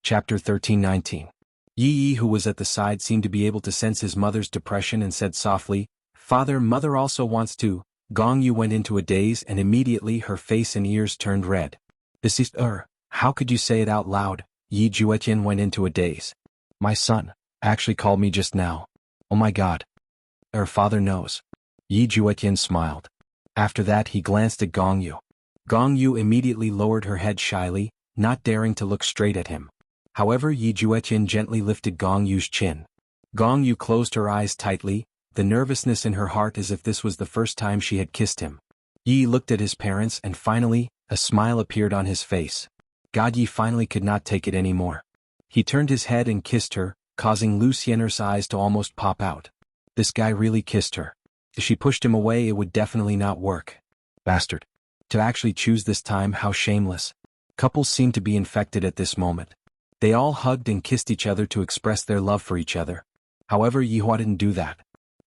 Chapter 13-19. Yi Yi, who was at the side, seemed to be able to sense his mother's depression and said softly, "Father, mother also wants to." Gong Yu went into a daze and immediately her face and ears turned red. "This is, how could you say it out loud?" Yi Juetian went into a daze. "My son actually called me just now. Oh my God. Father knows." Yi Juetian smiled. After that he glanced at Gong Yu. Gong Yu immediately lowered her head shyly, not daring to look straight at him. However, Yi Juetian gently lifted Gong Yu's chin. Gong Yu closed her eyes tightly, the nervousness in her heart as if this was the first time she had kissed him. Yi looked at his parents and finally, a smile appeared on his face. God, Yi finally could not take it anymore. He turned his head and kissed her, causing Lu Xian'er's eyes to almost pop out. This guy really kissed her. If she pushed him away, it would definitely not work. Bastard. To actually choose this time, how shameless. Couples seemed to be infected at this moment. They all hugged and kissed each other to express their love for each other. However, Yihua didn't do that.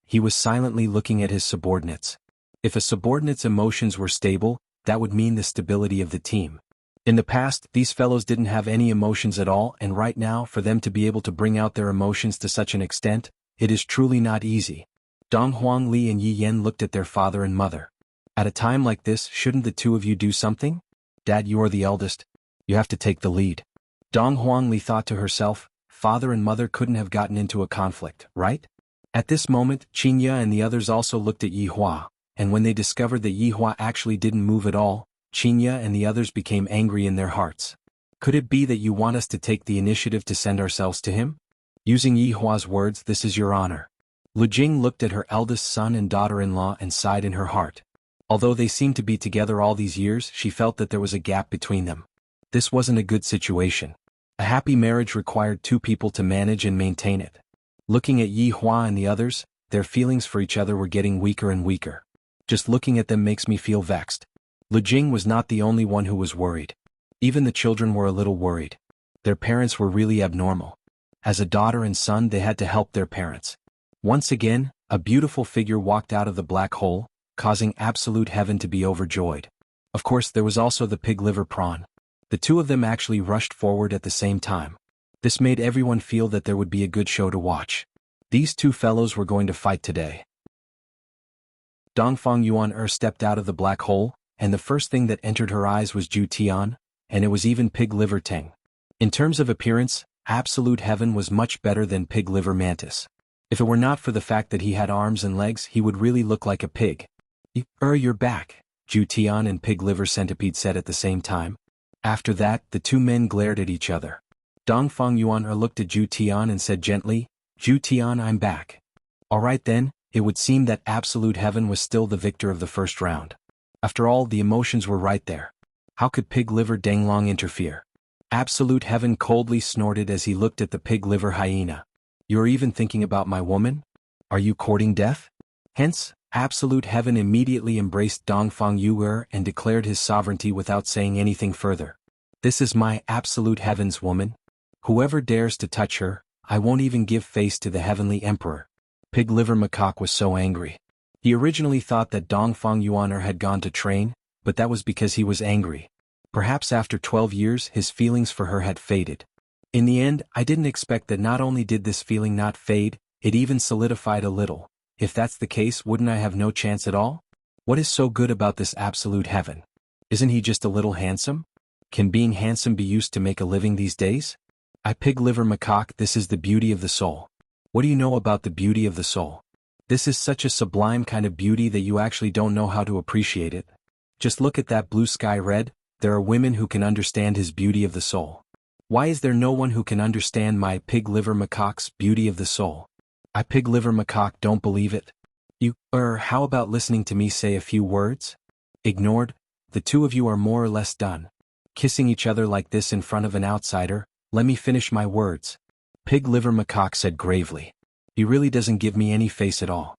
He was silently looking at his subordinates. If a subordinate's emotions were stable, that would mean the stability of the team. In the past, these fellows didn't have any emotions at all, and right now, for them to be able to bring out their emotions to such an extent, it is truly not easy. Dong Huang Li and Yi Yan looked at their father and mother. At a time like this, shouldn't the two of you do something? Dad, you are the eldest. You have to take the lead. Dong Huang Li thought to herself, father and mother couldn't have gotten into a conflict, right? At this moment, Qinya and the others also looked at Yihua, and when they discovered that Yihua actually didn't move at all, Qinya and the others became angry in their hearts. Could it be that you want us to take the initiative to send ourselves to him? Using Yihua's words, this is your honor. Lu Jing looked at her eldest son and daughter-in-law and sighed in her heart. Although they seemed to be together all these years, she felt that there was a gap between them. This wasn't a good situation. A happy marriage required two people to manage and maintain it. Looking at Yihua and the others, their feelings for each other were getting weaker and weaker. Just looking at them makes me feel vexed. Lu Jing was not the only one who was worried. Even the children were a little worried. Their parents were really abnormal. As a daughter and son, they had to help their parents. Once again, a beautiful figure walked out of the black hole, causing absolute heaven to be overjoyed. Of course, there was also the pig liver prawn. The two of them actually rushed forward at the same time. This made everyone feel that there would be a good show to watch. These two fellows were going to fight today. Dongfang Yuan stepped out of the black hole, and the first thing that entered her eyes was Zhu Tian, and it was even pig liver Teng. In terms of appearance, absolute heaven was much better than pig liver mantis. If it were not for the fact that he had arms and legs, he would really look like a pig. You're back, Zhu Tian and pig liver centipede said at the same time. After that, the two men glared at each other. Dongfang Yuan looked at Zhu Tian and said gently, Zhu Tian, I'm back. Alright then, it would seem that absolute heaven was still the victor of the first round. After all, the emotions were right there. How could pig liver Danglong interfere? Absolute heaven coldly snorted as he looked at the pig liver hyena. You're even thinking about my woman? Are you courting death? Hence, absolute heaven immediately embraced Dongfang Yuan and declared his sovereignty without saying anything further. This is my absolute heaven's woman. Whoever dares to touch her, I won't even give face to the heavenly emperor. Pig liver macaque was so angry. He originally thought that Dongfang Yuan had gone to train, but that was because he was angry. Perhaps after 12 years his feelings for her had faded. In the end, I didn't expect that not only did this feeling not fade, it even solidified a little. If that's the case, wouldn't I have no chance at all? What is so good about this absolute heaven? Isn't he just a little handsome? Can being handsome be used to make a living these days? I pig liver macaque, this is the beauty of the soul. What do you know about the beauty of the soul? This is such a sublime kind of beauty that you actually don't know how to appreciate it. Just look at that blue sky red, there are women who can understand his beauty of the soul. Why is there no one who can understand my pig liver macaque's beauty of the soul? I pig liver macaque don't believe it. How about listening to me say a few words? Ignored, the two of you are more or less done. Kissing each other like this in front of an outsider, let me finish my words. Pig liver macaque said gravely. He really doesn't give me any face at all.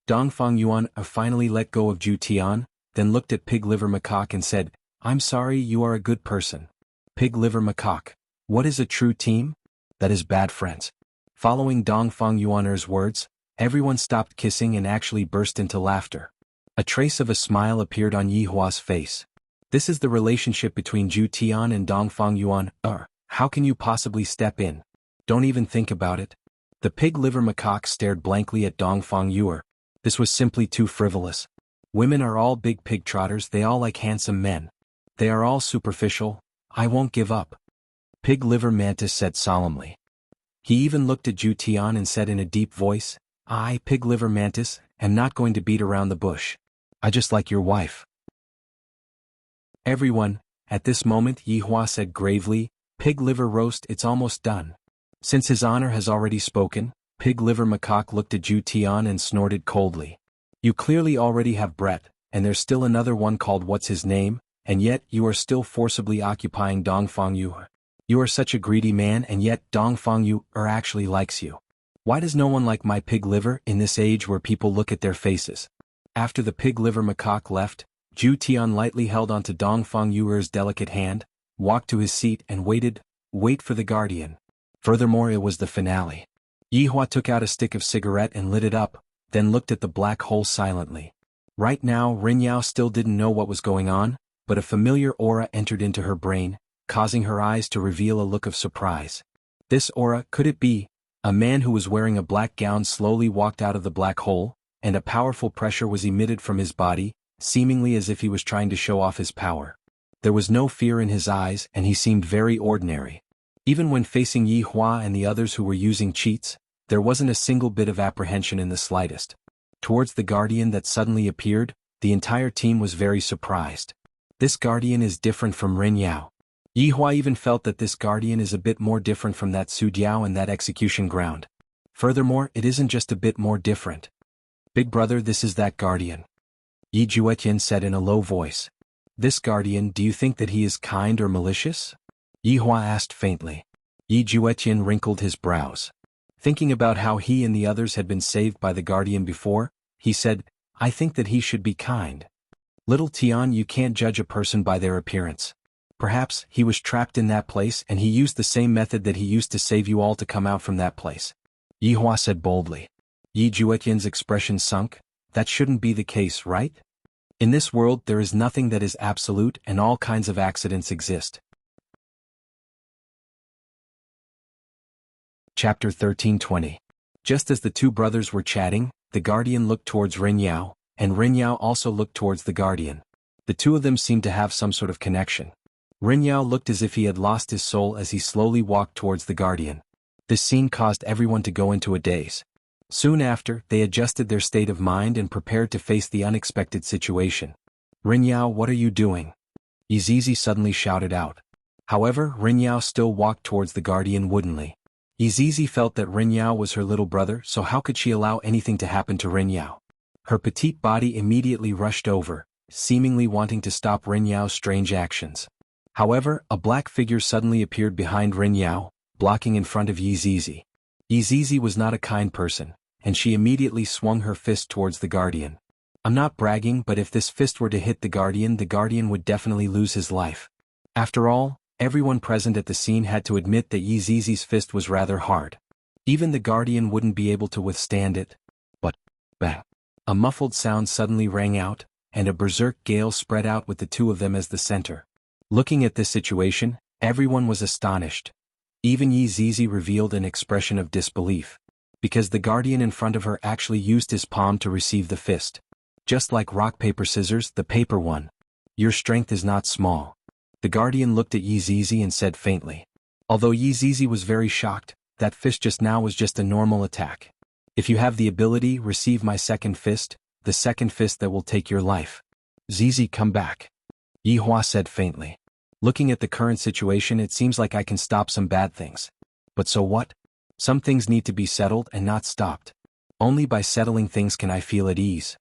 Dongfang Yuan finally let go of Zhu Tian, then looked at pig liver macaque and said, I'm sorry, you are a good person. Pig liver macaque. What is a true team? That is bad friends. Following Dongfang Yuan's words, everyone stopped kissing and actually burst into laughter. A trace of a smile appeared on Yihua's face. This is the relationship between Zhu Tian and Dongfang Yuan. How can you possibly step in? Don't even think about it. The pig-liver macaque stared blankly at Dongfang Yuer. This was simply too frivolous. Women are all big pig trotters, they all like handsome men. They are all superficial. I won't give up. Pig-liver mantis said solemnly. He even looked at Ju Tian and said in a deep voice, I, pig-liver mantis, am not going to beat around the bush. I just like your wife. Everyone, at this moment Yi Hua said gravely, pig-liver roast, it's almost done. Since his honor has already spoken, pig-liver macaque looked at Ju Tian and snorted coldly. You clearly already have Brett, and there's still another one called what's his name, and yet you are still forcibly occupying Dongfang Yuer. You are such a greedy man, and yet Dongfang Yuer actually likes you. Why does no one like my pig liver in this age where people look at their faces? After the pig-liver macaque left, Ju Tian lightly held onto Dongfang Yuer's delicate hand, walked to his seat and waited for the guardian. Furthermore, it was the finale. Yi Hua took out a stick of cigarette and lit it up, then looked at the black hole silently. Right now Rin Yao still didn't know what was going on, but a familiar aura entered into her brain, causing her eyes to reveal a look of surprise. This aura, could it be? A man who was wearing a black gown slowly walked out of the black hole, and a powerful pressure was emitted from his body, seemingly as if he was trying to show off his power. There was no fear in his eyes and he seemed very ordinary. Even when facing Yi Hua and the others who were using cheats, there wasn't a single bit of apprehension in the slightest. Towards the guardian that suddenly appeared, the entire team was very surprised. This guardian is different from Rin Yao. Yi Hua even felt that this guardian is a bit more different from that Su Jiao and that execution ground. Furthermore, it isn't just a bit more different. Big brother, this is that guardian. Yi Juetian said in a low voice. This guardian, do you think that he is kind or malicious? Yi Hua asked faintly. Yi Juetian wrinkled his brows. Thinking about how he and the others had been saved by the guardian before, he said, I think that he should be kind. Little Tian, you can't judge a person by their appearance. Perhaps he was trapped in that place and he used the same method that he used to save you all to come out from that place. Yi Hua said boldly. Yi Juetian's expression sunk. That shouldn't be the case, right? In this world there is nothing that is absolute and all kinds of accidents exist. Chapter 13:20. Just as the two brothers were chatting, the guardian looked towards Rin Yao, and Rin Yao also looked towards the guardian. The two of them seemed to have some sort of connection. Rin Yao looked as if he had lost his soul as he slowly walked towards the guardian. This scene caused everyone to go into a daze. Soon after, they adjusted their state of mind and prepared to face the unexpected situation. Rin Yao, what are you doing? Yizizi suddenly shouted out. However, Rin Yao still walked towards the guardian woodenly. Yizizi felt that Rin Yao was her little brother, so how could she allow anything to happen to Rin Yao? Her petite body immediately rushed over, seemingly wanting to stop Rin Yao's strange actions. However, a black figure suddenly appeared behind Rin Yao, blocking in front of Yizizi. Yizizi was not a kind person, and she immediately swung her fist towards the guardian. I'm not bragging, but if this fist were to hit the guardian would definitely lose his life. After all, everyone present at the scene had to admit that Yizizi's fist was rather hard. Even the guardian wouldn't be able to withstand it. But, bang! A muffled sound suddenly rang out, and a berserk gale spread out with the two of them as the center. Looking at this situation, everyone was astonished. Even Yizizi revealed an expression of disbelief. Because the guardian in front of her actually used his palm to receive the fist. Just like rock paper scissors, the paper won. Your strength is not small. The guardian looked at Yizizi and said faintly. Although Yizizi was very shocked, that fist just now was just a normal attack. If you have the ability, receive my second fist, the second fist that will take your life. Zizi, come back. Yi Hua said faintly. Looking at the current situation, it seems like I can stop some bad things. But so what? Some things need to be settled and not stopped. Only by settling things can I feel at ease.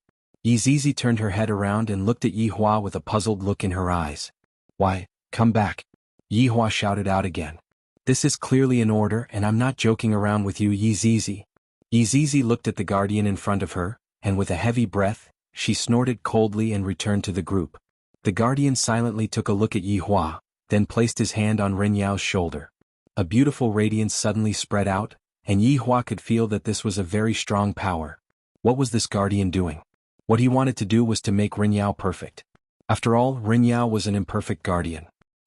Yizizi turned her head around and looked at Yi Hua with a puzzled look in her eyes. Why, come back. Yi Hua shouted out again. This is clearly an order and I'm not joking around with you, Yizizi. Yizizi looked at the guardian in front of her, and with a heavy breath, she snorted coldly and returned to the group. The guardian silently took a look at Yi Hua, then placed his hand on Rin Yao's shoulder. A beautiful radiance suddenly spread out, and Yi Hua could feel that this was a very strong power. What was this guardian doing? What he wanted to do was to make Rin Yao perfect. After all, Rin Yao was an imperfect guardian.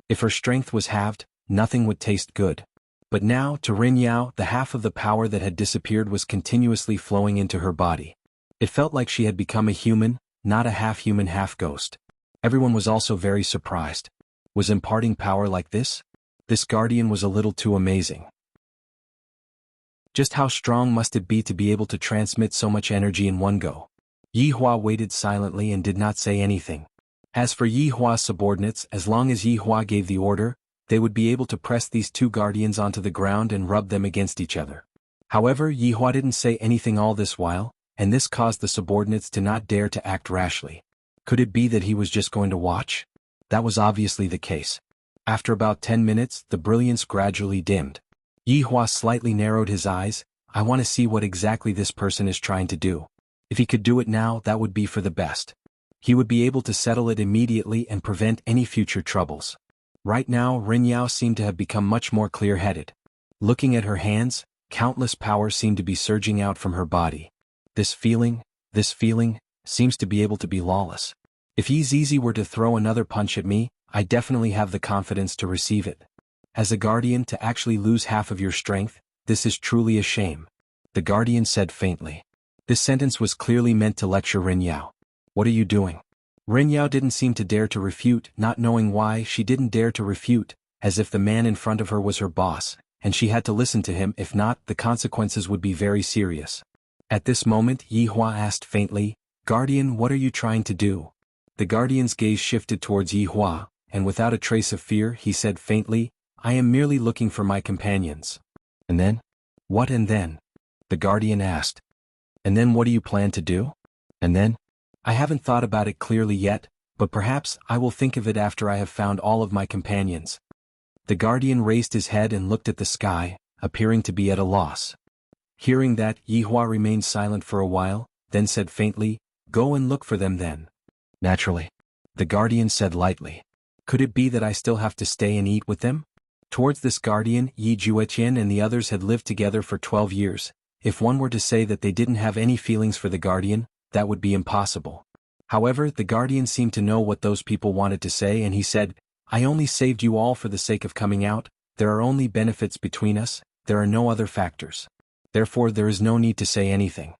If her strength was halved, nothing would taste good. But now, to Rin Yao, the half of the power that had disappeared was continuously flowing into her body. It felt like she had become a human, not a half-human half-ghost. Everyone was also very surprised. Was imparting power like this? This guardian was a little too amazing. Just how strong must it be to be able to transmit so much energy in one go? Yi Hua waited silently and did not say anything. As for Yi Hua's subordinates, as long as Yi Hua gave the order, they would be able to press these two guardians onto the ground and rub them against each other. However, Yi Hua didn't say anything all this while, and this caused the subordinates to not dare to act rashly. Could it be that he was just going to watch? That was obviously the case. After about 10 minutes, the brilliance gradually dimmed. Yi Hua slightly narrowed his eyes. I want to see what exactly this person is trying to do. If he could do it now, that would be for the best. He would be able to settle it immediately and prevent any future troubles. Right now, Rin Yao seemed to have become much more clear-headed. Looking at her hands, countless power seemed to be surging out from her body. This feeling, seems to be able to be lawless. If Yi Zizi were to throw another punch at me, I definitely have the confidence to receive it. As a guardian, to actually lose half of your strength, this is truly a shame. The guardian said faintly. This sentence was clearly meant to lecture Rin Yao. What are you doing? Rin Yao didn't seem to dare to refute, not knowing why she didn't dare to refute, as if the man in front of her was her boss, and she had to listen to him, if not, the consequences would be very serious. At this moment, Yi Hua asked faintly, Guardian, what are you trying to do? The guardian's gaze shifted towards Yi Hua, and without a trace of fear, he said faintly, I am merely looking for my companions. And then? What and then? The guardian asked. And then what do you plan to do? And then? I haven't thought about it clearly yet, but perhaps I will think of it after I have found all of my companions. The guardian raised his head and looked at the sky, appearing to be at a loss. Hearing that, Yi Hua remained silent for a while, then said faintly, Go and look for them then. Naturally. The guardian said lightly. Could it be that I still have to stay and eat with them? Towards this guardian, Yi Juetian and the others had lived together for 12 years. If one were to say that they didn't have any feelings for the guardian, that would be impossible. However, the guardian seemed to know what those people wanted to say, and he said, I only saved you all for the sake of coming out. There are only benefits between us, there are no other factors. Therefore there is no need to say anything.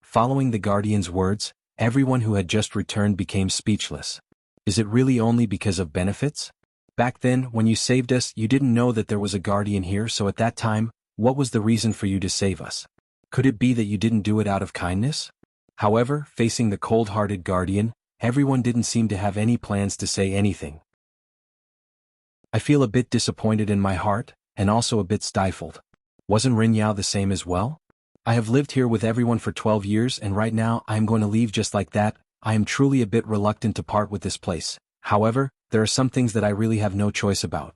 Following the guardian's words, everyone who had just returned became speechless. Is it really only because of benefits? Back then, when you saved us, you didn't know that there was a guardian here, so at that time, what was the reason for you to save us? Could it be that you didn't do it out of kindness? However, facing the cold-hearted guardian, everyone didn't seem to have any plans to say anything. I feel a bit disappointed in my heart, and also a bit stifled. Wasn't Rin Yao the same as well? I have lived here with everyone for 12 years and right now I am going to leave just like that. I am truly a bit reluctant to part with this place. However, there are some things that I really have no choice about.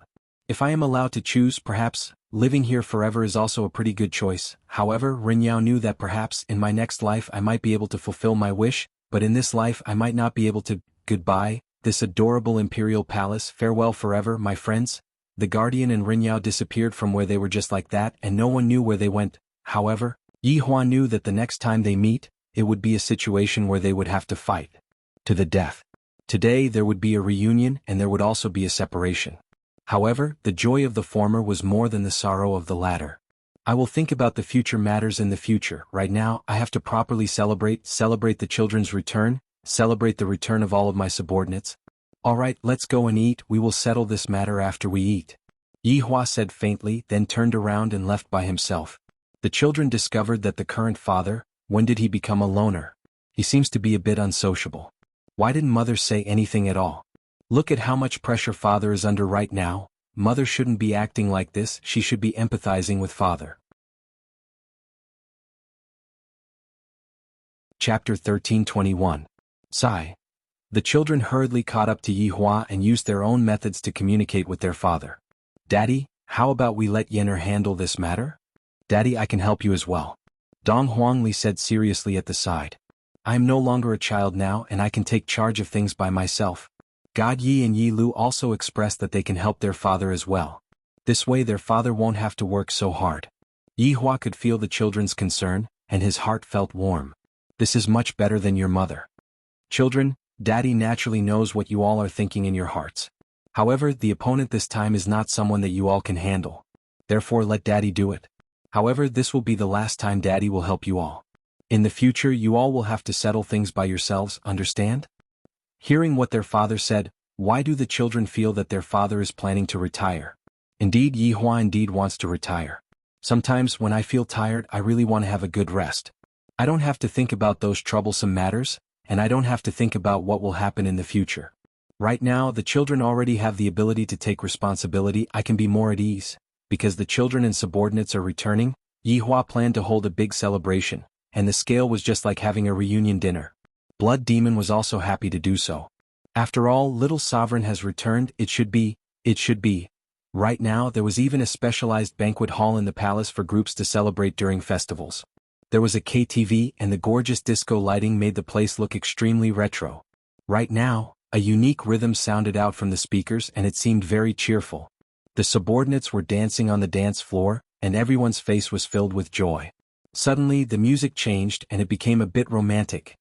If I am allowed to choose, perhaps, living here forever is also a pretty good choice. However, Rin Yao knew that perhaps in my next life I might be able to fulfill my wish, but in this life I might not be able to. Goodbye, this adorable imperial palace, farewell forever, my friends. The guardian and Rin Yao disappeared from where they were just like that, and no one knew where they went. However, Yi Hua knew that the next time they meet, it would be a situation where they would have to fight to the death. Today there would be a reunion and there would also be a separation. However, the joy of the former was more than the sorrow of the latter. I will think about the future matters in the future. Right now, I have to properly celebrate the children's return, celebrate the return of all of my subordinates. Alright, let's go and eat, we will settle this matter after we eat. Yi Hua said faintly, then turned around and left by himself. The children discovered that the current father, when did he become a loner? He seems to be a bit unsociable. Why didn't mother say anything at all? Look at how much pressure father is under right now. Mother shouldn't be acting like this, she should be empathizing with father. Chapter 13:21. Sigh. The children hurriedly caught up to Yi Hua and used their own methods to communicate with their father. Daddy, how about we let Yenner handle this matter? Daddy, I can help you as well. Dong Huangli said seriously at the side. I am no longer a child now and I can take charge of things by myself. God Yi and Yi Lu also expressed that they can help their father as well. This way their father won't have to work so hard. Yi Hua could feel the children's concern, and his heart felt warm. This is much better than your mother. Children, Daddy naturally knows what you all are thinking in your hearts. However, the opponent this time is not someone that you all can handle. Therefore let Daddy do it. However, this will be the last time Daddy will help you all. In the future you all will have to settle things by yourselves, understand? Hearing what their father said, why do the children feel that their father is planning to retire? Indeed, Yi Hua indeed wants to retire. Sometimes when I feel tired I really want to have a good rest. I don't have to think about those troublesome matters, and I don't have to think about what will happen in the future. Right now the children already have the ability to take responsibility. I can be more at ease. Because the children and subordinates are returning, Yi Hua planned to hold a big celebration, and the scale was just like having a reunion dinner. Blood Demon was also happy to do so. After all, little sovereign has returned, it should be. Right now there was even a specialized banquet hall in the palace for groups to celebrate during festivals. There was a KTV and the gorgeous disco lighting made the place look extremely retro. Right now, a unique rhythm sounded out from the speakers and it seemed very cheerful. The subordinates were dancing on the dance floor, and everyone's face was filled with joy. Suddenly the music changed and it became a bit romantic.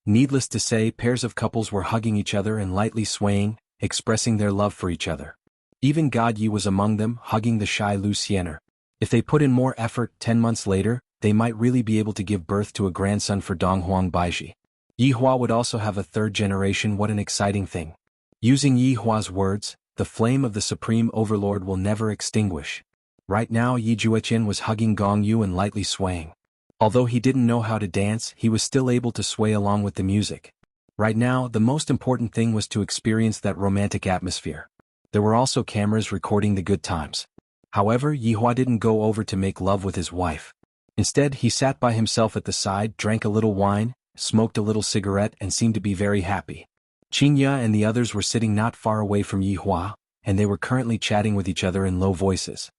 Needless to say, pairs of couples were hugging each other and lightly swaying, expressing their love for each other. Even God Yi was among them, hugging the shy Luciener. If they put in more effort, 10 months later, they might really be able to give birth to a grandson for Donghuang Baiji. Yi Hua would also have a third generation. What an exciting thing. Using Yi Hua's words, the flame of the Supreme Overlord will never extinguish. Right now Yi Jueqian was hugging Gong Yu and lightly swaying. Although he didn't know how to dance, he was still able to sway along with the music. Right now, the most important thing was to experience that romantic atmosphere. There were also cameras recording the good times. However, Yi Hua didn't go over to make love with his wife. Instead, he sat by himself at the side, drank a little wine, smoked a little cigarette and seemed to be very happy. Qingya and the others were sitting not far away from Yi Hua, and they were currently chatting with each other in low voices.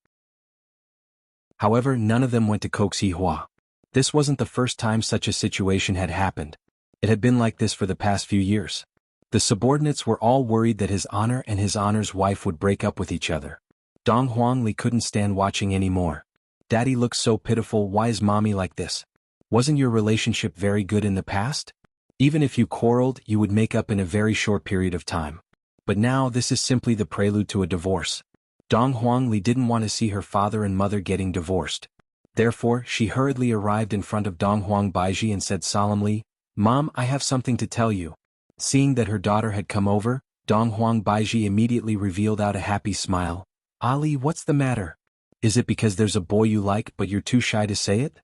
However, none of them went to coax Yi Hua. This wasn't the first time such a situation had happened. It had been like this for the past few years. The subordinates were all worried that his honor and his honor's wife would break up with each other. Dong Huangli couldn't stand watching anymore. Daddy looks so pitiful. Why is mommy like this? Wasn't your relationship very good in the past? Even if you quarreled, you would make up in a very short period of time. But now this is simply the prelude to a divorce. Dong Huangli didn't want to see her father and mother getting divorced. Therefore, she hurriedly arrived in front of Donghuang Baiji and said solemnly, "Mom, I have something to tell you." Seeing that her daughter had come over, Donghuang Baiji immediately revealed out a happy smile. "Ali, what's the matter? Is it because there's a boy you like but you're too shy to say it?"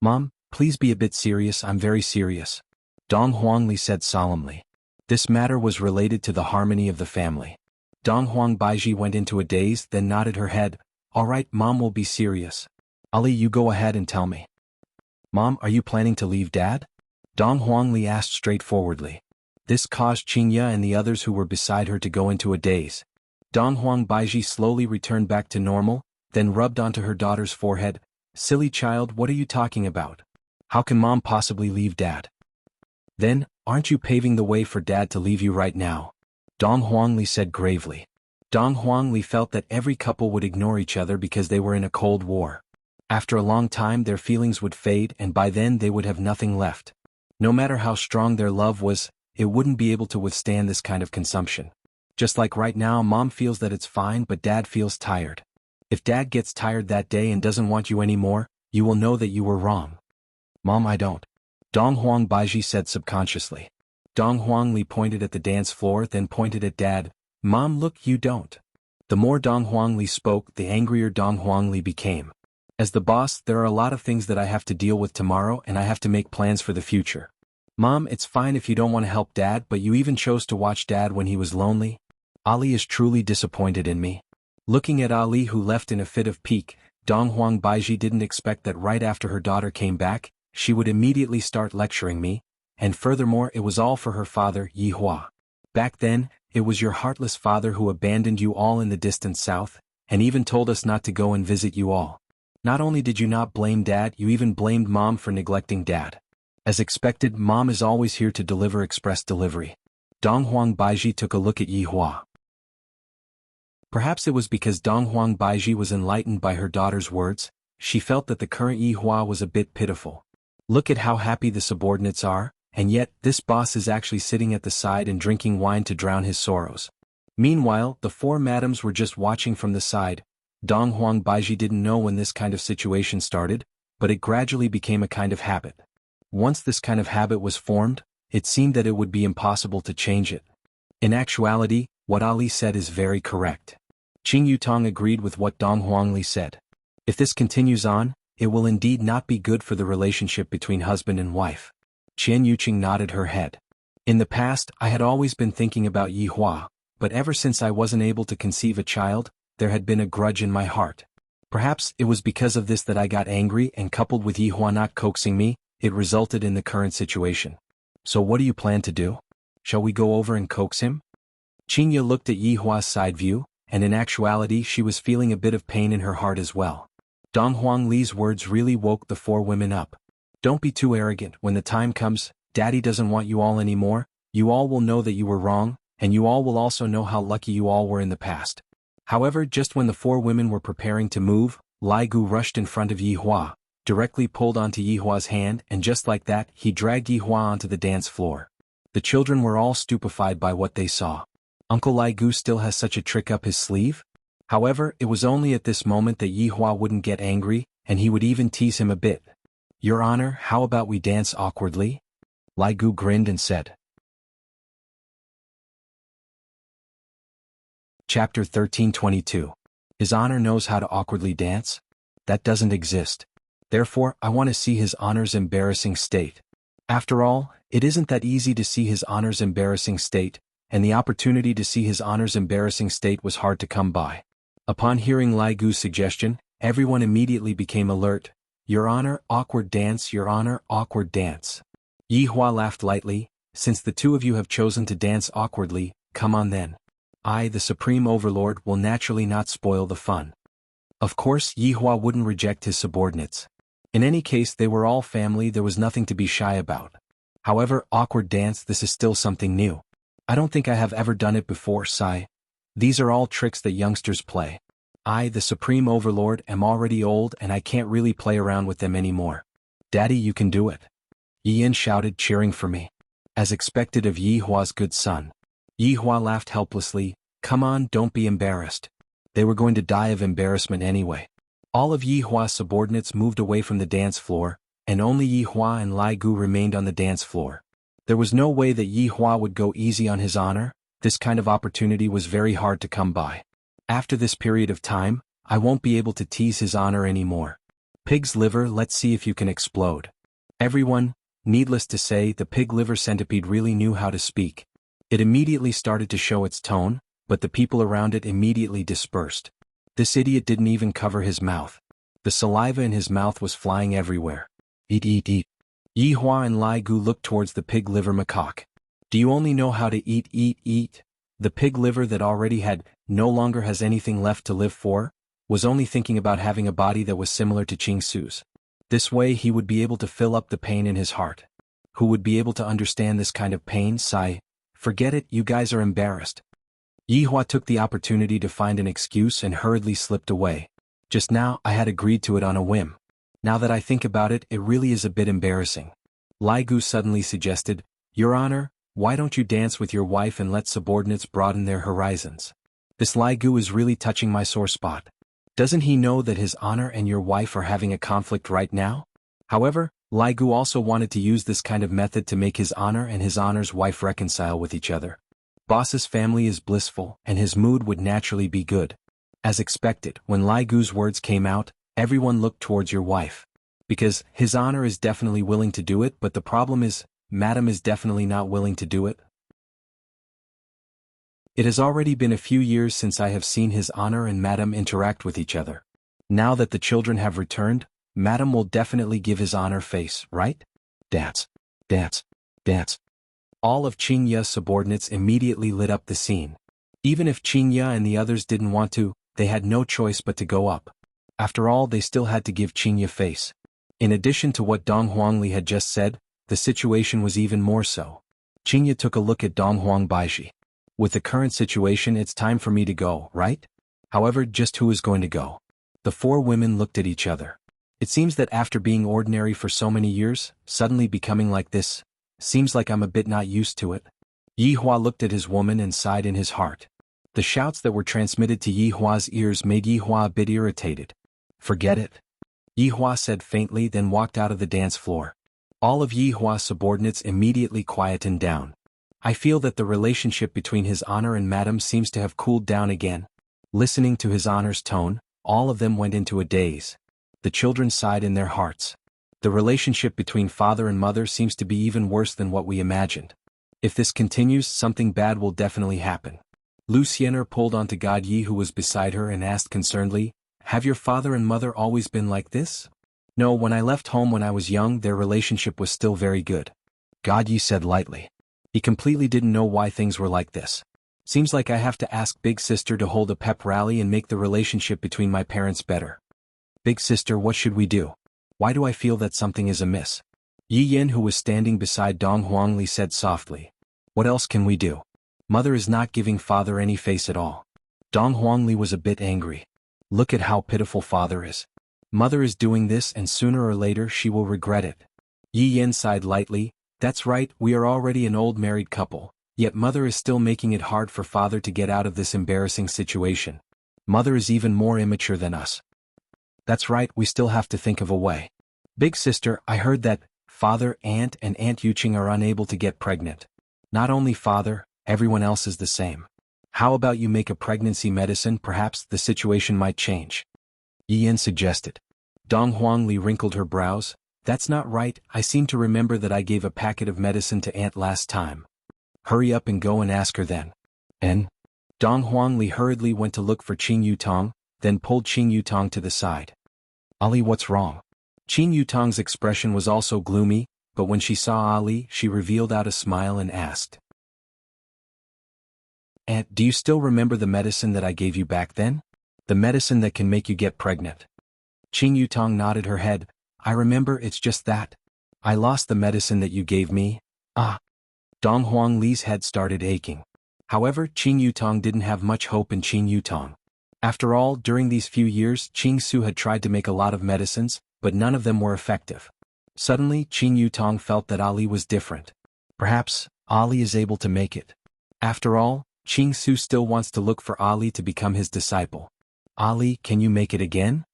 "Mom, please be a bit serious. I'm very serious," Dong Huangli said solemnly. This matter was related to the harmony of the family. Donghuang Baiji went into a daze, then nodded her head. "All right, Mom will be serious. Ali, you go ahead and tell me." "Mom, are you planning to leave Dad?" Dong Huangli asked straightforwardly. This caused Qingya and the others who were beside her to go into a daze. Donghuang Baiji slowly returned back to normal, then rubbed onto her daughter's forehead. "Silly child, what are you talking about? How can Mom possibly leave Dad?" "Then, aren't you paving the way for Dad to leave you right now?" Dong Huangli said gravely. Dong Huangli felt that every couple would ignore each other because they were in a cold war. After a long time their feelings would fade and by then they would have nothing left. No matter how strong their love was, it wouldn't be able to withstand this kind of consumption. Just like right now, Mom feels that it's fine but Dad feels tired. If Dad gets tired that day and doesn't want you anymore, you will know that you were wrong. "Mom, I don't," Donghuang Baiji said subconsciously. Dong Huangli pointed at the dance floor, then pointed at Dad. "Mom, look, you don't." The more Dong Huangli spoke, the angrier Dong Huangli became. "As the boss, there are a lot of things that I have to deal with tomorrow and I have to make plans for the future. Mom, it's fine if you don't want to help Dad, but you even chose to watch Dad when he was lonely. Ali is truly disappointed in me." Looking at Ali, who left in a fit of pique, Donghuang Baiji didn't expect that right after her daughter came back, she would immediately start lecturing me, and furthermore it was all for her father, Yi Hua. Back then, it was your heartless father who abandoned you all in the distant south, and even told us not to go and visit you all. Not only did you not blame Dad, you even blamed Mom for neglecting Dad. As expected, Mom is always here to deliver express delivery. Donghuang Baiji took a look at Yi Hua. Perhaps it was because Donghuang Baiji was enlightened by her daughter's words, she felt that the current Yi Hua was a bit pitiful. Look at how happy the subordinates are, and yet, this boss is actually sitting at the side and drinking wine to drown his sorrows. Meanwhile, the four madams were just watching from the side. Dong Huang Baiji didn't know when this kind of situation started, but it gradually became a kind of habit. Once this kind of habit was formed, it seemed that it would be impossible to change it. In actuality, what Ali said is very correct. Qing Yutong agreed with what Dong Huangli said. If this continues on, it will indeed not be good for the relationship between husband and wife. Qian Yuqing nodded her head. In the past, I had always been thinking about Yi Hua, but ever since I wasn't able to conceive a child, there had been a grudge in my heart. Perhaps it was because of this that I got angry, and coupled with Yi Hua not coaxing me, it resulted in the current situation. So what do you plan to do? Shall we go over and coax him? Qingya looked at Yi Hua's side view, and in actuality she was feeling a bit of pain in her heart as well. Dong Huangli's words really woke the four women up. Don't be too arrogant. When the time comes, Daddy doesn't want you all anymore. You all will know that you were wrong, and you all will also know how lucky you all were in the past. However, just when the four women were preparing to move, Lai Gu rushed in front of Yi Hua, directly pulled onto Yi Hua's hand, and just like that, he dragged Yi Hua onto the dance floor. The children were all stupefied by what they saw. Uncle Lai Gu still has such a trick up his sleeve? However, it was only at this moment that Yi Hua wouldn't get angry, and he would even tease him a bit. Your Honor, how about we dance awkwardly? Lai Gu grinned and said. Chapter 1322. His Honor knows how to awkwardly dance? That doesn't exist. Therefore, I want to see His Honor's embarrassing state. After all, it isn't that easy to see His Honor's embarrassing state, and the opportunity to see His Honor's embarrassing state was hard to come by. Upon hearing Lai Gu's suggestion, everyone immediately became alert. Your Honor, awkward dance, Your Honor, awkward dance. Yi Hua laughed lightly. Since the two of you have chosen to dance awkwardly, come on then. I, the Supreme Overlord, will naturally not spoil the fun. Of course, Yi Hua wouldn't reject his subordinates. In any case, they were all family, there was nothing to be shy about. However, awkward dance, this is still something new. I don't think I have ever done it before, Sai. These are all tricks that youngsters play. I, the Supreme Overlord, am already old and I can't really play around with them anymore. Daddy, you can do it. Yi Yin shouted, cheering for me. As expected of Yi Hua's good son. Yi Hua laughed helplessly. Come on, don't be embarrassed. They were going to die of embarrassment anyway. All of Yi Hua's subordinates moved away from the dance floor, and only Yi Hua and Lai Gu remained on the dance floor. There was no way that Yi Hua would go easy on His Honor. This kind of opportunity was very hard to come by. After this period of time, I won't be able to tease His Honor anymore. Pig's liver, let's see if you can explode. Everyone, needless to say, the pig liver centipede really knew how to speak. It immediately started to show its tone, but the people around it immediately dispersed. This idiot didn't even cover his mouth. The saliva in his mouth was flying everywhere. Eat, eat, eat. Yi Hua and Lai Gu looked towards the pig liver macaque. Do you only know how to eat, eat, eat? The pig liver that already had no longer has anything left to live for, was only thinking about having a body that was similar to Ching Su's. This way he would be able to fill up the pain in his heart. Who would be able to understand this kind of pain, Sai? Forget it, you guys are embarrassed. Yi Hua took the opportunity to find an excuse and hurriedly slipped away. Just now, I had agreed to it on a whim. Now that I think about it, it really is a bit embarrassing. Lai Gu suddenly suggested, Your Honor, why don't you dance with your wife and let subordinates broaden their horizons? This Lai Gu is really touching my sore spot. Doesn't he know that His Honor and your wife are having a conflict right now? However, Lai Gu also wanted to use this kind of method to make His Honor and His Honor's wife reconcile with each other. Boss's family is blissful, and his mood would naturally be good. As expected, when Lai Gu's words came out, everyone looked towards your wife. Because His Honor is definitely willing to do it, but the problem is, Madam is definitely not willing to do it. It has already been a few years since I have seen His Honor and Madam interact with each other. Now that the children have returned, Madam will definitely give His Honor face, right? Dance. Dance. Dance. All of Qing Ya's subordinates immediately lit up the scene. Even if Qing Ya and the others didn't want to, they had no choice but to go up. After all, they still had to give Qing Ya face. In addition to what Dong Huangli had just said, the situation was even more so. Qing Ya took a look at Dong Huang Baiji. With the current situation, it's time for me to go, right? However, just who is going to go? The four women looked at each other. It seems that after being ordinary for so many years, suddenly becoming like this, seems like I'm a bit not used to it. Yi Hua looked at his woman and sighed in his heart. The shouts that were transmitted to Yi Hua's ears made Yi Hua a bit irritated. Forget it. Yi Hua said faintly, then walked out of the dance floor. All of Yi Hua's subordinates immediately quietened down. I feel that the relationship between His Honor and Madam seems to have cooled down again. Listening to His Honor's tone, all of them went into a daze. The children sighed in their hearts. The relationship between father and mother seems to be even worse than what we imagined. If this continues, something bad will definitely happen. Lu Xiener pulled onto God Yi, who was beside her, and asked concernedly, "Have your father and mother always been like this?" "No, when I left home when I was young, their relationship was still very good," God Yi said lightly. He completely didn't know why things were like this. "Seems like I have to ask Big Sister to hold a pep rally and make the relationship between my parents better." "Big Sister, what should we do? Why do I feel that something is amiss?" Yi Yin, who was standing beside Dong Huangli, said softly. "What else can we do? Mother is not giving father any face at all." Dong Huangli was a bit angry. "Look at how pitiful father is. Mother is doing this, and sooner or later she will regret it." Yi Yin sighed lightly. "That's right, we are already an old married couple, yet mother is still making it hard for father to get out of this embarrassing situation. Mother is even more immature than us." "That's right, we still have to think of a way. Big Sister, I heard that Father, Aunt and Aunt Yuqing are unable to get pregnant. Not only father, everyone else is the same. How about you make a pregnancy medicine? Perhaps the situation might change," Yi Yin suggested. Dong Huangli wrinkled her brows. "That's not right, I seem to remember that I gave a packet of medicine to Aunt last time." "Hurry up and go and ask her then." And Dong Huangli hurriedly went to look for Qing Yutong, then pulled Qing Yutong to the side. "Ali, what's wrong?" Qing Yutong's expression was also gloomy, but when she saw Ali, she revealed out a smile and asked, "Aunt, do you still remember the medicine that I gave you back then? The medicine that can make you get pregnant?" Qing Yutong nodded her head. "I remember, it's just that I lost the medicine that you gave me." "Ah." Dong Huangli's head started aching. However, Qing Yutong didn't have much hope in Qing Yutong. After all, during these few years, Qing Su had tried to make a lot of medicines, but none of them were effective. Suddenly, Qing Yutong felt that Ali was different. Perhaps Ali is able to make it. After all, Qing Su still wants to look for Ali to become his disciple. "Ali, can you make it again?"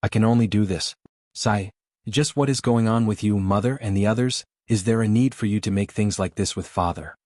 "I can only do this." "Sai, just what is going on with you, mother, and the others? Is there a need for you to make things like this with father?"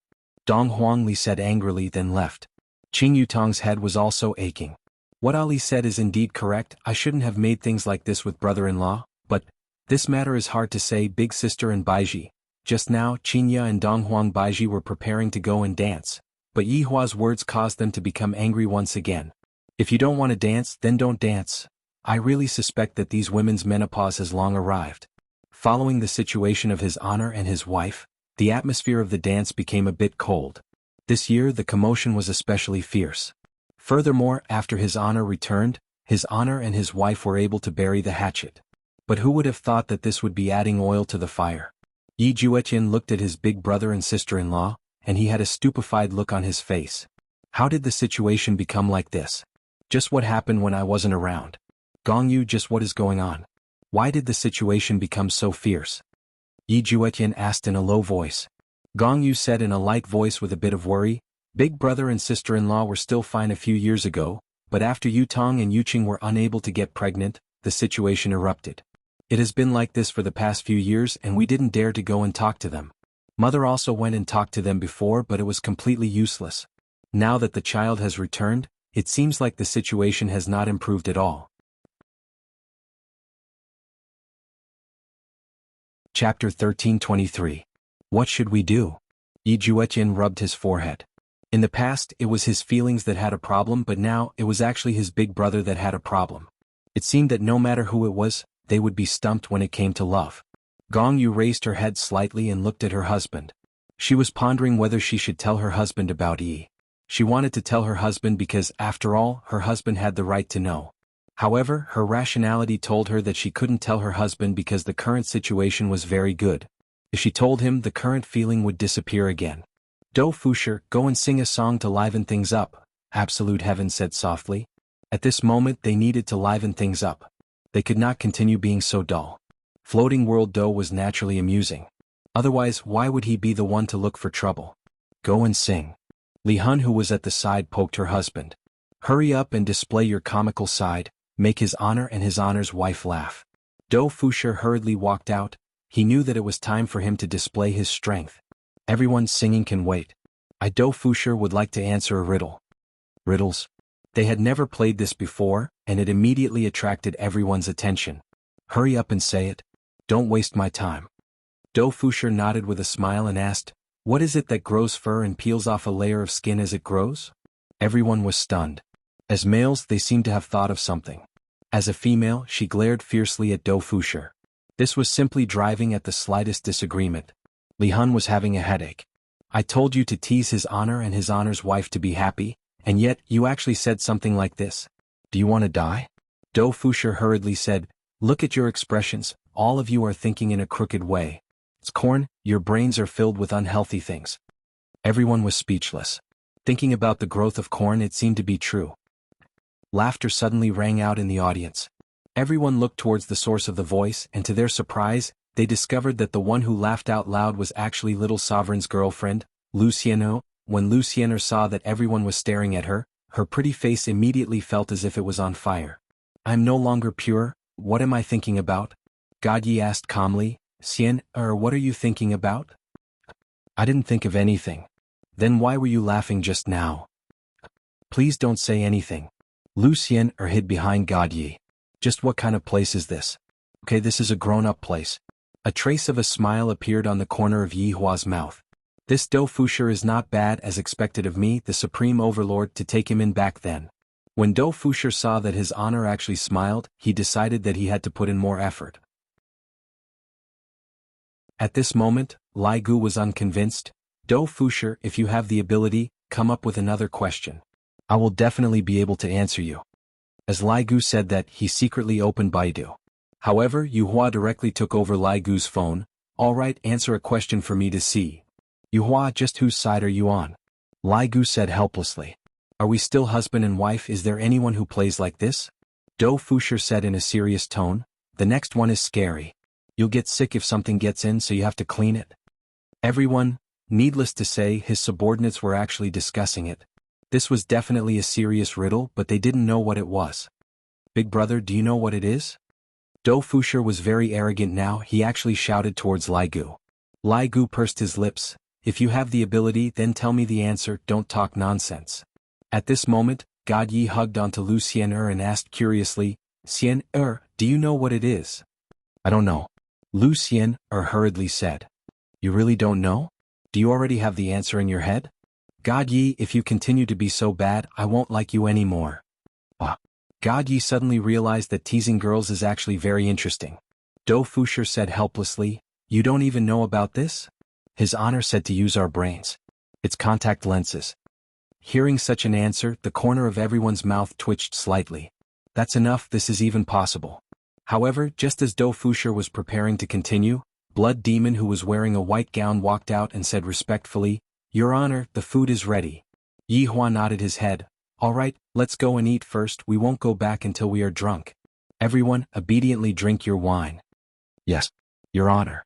Dong Huangli said angrily, then left. Qing Yutong's head was also aching. What Ali said is indeed correct. I shouldn't have made things like this with brother-in-law, but this matter is hard to say. Big Sister and Baiji. Just now, Qinya and Donghuang Baiji were preparing to go and dance, but Yi Hua's words caused them to become angry once again. "If you don't want to dance, then don't dance. I really suspect that these women's menopause has long arrived." Following the situation of His Honor and his wife, the atmosphere of the dance became a bit cold. This year the commotion was especially fierce. Furthermore, after His Honor returned, His Honor and his wife were able to bury the hatchet. But who would have thought that this would be adding oil to the fire? Yi Juetian looked at his big brother and sister-in-law, and he had a stupefied look on his face. How did the situation become like this? Just what happened when I wasn't around? Gong Yu, just what is going on? Why did the situation become so fierce? Yi Juetian asked in a low voice. Gong Yu said in a light voice with a bit of worry, "Big brother and sister-in-law were still fine a few years ago, but after Yutong and Yuqing were unable to get pregnant, the situation erupted. It has been like this for the past few years, and we didn't dare to go and talk to them. Mother also went and talked to them before, but it was completely useless. Now that the child has returned, it seems like the situation has not improved at all." Chapter 13:23. What should we do? Yi Juetian rubbed his forehead. In the past, it was his feelings that had a problem, but now, it was actually his big brother that had a problem. It seemed that no matter who it was, they would be stumped when it came to love. Gong Yu raised her head slightly and looked at her husband. She was pondering whether she should tell her husband about Yi. She wanted to tell her husband because, after all, her husband had the right to know. However, her rationality told her that she couldn't tell her husband because the current situation was very good. If she told him, the current feeling would disappear again. "Do Fusher, go and sing a song to liven things up," Absolute Heaven said softly. At this moment they needed to liven things up. They could not continue being so dull. Floating World Do was naturally amusing. Otherwise, why would he be the one to look for trouble? "Go and sing." Li Hun, who was at the side, poked her husband. Hurry up and display your comical side, make his honor and his honor's wife laugh. Dou Fusher hurriedly walked out. He knew that it was time for him to display his strength. Everyone's singing can wait. Dou Fusher would like to answer a riddle. Riddles? They had never played this before, and it immediately attracted everyone's attention. Hurry up and say it. Don't waste my time. Dou Fusher nodded with a smile and asked, what is it that grows fur and peels off a layer of skin as it grows? Everyone was stunned. As males, they seemed to have thought of something. As a female, she glared fiercely at Dou Fusher. This was simply driving at the slightest disagreement. Li Hun was having a headache. I told you to tease his honor and his honor's wife to be happy, and yet you actually said something like this. Do you want to die? Dou Fusher hurriedly said, look at your expressions, all of you are thinking in a crooked way. It's corn, your brains are filled with unhealthy things. Everyone was speechless. Thinking about the growth of corn, it seemed to be true. Laughter suddenly rang out in the audience. Everyone looked towards the source of the voice, and to their surprise, they discovered that the one who laughed out loud was actually Little Sovereign's girlfriend, Luciano. When Luciano saw that everyone was staring at her, her pretty face immediately felt as if it was on fire. I'm no longer pure, what am I thinking about? Godyi asked calmly. Xian, what are you thinking about? I didn't think of anything. Then why were you laughing just now? Please don't say anything. Lucien hid behind Godyi. Just what kind of place is this? Okay, this is a grown-up place. A trace of a smile appeared on the corner of Yi Hua's mouth. This Dou Fusher is not bad as expected of me, the supreme overlord, to take him in back then. When Dou Fusher saw that his honor actually smiled, he decided that he had to put in more effort. At this moment, Lai Gu was unconvinced. Dou Fusher, if you have the ability, come up with another question. I will definitely be able to answer you. As Lai Gu said that, he secretly opened Baidu. However, Yu Hua directly took over Lai Gu's phone. Alright, answer a question for me to see. Yu Hua, just whose side are you on? Lai Gu said helplessly. Are we still husband and wife? Is there anyone who plays like this? Dou Fusher said in a serious tone. The next one is scary. You'll get sick if something gets in, so you have to clean it. Everyone, needless to say, his subordinates were actually discussing it. This was definitely a serious riddle, but they didn't know what it was. Big brother, do you know what it is? Dou Fusher was very arrogant now. He actually shouted towards Lai Gu. Lai Gu pursed his lips. If you have the ability, then tell me the answer, don't talk nonsense. At this moment, Godyi hugged onto Lu Xian'er and asked curiously, Xian'er, do you know what it is? I don't know. Lu Xian'er hurriedly said. You really don't know? Do you already have the answer in your head? Godyi, if you continue to be so bad, I won't like you anymore. Godyi suddenly realized that teasing girls is actually very interesting. Dou Fusher said helplessly, you don't even know about this? His honor said to use our brains. It's contact lenses. Hearing such an answer, the corner of everyone's mouth twitched slightly. That's enough, this is even possible. However, just as Dou Fusher was preparing to continue, Blood Demon, who was wearing a white gown, walked out and said respectfully, Your Honor, the food is ready. Yi Hua nodded his head. Alright, let's go and eat first, we won't go back until we are drunk. Everyone, obediently drink your wine. Yes, Your Honor.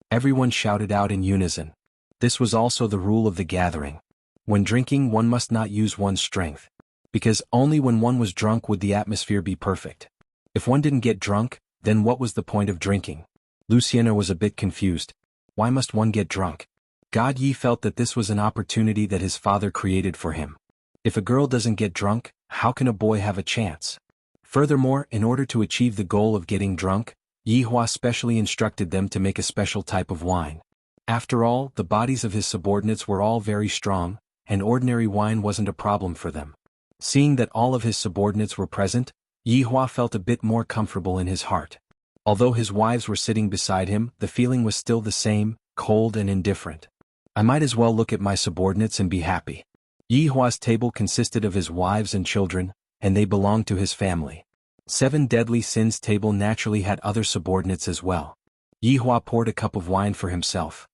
Everyone shouted out in unison. This was also the rule of the gathering. When drinking, one must not use one's strength. Because only when one was drunk would the atmosphere be perfect. If one didn't get drunk, then what was the point of drinking? Luciana was a bit confused. Why must one get drunk? Godyi felt that this was an opportunity that his father created for him. If a girl doesn't get drunk, how can a boy have a chance? Furthermore, in order to achieve the goal of getting drunk, Yi Hua specially instructed them to make a special type of wine. After all, the bodies of his subordinates were all very strong, and ordinary wine wasn't a problem for them. Seeing that all of his subordinates were present, Yi Hua felt a bit more comfortable in his heart. Although his wives were sitting beside him, the feeling was still the same, cold and indifferent. I might as well look at my subordinates and be happy. Yi Hua's table consisted of his wives and children, and they belonged to his family. 7 Deadly Sins table naturally had other subordinates as well. Yi Hua poured a cup of wine for himself.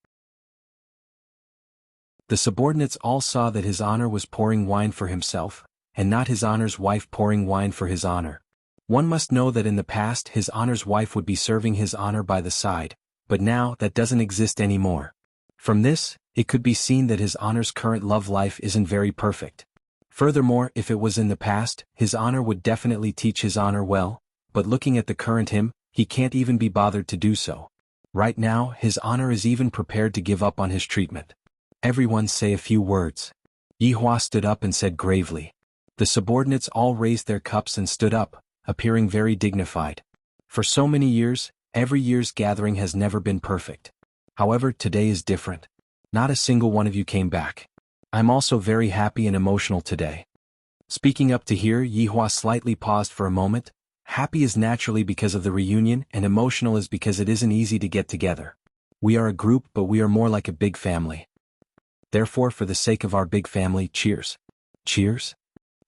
The subordinates all saw that his honor was pouring wine for himself, and not his honor's wife pouring wine for his honor. One must know that in the past his honor's wife would be serving his honor by the side, but now that doesn't exist anymore. From this, it could be seen that his honor's current love life isn't very perfect. Furthermore, if it was in the past, his honor would definitely teach his honor well, but looking at the current him, he can't even be bothered to do so. Right now, his honor is even prepared to give up on his treatment. Everyone say a few words. Yihua stood up and said gravely. The subordinates all raised their cups and stood up, appearing very dignified. For so many years, every year's gathering has never been perfect. However, today is different. Not a single one of you came back. I'm also very happy and emotional today. Speaking up to here, Yihua slightly paused for a moment. Happy is naturally because of the reunion, and emotional is because it isn't easy to get together. We are a group, but we are more like a big family. Therefore, for the sake of our big family, cheers. Cheers?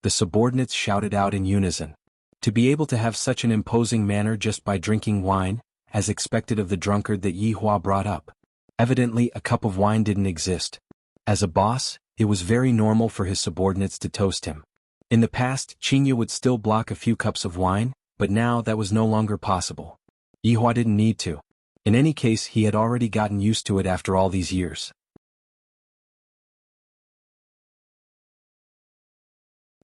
The subordinates shouted out in unison. To be able to have such an imposing manner just by drinking wine, as expected of the drunkard that Yihua brought up. Evidently, a cup of wine didn't exist. As a boss, it was very normal for his subordinates to toast him. In the past, Qingya would still block a few cups of wine, but now that was no longer possible. Yihua didn't need to. In any case, he had already gotten used to it after all these years.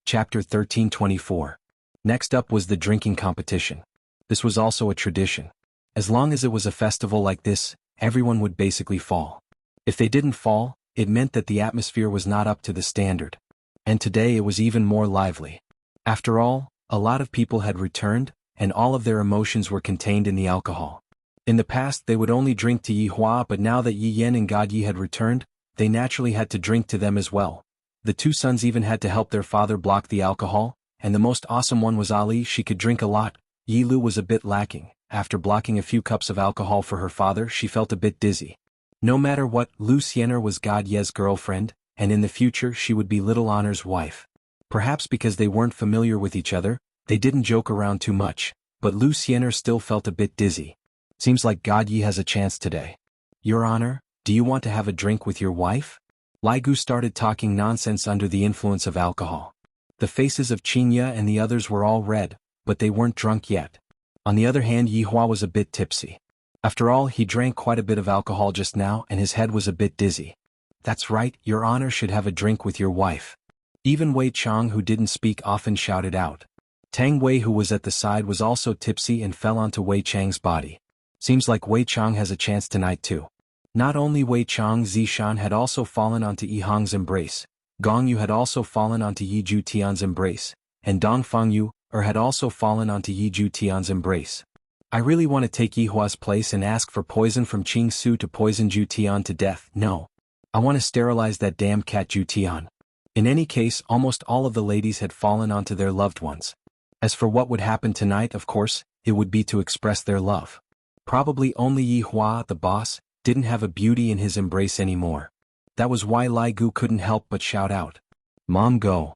Chapter 1324. Next up was the drinking competition. This was also a tradition. As long as it was a festival like this, everyone would basically fall. If they didn't fall, it meant that the atmosphere was not up to the standard. And today it was even more lively. After all, a lot of people had returned, and all of their emotions were contained in the alcohol. In the past they would only drink to Yihua, but now that Yi Yan and God Yi had returned, they naturally had to drink to them as well. The two sons even had to help their father block the alcohol, and the most awesome one was Ali. She could drink a lot. Yi Lu was a bit lacking. After blocking a few cups of alcohol for her father, she felt a bit dizzy. No matter what, Lu Xiener was God Ye's girlfriend, and in the future she would be Little Honor's wife. Perhaps because they weren't familiar with each other, they didn't joke around too much, but Lu Xiener still felt a bit dizzy. Seems like God Yi has a chance today. Your Honor, do you want to have a drink with your wife? Lai Gu started talking nonsense under the influence of alcohol. The faces of Qingya and the others were all red, but they weren't drunk yet. On the other hand, Yihua was a bit tipsy. After all, he drank quite a bit of alcohol just now and his head was a bit dizzy. That's right, Your Honor should have a drink with your wife. Even Wei Chang, who didn't speak often, shouted out. Tang Wei, who was at the side, was also tipsy and fell onto Wei Chang's body. Seems like Wei Chang has a chance tonight too. Not only Wei Chang, Zishan had also fallen onto Yi Hong's embrace, Gong Yu had also fallen onto Yi Ju Tian's embrace, and Dong Feng Yu had also fallen onto Yi Ju Tian's embrace. I really want to take Yihua's place and ask for poison from Qing Su to poison Ju Tian to death. No. I want to sterilize that damn cat Ju Tian. In any case, almost all of the ladies had fallen onto their loved ones. As for what would happen tonight, of course, it would be to express their love. Probably only Yihua, the boss, didn't have a beauty in his embrace anymore. That was why Lai Gu couldn't help but shout out. Mom, go.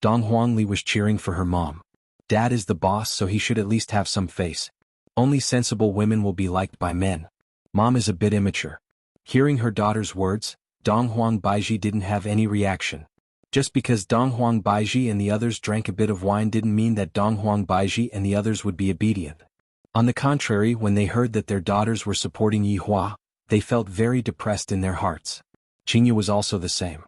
Dong Huangli was cheering for her mom. Dad is the boss, so he should at least have some face. Only sensible women will be liked by men. Mom is a bit immature. Hearing her daughter's words, Dong Huang Baiji didn't have any reaction. Just because Dong Huang Baiji and the others drank a bit of wine didn't mean that Dong Huang Baiji and the others would be obedient. On the contrary, when they heard that their daughters were supporting Yihua, they felt very depressed in their hearts. Qingyu was also the same.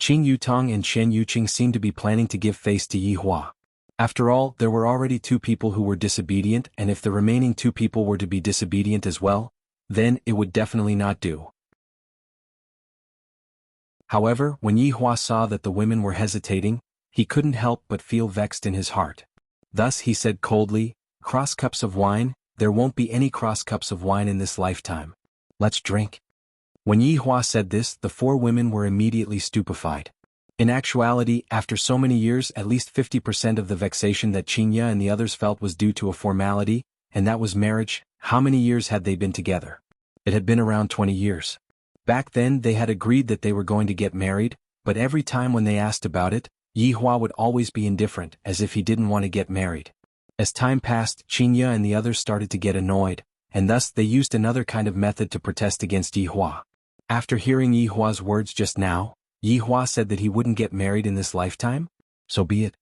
Qing Yutong and Shen Yuqing seemed to be planning to give face to Yihua. After all, there were already two people who were disobedient, and if the remaining two people were to be disobedient as well, then it would definitely not do. However, when Yihua saw that the women were hesitating, he couldn't help but feel vexed in his heart. Thus he said coldly, "Cross cups of wine, there won't be any cross cups of wine in this lifetime. Let's drink." When Yihua said this, the four women were immediately stupefied. In actuality, after so many years, at least 50% of the vexation that Qingya and the others felt was due to a formality, and that was marriage. How many years had they been together? It had been around 20 years. Back then they had agreed that they were going to get married, but every time when they asked about it, Yihua would always be indifferent, as if he didn't want to get married. As time passed, Qingya and the others started to get annoyed, and thus they used another kind of method to protest against Yihua. After hearing Yihua's words just now, Yihua said that he wouldn't get married in this lifetime? So be it.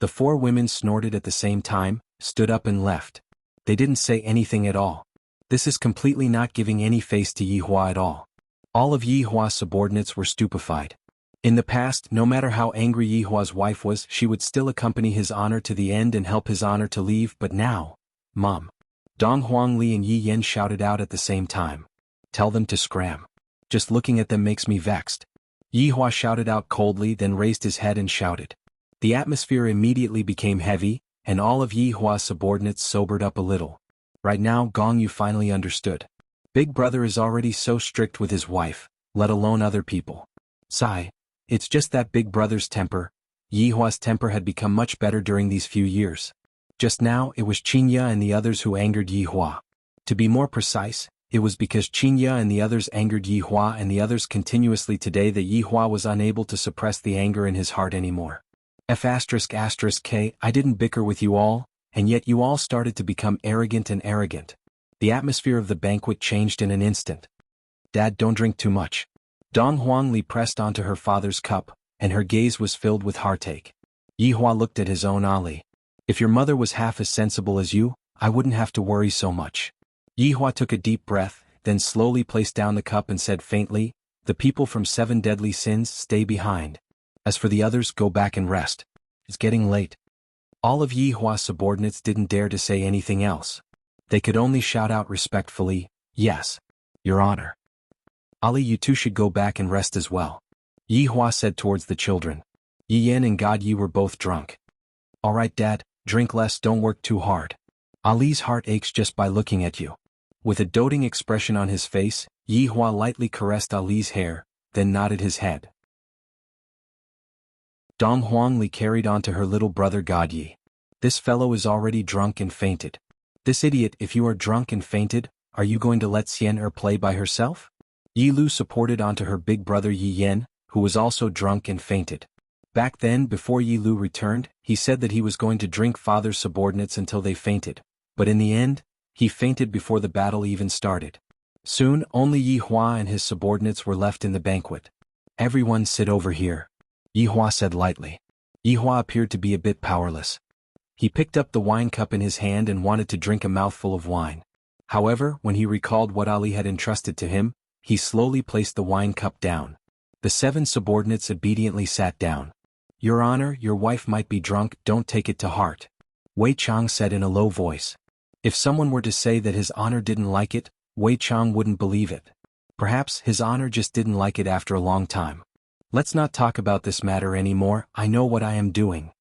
The four women snorted at the same time, stood up and left. They didn't say anything at all. This is completely not giving any face to Yihua at all. All of Yi Hua's subordinates were stupefied. In the past, no matter how angry Yi Hua's wife was, she would still accompany His Honor to the end and help His Honor to leave, but now, Mom. Dong Huangli and Yi Yan shouted out at the same time. Tell them to scram. Just looking at them makes me vexed. Yi Hua shouted out coldly, then raised his head and shouted. The atmosphere immediately became heavy, and all of Yi Hua's subordinates sobered up a little. Right now, Gong Yu finally understood. Big brother is already so strict with his wife, let alone other people. Sigh. It's just that big brother's temper. Yi Hua's temper had become much better during these few years. Just now, it was Qinya and the others who angered Yi Hua. To be more precise, it was because Qinya and the others angered Yi Hua and the others continuously today that Yi Hua was unable to suppress the anger in his heart anymore. K, I didn't bicker with you all, and yet you all started to become arrogant and arrogant. The atmosphere of the banquet changed in an instant. Dad, don't drink too much. Dong Huangli pressed onto her father's cup, and her gaze was filled with heartache. Yi Hua looked at his own Ali. If your mother was half as sensible as you, I wouldn't have to worry so much. Yi Hua took a deep breath, then slowly placed down the cup and said faintly, the people from 7 deadly sins stay behind. As for the others, go back and rest. It's getting late. All of Yi Hua's subordinates didn't dare to say anything else. They could only shout out respectfully, yes, Your Honor. Ali, you two should go back and rest as well. Yi Hua said towards the children. Yi Yan and God Yi were both drunk. All right, Dad, drink less, don't work too hard. Ali's heart aches just by looking at you. With a doting expression on his face, Yi Hua lightly caressed Ali's hair, then nodded his head. Dong Huangli carried on to her little brother God Yi. This fellow is already drunk and fainted. This idiot, if you are drunk and fainted, are you going to let Xian play by herself? Yi Lu supported onto her big brother Yi Yan, who was also drunk and fainted. Back then, before Yi Lu returned, he said that he was going to drink father's subordinates until they fainted. But in the end, he fainted before the battle even started. Soon, only Yi Hua and his subordinates were left in the banquet. Everyone sit over here, Yi Hua said lightly. Yi Hua appeared to be a bit powerless. He picked up the wine cup in his hand and wanted to drink a mouthful of wine. However, when he recalled what Ali had entrusted to him, he slowly placed the wine cup down. The 7 subordinates obediently sat down. Your Honor, your wife might be drunk, don't take it to heart, Wei Chang said in a low voice. If someone were to say that His Honor didn't like it, Wei Chang wouldn't believe it. Perhaps His Honor just didn't like it after a long time. Let's not talk about this matter anymore, I know what I am doing.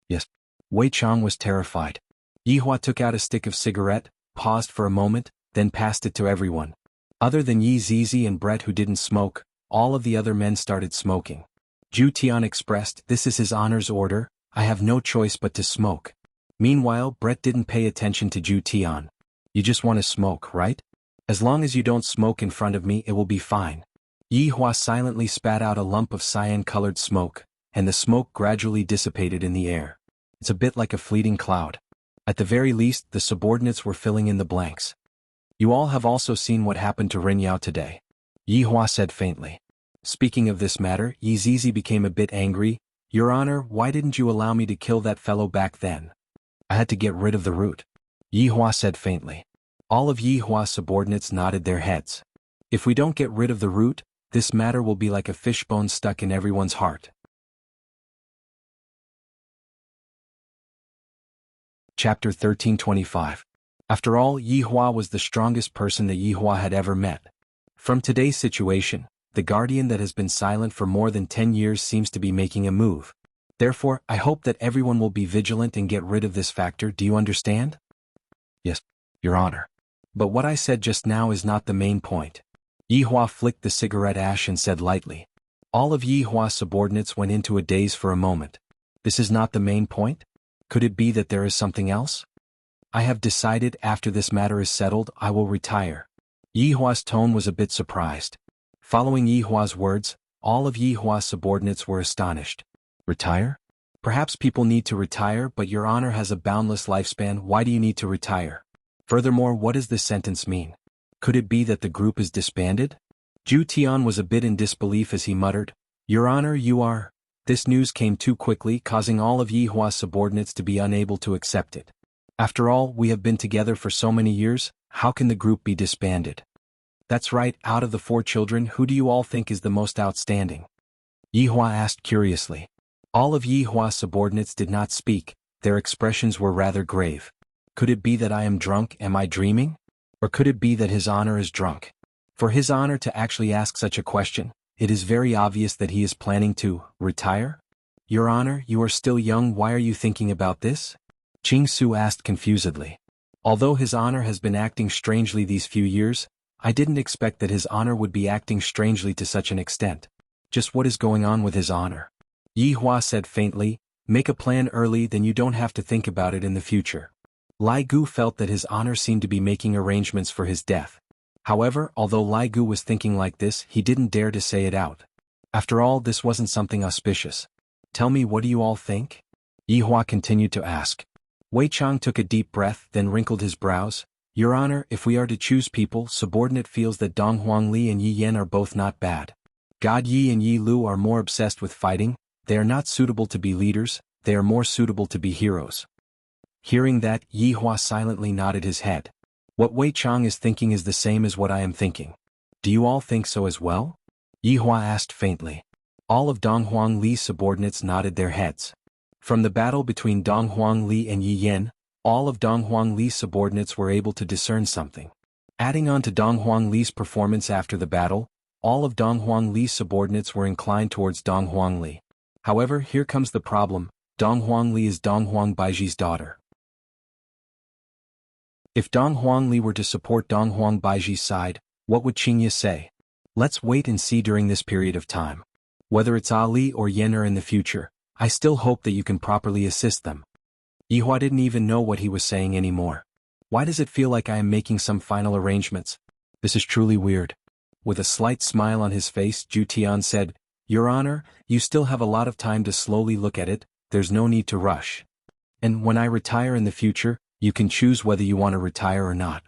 Yes. Wei Chang was terrified. Yi Hua took out a stick of cigarette, paused for a moment, then passed it to everyone. Other than Yi Zizi and Brett who didn't smoke, all of the other men started smoking. Zhu Tian expressed, this is His Honor's order, I have no choice but to smoke. Meanwhile, Brett didn't pay attention to Zhu Tian. You just want to smoke, right? As long as you don't smoke in front of me, it will be fine. Yi Hua silently spat out a lump of cyan-colored smoke, and the smoke gradually dissipated in the air. It's a bit like a fleeting cloud. At the very least, the subordinates were filling in the blanks. You all have also seen what happened to Ren Yao today, Yi Hua said faintly. Speaking of this matter, Yi Zizi became a bit angry. Your Honor, why didn't you allow me to kill that fellow back then? I had to get rid of the root, Yi Hua said faintly. All of Yi Hua's subordinates nodded their heads. If we don't get rid of the root, this matter will be like a fishbone stuck in everyone's heart. Chapter 1325. After all, Yi Hua was the strongest person that Yi Hua had ever met. From today's situation, the guardian that has been silent for more than 10 years seems to be making a move. Therefore, I hope that everyone will be vigilant and get rid of this factor, do you understand? Yes, Your Honor. But what I said just now is not the main point. Yi Hua flicked the cigarette ash and said lightly. All of Yi Hua's subordinates went into a daze for a moment. This is not the main point? Could it be that there is something else? I have decided after this matter is settled, I will retire. Yi Hua's tone was a bit surprised. Following Yi Hua's words, all of Yi Hua's subordinates were astonished. Retire? Perhaps people need to retire, but Your Honor has a boundless lifespan, why do you need to retire? Furthermore, what does this sentence mean? Could it be that the group is disbanded? Zhu Tian was a bit in disbelief as he muttered, Your Honor, you are... This news came too quickly, causing all of Yi Hua's subordinates to be unable to accept it. After all, we have been together for so many years, how can the group be disbanded? That's right, out of the 4 children, who do you all think is the most outstanding? Yihua asked curiously. All of Yihua's subordinates did not speak, their expressions were rather grave. Could it be that I am drunk, am I dreaming? Or could it be that His Honor is drunk? For His Honor to actually ask such a question, it is very obvious that he is planning to retire? Your Honor, you are still young, why are you thinking about this? Qing Su asked confusedly. Although His Honor has been acting strangely these few years, I didn't expect that His Honor would be acting strangely to such an extent. Just what is going on with His Honor? Yihua said faintly, make a plan early, then you don't have to think about it in the future. Lai Gu felt that His Honor seemed to be making arrangements for his death. However, although Lai Gu was thinking like this, he didn't dare to say it out. After all, this wasn't something auspicious. Tell me, what do you all think? Yihua continued to ask. Wei Chang took a deep breath, then wrinkled his brows. Your Honor, if we are to choose people, subordinate feels that Dong Huangli and Yi Yan are both not bad. God Yi and Yi Lu are more obsessed with fighting, they are not suitable to be leaders, they are more suitable to be heroes. Hearing that, Yihua silently nodded his head. What Wei Chang is thinking is the same as what I am thinking. Do you all think so as well? Yihua asked faintly. All of Dong Huangli's subordinates nodded their heads. From the battle between Dong Huangli and Yi Yan, all of Dong Huangli's subordinates were able to discern something. Adding on to Dong Huangli's performance after the battle, all of Dong Huangli's subordinates were inclined towards Dong Huangli. However, here comes the problem, Dong Huangli is Dong Huang Baiji's daughter. If Dong Huangli were to support Dong Huang Baiji's side, what would Qingye say? Let's wait and see during this period of time. Whether it's Ali or Yener in the future, I still hope that you can properly assist them. Yihua didn't even know what he was saying anymore. Why does it feel like I am making some final arrangements? This is truly weird. With a slight smile on his face, Zhu Tian said, Your Honor, you still have a lot of time to slowly look at it, there's no need to rush. And when I retire in the future, you can choose whether you want to retire or not.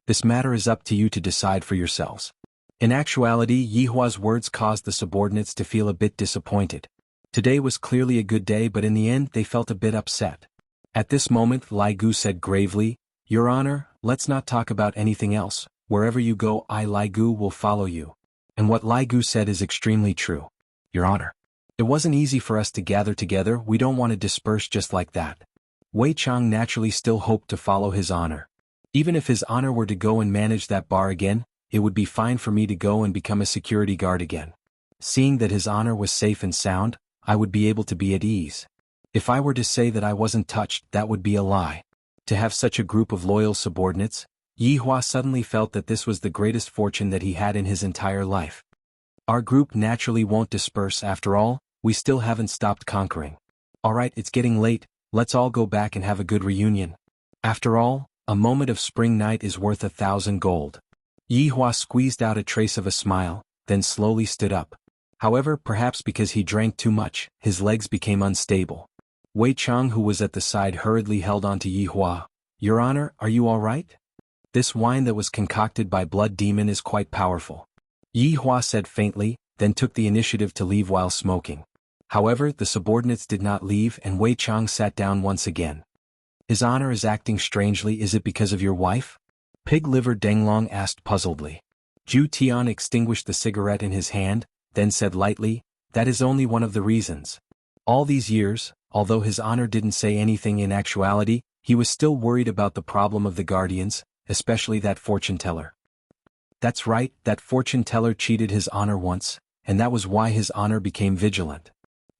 This matter is up to you to decide for yourselves. In actuality, Yihua's words caused the subordinates to feel a bit disappointed. Today was clearly a good day, but in the end they felt a bit upset. At this moment, Lai Gu said gravely, Your Honor, let's not talk about anything else. Wherever you go, I, Lai Gu, will follow you. And what Lai Gu said is extremely true. Your Honor. It wasn't easy for us to gather together, we don't want to disperse just like that. Wei Chang naturally still hoped to follow His Honor. Even if His Honor were to go and manage that bar again, it would be fine for me to go and become a security guard again. Seeing that His Honor was safe and sound, I would be able to be at ease. If I were to say that I wasn't touched, that would be a lie. To have such a group of loyal subordinates, Yihua suddenly felt that this was the greatest fortune that he had in his entire life. Our group naturally won't disperse after all, we still haven't stopped conquering. Alright, it's getting late, let's all go back and have a good reunion. After all, a moment of spring night is worth 1,000 gold. Yihua squeezed out a trace of a smile, then slowly stood up. However, perhaps because he drank too much, his legs became unstable. Wei Chang, who was at the side, hurriedly held on to Yihua. Your Honor, are you all right? This wine that was concocted by Blood Demon is quite powerful. Yihua said faintly, then took the initiative to leave while smoking. However, the subordinates did not leave and Wei Chang sat down once again. His Honor is acting strangely, is it because of your wife? Pig Liver Denglong asked puzzledly. Zhu Tian extinguished the cigarette in his hand, then said lightly, that is only one of the reasons. All these years, although His Honor didn't say anything in actuality, he was still worried about the problem of the Guardians, especially that fortune teller. That's right, that fortune teller cheated His Honor once, and that was why His Honor became vigilant.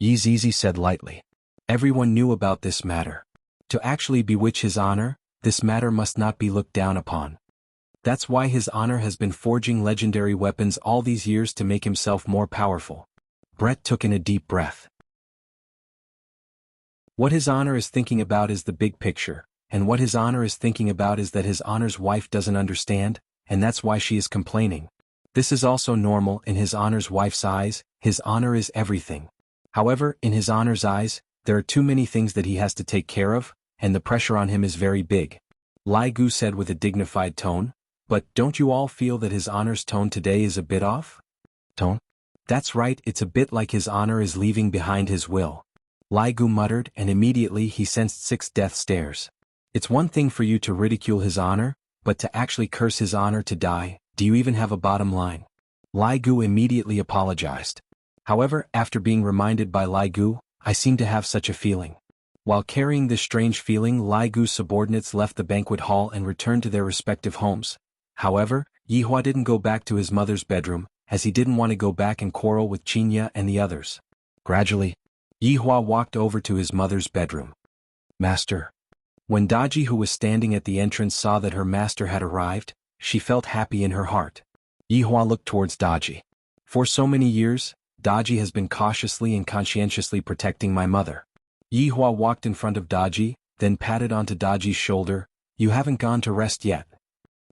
Yi Zizi said lightly. Everyone knew about this matter. To actually bewitch His Honor, this matter must not be looked down upon. That's why His Honor has been forging legendary weapons all these years to make himself more powerful. Brett took in a deep breath. What His Honor is thinking about is the big picture, and what His Honor is thinking about is that His Honor's wife doesn't understand, and that's why she is complaining. This is also normal in His Honor's wife's eyes, His Honor is everything. However, in His Honor's eyes, there are too many things that he has to take care of, and the pressure on him is very big. Lai Gu said with a dignified tone, but don't you all feel that His Honor's tone today is a bit off? Tone? That's right, it's a bit like His Honor is leaving behind his will. Lai Gu muttered, and immediately he sensed 6 death stares. It's one thing for you to ridicule His Honor, but to actually curse His Honor to die, Do you even have a bottom line? Lai Gu immediately apologized. However, after being reminded by Lai Gu, I seem to have such a feeling. While carrying this strange feeling, Lai Gu's subordinates left the banquet hall and returned to their respective homes. However, Yihua didn't go back to his mother's bedroom, as he didn't want to go back and quarrel with Qinya and the others. Gradually, Yihua walked over to his mother's bedroom. Master. When Daji, who was standing at the entrance, saw that her master had arrived, she felt happy in her heart. Yihua looked towards Daji. For so many years, Daji has been cautiously and conscientiously protecting my mother. Yihua walked in front of Daji, then patted onto Daji's shoulder. You haven't gone to rest yet.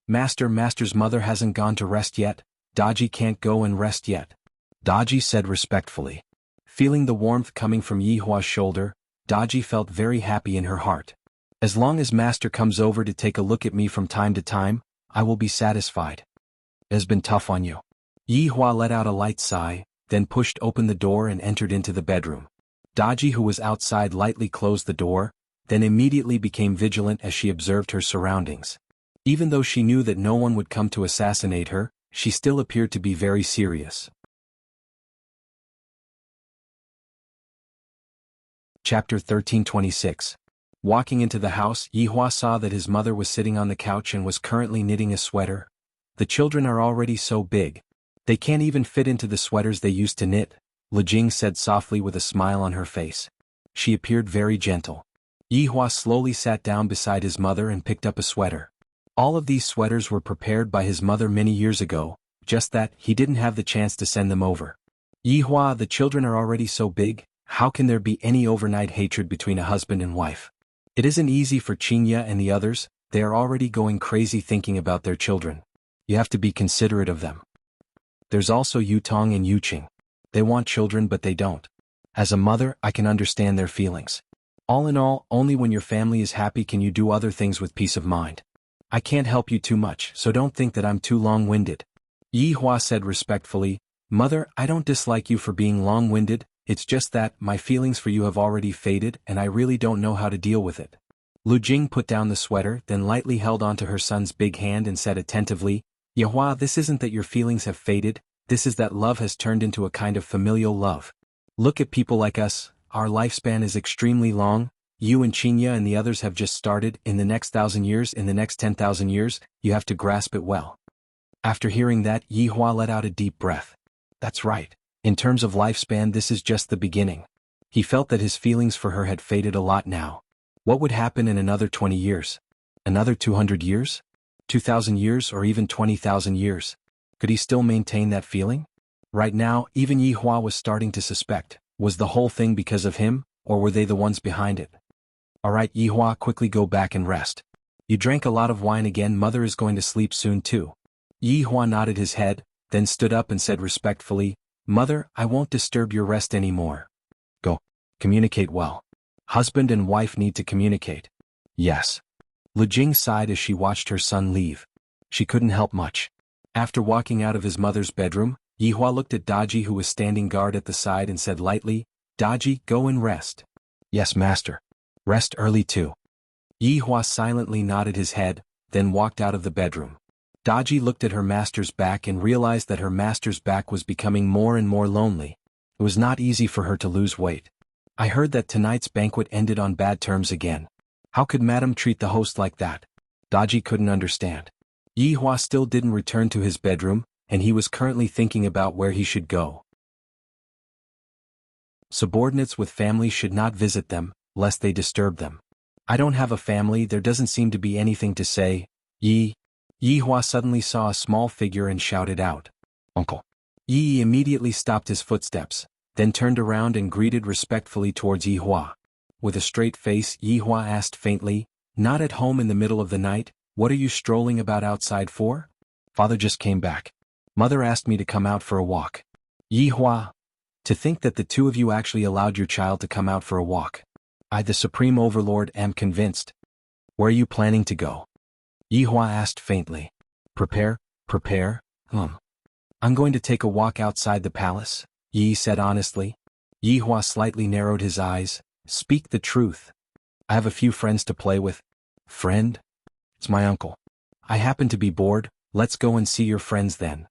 Master's mother hasn't gone to rest yet. Daji can't go and rest yet. Daji said respectfully. Feeling the warmth coming from Yihua's shoulder, Daji felt very happy in her heart. As long as master comes over to take a look at me from time to time, I will be satisfied. It has been tough on you. Yihua let out a light sigh, then pushed open the door and entered into the bedroom. Daji, who was outside, lightly closed the door, then immediately became vigilant as she observed her surroundings. Even though she knew that no one would come to assassinate her, she still appeared to be very serious. Chapter 1326. Walking into the house, Yihua saw that his mother was sitting on the couch and was currently knitting a sweater. The children are already so big. They can't even fit into the sweaters they used to knit, Li Jing said softly with a smile on her face. She appeared very gentle. Yihua slowly sat down beside his mother and picked up a sweater. All of these sweaters were prepared by his mother many years ago, just that he didn't have the chance to send them over. Yihua, the children are already so big, how can there be any overnight hatred between a husband and wife? It isn't easy for Qinya and the others, they are already going crazy thinking about their children. You have to be considerate of them. There's also Yutong and Yuqing. They want children but they don't. As a mother, I can understand their feelings. All in all, only when your family is happy can you do other things with peace of mind. I can't help you too much, so don't think that I'm too long-winded. Yihua said respectfully, Mother, I don't dislike you for being long-winded, it's just that my feelings for you have already faded and I really don't know how to deal with it. Li Jing put down the sweater, then lightly held onto her son's big hand and said attentively, Yihua, this isn't that your feelings have faded, this is that love has turned into a kind of familial love. Look at people like us, our lifespan is extremely long, you and Qinya and the others have just started, in the next 1,000 years, in the next 10,000 years, you have to grasp it well. After hearing that, Yihua let out a deep breath. That's right. In terms of lifespan, this is just the beginning. He felt that his feelings for her had faded a lot now. What would happen in another 20 years? Another 200 years? 2,000 years or even 20,000 years? Could he still maintain that feeling? Right now, even Yihua was starting to suspect, was the whole thing because of him, or were they the ones behind it? Alright Yihua, quickly go back and rest. You drank a lot of wine again, mother is going to sleep soon too. Yihua nodded his head, then stood up and said respectfully, Mother, I won't disturb your rest anymore. Go. Communicate well. Husband and wife need to communicate. Yes. Li Jing sighed as she watched her son leave. She couldn't help much. After walking out of his mother's bedroom, Yihua looked at Daji, who was standing guard at the side, and said lightly, Daji, go and rest. Yes, master. Rest early too. Yihua silently nodded his head, then walked out of the bedroom. Daji looked at her master's back and realized that her master's back was becoming more and more lonely. It was not easy for her to lose weight. I heard that tonight's banquet ended on bad terms again. How could madam treat the host like that? Daji couldn't understand. Yihua still didn't return to his bedroom, and he was currently thinking about where he should go. Subordinates with families should not visit them, lest they disturb them. I don't have a family, there doesn't seem to be anything to say. Yihua suddenly saw a small figure and shouted out, Uncle. Yi immediately stopped his footsteps, then turned around and greeted respectfully towards Yihua. With a straight face, Yihua asked faintly, Not at home in the middle of the night, what are you strolling about outside for? Father just came back. Mother asked me to come out for a walk. Yihua. To think that the two of you actually allowed your child to come out for a walk. I, the Supreme Overlord, am convinced. Where are you planning to go? Yihua asked faintly. Prepare? I'm going to take a walk outside the palace, Yi said honestly. Yihua slightly narrowed his eyes. Speak the truth. I have a few friends to play with. Friend? It's my uncle. I happen to be bored, Let's go and see your friends then.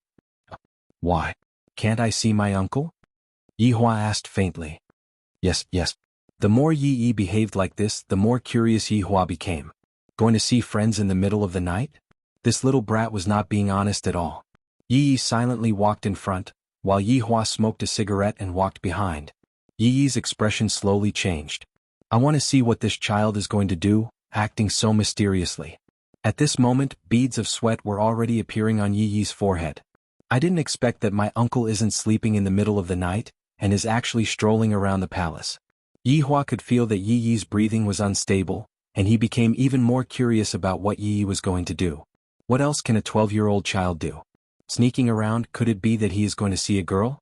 Why? Can't I see my uncle? Yihua asked faintly. Yes, yes. The more Yi behaved like this, the more curious Yihua became. Going to see friends in the middle of the night? This little brat was not being honest at all. Yi silently walked in front, while Yihua smoked a cigarette and walked behind. Yi's expression slowly changed. I want to see what this child is going to do, acting so mysteriously. At this moment, beads of sweat were already appearing on Yi's forehead. I didn't expect that my uncle isn't sleeping in the middle of the night, and is actually strolling around the palace. Yihua could feel that Yi's breathing was unstable, and he became even more curious about what Yi was going to do. What else can a 12-year-old child do? Sneaking around, could it be that he is going to see a girl?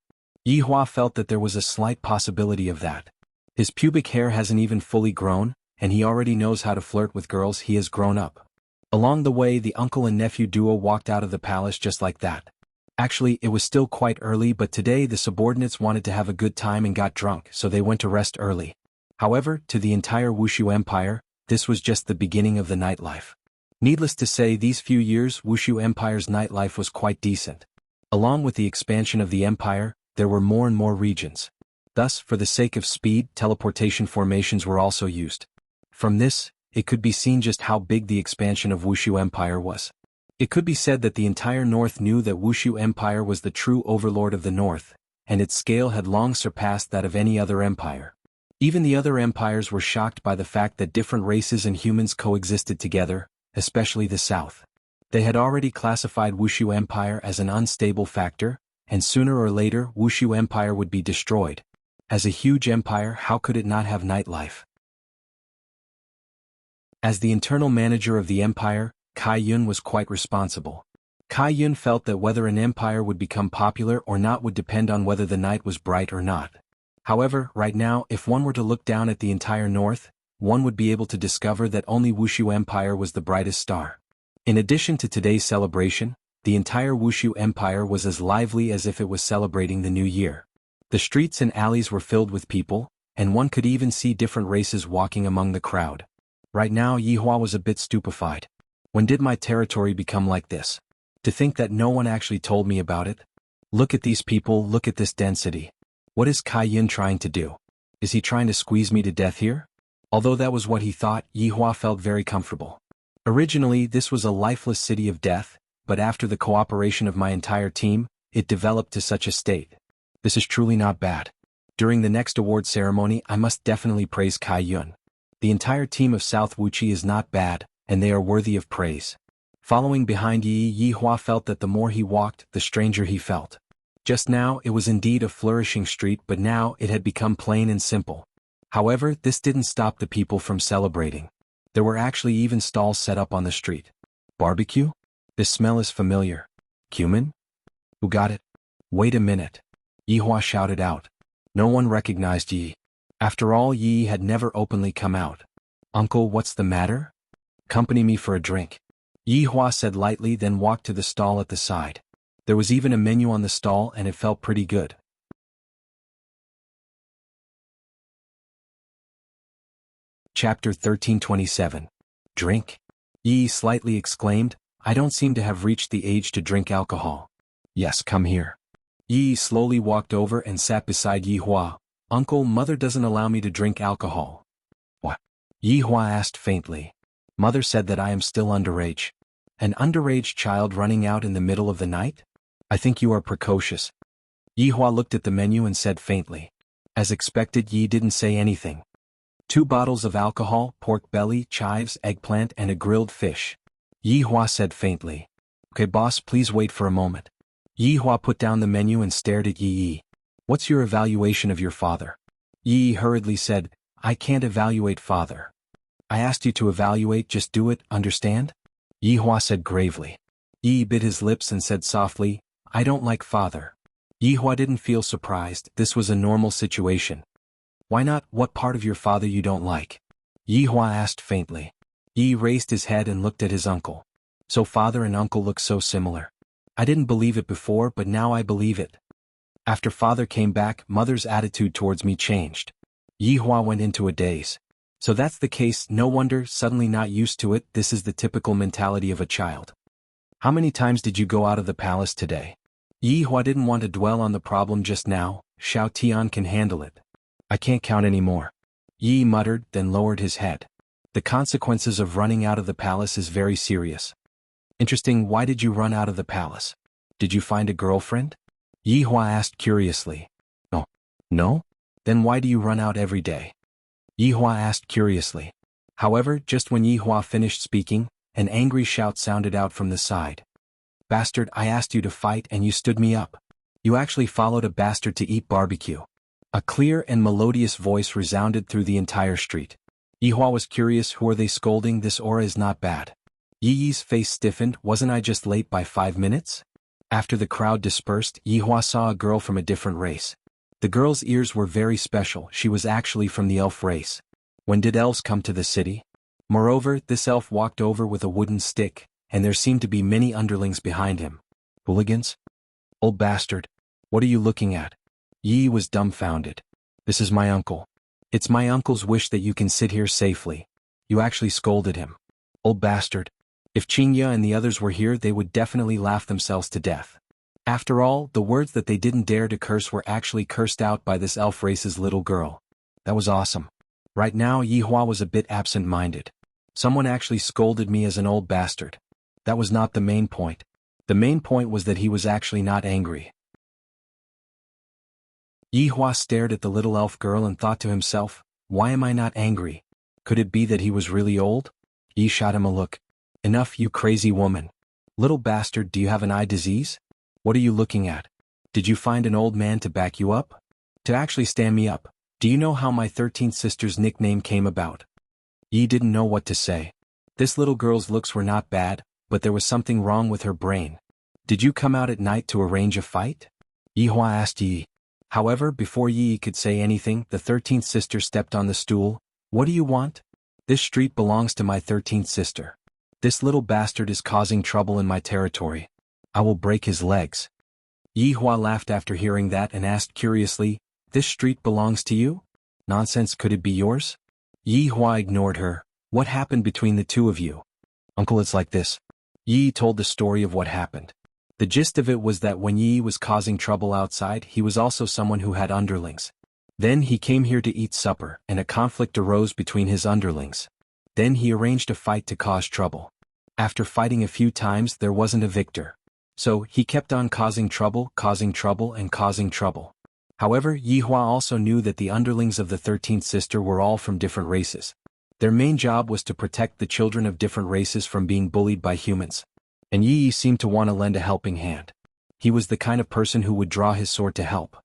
Yihua felt that there was a slight possibility of that. His pubic hair hasn't even fully grown, and he already knows how to flirt with girls. He has grown up. Along the way, the uncle and nephew duo walked out of the palace just like that. Actually, it was still quite early, but today the subordinates wanted to have a good time and got drunk, so they went to rest early. However, to the entire Wushu Empire, this was just the beginning of the nightlife. Needless to say, these few years, Wushu Empire's nightlife was quite decent. Along with the expansion of the empire, there were more and more regions. Thus, for the sake of speed, teleportation formations were also used. From this, it could be seen just how big the expansion of Wushu Empire was. It could be said that the entire North knew that Wushu Empire was the true overlord of the North, and its scale had long surpassed that of any other empire. Even the other empires were shocked by the fact that different races and humans coexisted together, especially the South. They had already classified Wushu Empire as an unstable factor, and sooner or later Wushu Empire would be destroyed. As a huge empire, how could it not have nightlife? As the internal manager of the empire, Kai Yun was quite responsible. Kai Yun felt that whether an empire would become popular or not would depend on whether the night was bright or not. However, right now, if one were to look down at the entire North, one would be able to discover that only Wushu Empire was the brightest star. In addition to today's celebration, the entire Wushu Empire was as lively as if it was celebrating the new year. The streets and alleys were filled with people, and one could even see different races walking among the crowd. Right now, Yihua was a bit stupefied. When did my territory become like this? To think that no one actually told me about it. Look at these people, look at this density. What is Kai Yun trying to do? Is he trying to squeeze me to death here? Although that was what he thought, Yihua felt very comfortable. Originally, this was a lifeless city of death, but after the cooperation of my entire team, it developed to such a state. This is truly not bad. During the next award ceremony, I must definitely praise Kai Yun. The entire team of South Wuchi is not bad, and they are worthy of praise. Following behind Yihua felt that the more he walked, the stranger he felt. Just now, it was indeed a flourishing street, but now it had become plain and simple. However, this didn't stop the people from celebrating. There were actually even stalls set up on the street. Barbecue? This smell is familiar. Cumin? Who got it? Wait a minute. Yihua shouted out. No one recognized Yi. After all, Yi had never openly come out. Uncle, what's the matter? Accompany me for a drink. Yihua said lightly, then walked to the stall at the side. There was even a menu on the stall, and it felt pretty good. Chapter 1327. Drink? Yi slightly exclaimed, I don't seem to have reached the age to drink alcohol. Yes, come here. Yi slowly walked over and sat beside Yihua. Uncle, mother doesn't allow me to drink alcohol. What? Yihua asked faintly. Mother said that I am still underage. An underage child running out in the middle of the night? I think you are precocious. Yihua looked at the menu and said faintly. As expected, Yi didn't say anything. 2 bottles of alcohol, pork belly, chives, eggplant, and a grilled fish. Yihua said faintly. Okay boss, please wait for a moment. Yihua put down the menu and stared at Yi. What's your evaluation of your father? Yi hurriedly said, I can't evaluate father. I asked you to evaluate, just do it, understand? Yihua said gravely. Yi bit his lips and said softly, I don't like father. Yihua didn't feel surprised, this was a normal situation. Why not? What part of your father you don't like? Yihua asked faintly. Yi raised his head and looked at his uncle. So father and uncle look so similar. I didn't believe it before, but now I believe it. After father came back, mother's attitude towards me changed. Yihua went into a daze. So that's the case, no wonder, suddenly not used to it, this is the typical mentality of a child. How many times did you go out of the palace today? Yi Hua didn't want to dwell on the problem just now. Xiao Tian can handle it. I can't count anymore. Yi muttered, then lowered his head. The consequences of running out of the palace is very serious. Interesting, why did you run out of the palace? Did you find a girlfriend? Yi Hua asked curiously. Oh, no? Then why do you run out every day? Yi Hua asked curiously. However, just when Yi Hua finished speaking, an angry shout sounded out from the side. Bastard, I asked you to fight and you stood me up. You actually followed a bastard to eat barbecue. A clear and melodious voice resounded through the entire street. Yi Hua was curious, who are they scolding? This aura is not bad. Yi Yi's face stiffened, wasn't I just late by 5 minutes? After the crowd dispersed, Yi Hua saw a girl from a different race. The girl's ears were very special, she was actually from the elf race. When did elves come to the city? Moreover, this elf walked over with a wooden stick, and there seemed to be many underlings behind him. Hooligans? Old bastard. What are you looking at? Yi was dumbfounded. This is my uncle. It's my uncle's wish that you can sit here safely. You actually scolded him. Old bastard. If Qingya and the others were here, they would definitely laugh themselves to death. After all, the words that they didn't dare to curse were actually cursed out by this elf race's little girl. That was awesome. Right now, Yi Hua was a bit absent-minded. Someone actually scolded me as an old bastard. That was not the main point. The main point was that he was actually not angry. Yi Hua stared at the little elf girl and thought to himself, why am I not angry? Could it be that he was really old? Yi shot him a look. Enough, you crazy woman. Little bastard, do you have an eye disease? What are you looking at? Did you find an old man to back you up? To actually stand me up? Do you know how my 13th sister's nickname came about? Yi didn't know what to say. This little girl's looks were not bad, but there was something wrong with her brain. Did you come out at night to arrange a fight? Yi Hua asked Yi. However, before Yi could say anything, the 13th sister stepped on the stool. What do you want? This street belongs to my 13th sister. This little bastard is causing trouble in my territory. I will break his legs. Yi Hua laughed after hearing that and asked curiously, this street belongs to you? Nonsense, could it be yours? Yi Hua ignored her. What happened between the two of you? Uncle, it's like this. Yi told the story of what happened. The gist of it was that when Yi was causing trouble outside, he was also someone who had underlings. Then he came here to eat supper, and a conflict arose between his underlings. Then he arranged a fight to cause trouble. After fighting a few times, there wasn't a victor. So, he kept on causing trouble, and causing trouble. However, Yi Hua also knew that the underlings of the 13th sister were all from different races. Their main job was to protect the children of different races from being bullied by humans. And Yi seemed to want to lend a helping hand. He was the kind of person who would draw his sword to help.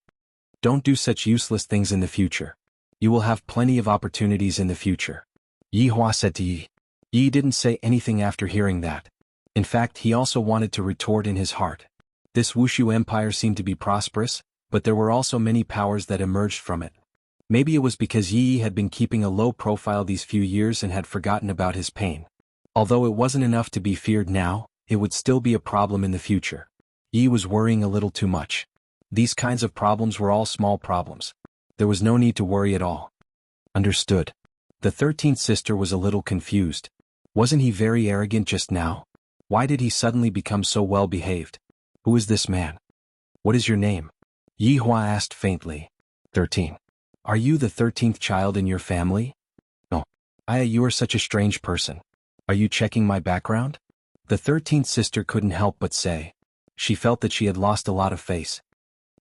Don't do such useless things in the future. You will have plenty of opportunities in the future. Yi Hua said to Yi. Yi didn't say anything after hearing that. In fact, he also wanted to retort in his heart. This Wushu Empire seemed to be prosperous, but there were also many powers that emerged from it. Maybe it was because Yi had been keeping a low profile these few years and had forgotten about his pain. Although it wasn't enough to be feared now, it would still be a problem in the future. Yi was worrying a little too much. These kinds of problems were all small problems. There was no need to worry at all. Understood. The 13th sister was a little confused. Wasn't he very arrogant just now? Why did he suddenly become so well-behaved? Who is this man? What is your name? Yi Hua asked faintly. 13. Are you the 13th child in your family? No. You are such a strange person. Are you checking my background? The 13th sister couldn't help but say. She felt that she had lost a lot of face.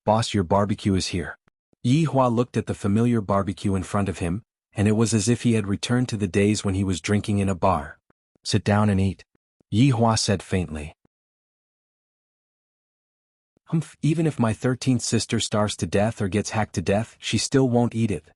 Boss, your barbecue is here. Yi Hua looked at the familiar barbecue in front of him, and it was as if he had returned to the days when he was drinking in a bar. Sit down and eat. Yi Hua said faintly. Humph, even if my 13th sister starves to death or gets hacked to death, she still won't eat it.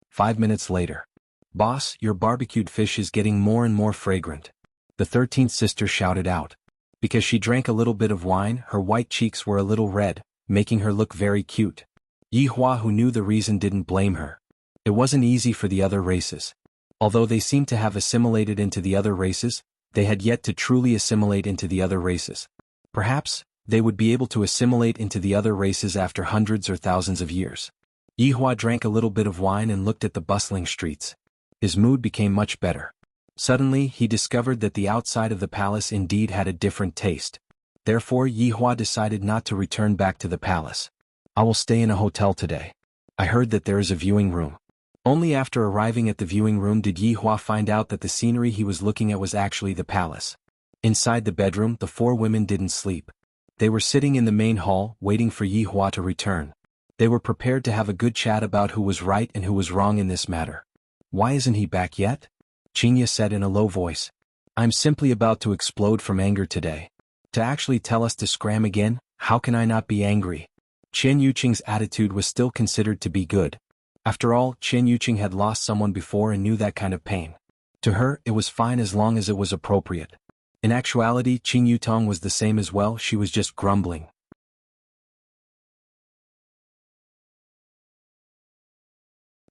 5 minutes later. Boss, your barbecued fish is getting more and more fragrant. The 13th sister shouted out. Because she drank a little bit of wine, her white cheeks were a little red, making her look very cute. Yi Hua, who knew the reason, didn't blame her. It wasn't easy for the other races. Although they seemed to have assimilated into the other races, they had yet to truly assimilate into the other races. Perhaps, they would be able to assimilate into the other races after hundreds or thousands of years. Yi Hua drank a little bit of wine and looked at the bustling streets. His mood became much better. Suddenly, he discovered that the outside of the palace indeed had a different taste. Therefore Yi Hua decided not to return back to the palace. I will stay in a hotel today. I heard that there is a viewing room. Only after arriving at the viewing room did Yi Hua find out that the scenery he was looking at was actually the palace. Inside the bedroom, the four women didn't sleep. They were sitting in the main hall, waiting for Yi Hua to return. They were prepared to have a good chat about who was right and who was wrong in this matter. Why isn't he back yet? Qinya said in a low voice. I'm simply about to explode from anger today. To actually tell us to scram again, how can I not be angry? Chen Yuqing's attitude was still considered to be good. After all, Chen Yuqing had lost someone before and knew that kind of pain. To her, it was fine as long as it was appropriate. In actuality, Qing Yutong was the same as well, she was just grumbling.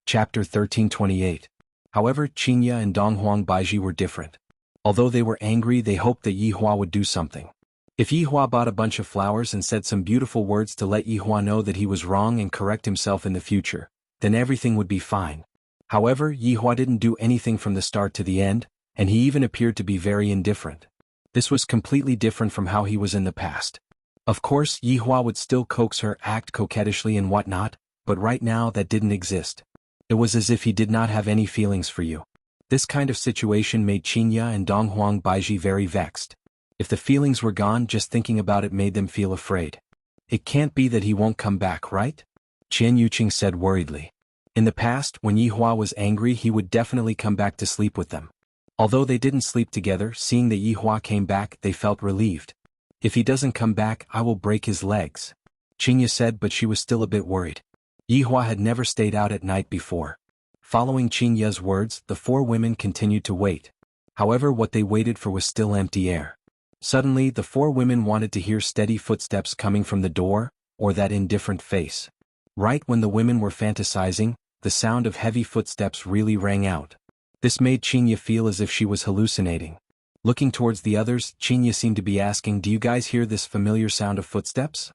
Chapter 1328. However, Qingya and Donghuang Baiji were different. Although they were angry, they hoped that Yi Hua would do something. If Yi Hua bought a bunch of flowers and said some beautiful words to let Yi Hua know that he was wrong and correct himself in the future, then everything would be fine. However, Yi Hua didn't do anything from the start to the end, and he even appeared to be very indifferent. This was completely different from how he was in the past. Of course, Yi Hua would still coax her, act coquettishly and whatnot, but right now that didn't exist. It was as if he did not have any feelings for you. This kind of situation made Qingya and Donghuang Baiji very vexed. If the feelings were gone, just thinking about it made them feel afraid. It can't be that he won't come back, right? Chen Yuqing said worriedly. In the past, when Yi Hua was angry, he would definitely come back to sleep with them. Although they didn't sleep together, seeing that Yi Hua came back, they felt relieved. If he doesn't come back, I will break his legs. Qingya said, but she was still a bit worried. Yi Hua had never stayed out at night before. Following Qingya's words, the four women continued to wait. However, what they waited for was still empty air. Suddenly, the four women wanted to hear steady footsteps coming from the door, or that indifferent face. Right when the women were fantasizing, the sound of heavy footsteps really rang out. This made Qingya feel as if she was hallucinating. Looking towards the others, Qingya seemed to be asking, do you guys hear this familiar sound of footsteps?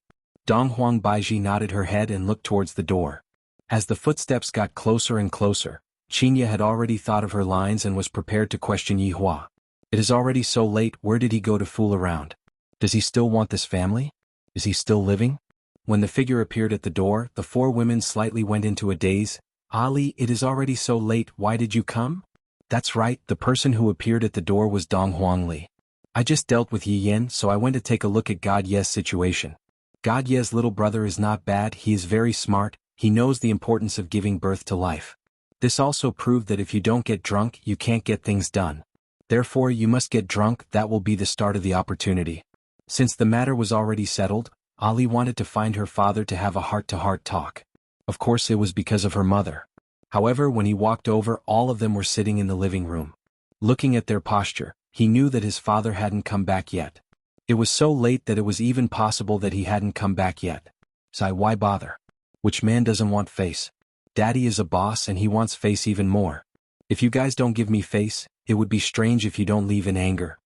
Donghuang Baiji nodded her head and looked towards the door. As the footsteps got closer and closer, Qingya had already thought of her lines and was prepared to question Yi Hua. It is already so late, where did he go to fool around? Does he still want this family? Is he still living? When the figure appeared at the door, the four women slightly went into a daze. Ali, it is already so late, why did you come? That's right, the person who appeared at the door was Donghuang Li. I just dealt with Yi Yen, so I went to take a look at God Ye's situation. God Ye's little brother is not bad, he is very smart, he knows the importance of giving birth to life. This also proved that if you don't get drunk, you can't get things done. Therefore you must get drunk, that will be the start of the opportunity. Since the matter was already settled, Ali wanted to find her father to have a heart-to-heart talk. Of course it was because of her mother. However, when he walked over, all of them were sitting in the living room. Looking at their posture, he knew that his father hadn't come back yet. It was so late that it was even possible that he hadn't come back yet. So why bother? Which man doesn't want face? Daddy is a boss and he wants face even more. If you guys don't give me face, it would be strange if you don't leave in anger.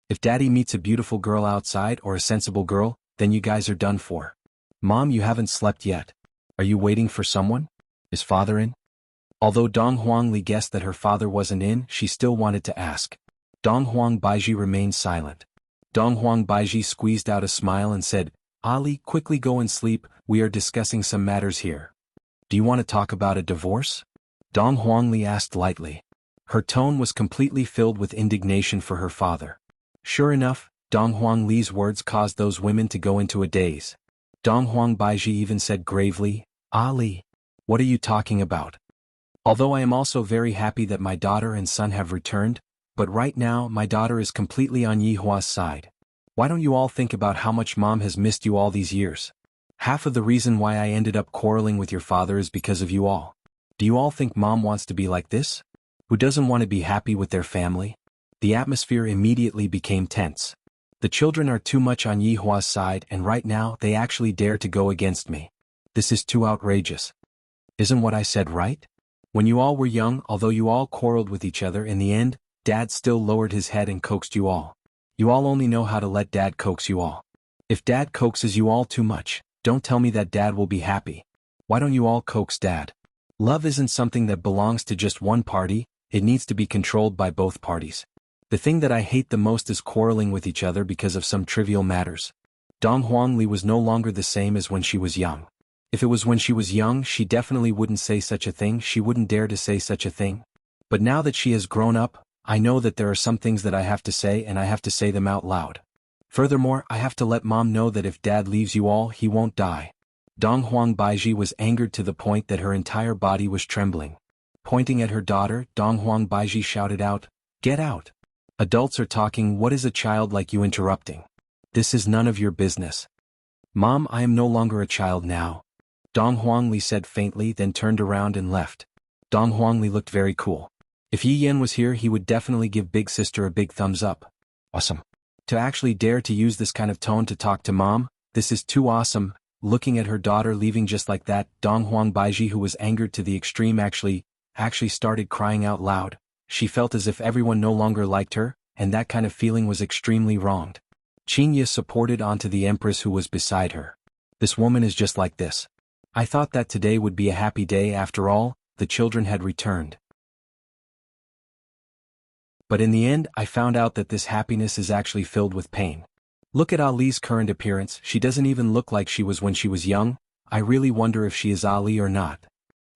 If Daddy meets a beautiful girl outside or a sensible girl, then you guys are done for. Mom, you haven't slept yet. Are you waiting for someone? Is father in? Although Donghuang Li guessed that her father wasn't in, she still wanted to ask. Donghuang Baiji remained silent. Donghuang Baiji squeezed out a smile and said, Ali, quickly go and sleep, we are discussing some matters here. Do you want to talk about a divorce? Donghuang Li asked lightly. Her tone was completely filled with indignation for her father. Sure enough, Donghuang Li's words caused those women to go into a daze. Donghuang Baiji even said gravely, Ali, what are you talking about? Although I am also very happy that my daughter and son have returned, but right now my daughter is completely on Yi Hua's side. Why don't you all think about how much Mom has missed you all these years? Half of the reason why I ended up quarreling with your father is because of you all. Do you all think Mom wants to be like this? Who doesn't want to be happy with their family? The atmosphere immediately became tense. The children are too much on Yi Hua's side and right now they actually dare to go against me. This is too outrageous. Isn't what I said right? When you all were young, although you all quarreled with each other, in the end, Dad still lowered his head and coaxed you all. You all only know how to let Dad coax you all. If Dad coaxes you all too much, don't tell me that Dad will be happy. Why don't you all coax Dad? Love isn't something that belongs to just one party, it needs to be controlled by both parties. The thing that I hate the most is quarreling with each other because of some trivial matters. Dong Huangli was no longer the same as when she was young. If it was when she was young, she definitely wouldn't say such a thing, she wouldn't dare to say such a thing. But now that she has grown up, I know that there are some things that I have to say and I have to say them out loud. Furthermore, I have to let Mom know that if Dad leaves you all, he won't die. Dong Huang Baiji was angered to the point that her entire body was trembling. Pointing at her daughter, Dong Huang Baiji shouted out, "Get out! Adults are talking, what is a child like you interrupting? This is none of your business." "Mom, I am no longer a child now," Dong Huangli said faintly, then turned around and left. Dong Huangli looked very cool. If Yi Yan was here, he would definitely give Big Sister a big thumbs up. Awesome. To actually dare to use this kind of tone to talk to Mom, this is too awesome. Looking at her daughter leaving just like that, Dong Huang Baiji, who was angered to the extreme, actually started crying out loud. She felt as if everyone no longer liked her, and that kind of feeling was extremely wronged. Qingye supported onto the Empress who was beside her. "This woman is just like this. I thought that today would be a happy day after all, the children had returned. But in the end, I found out that this happiness is actually filled with pain. Look at Ali's current appearance, she doesn't even look like she was when she was young. I really wonder if she is Ali or not,"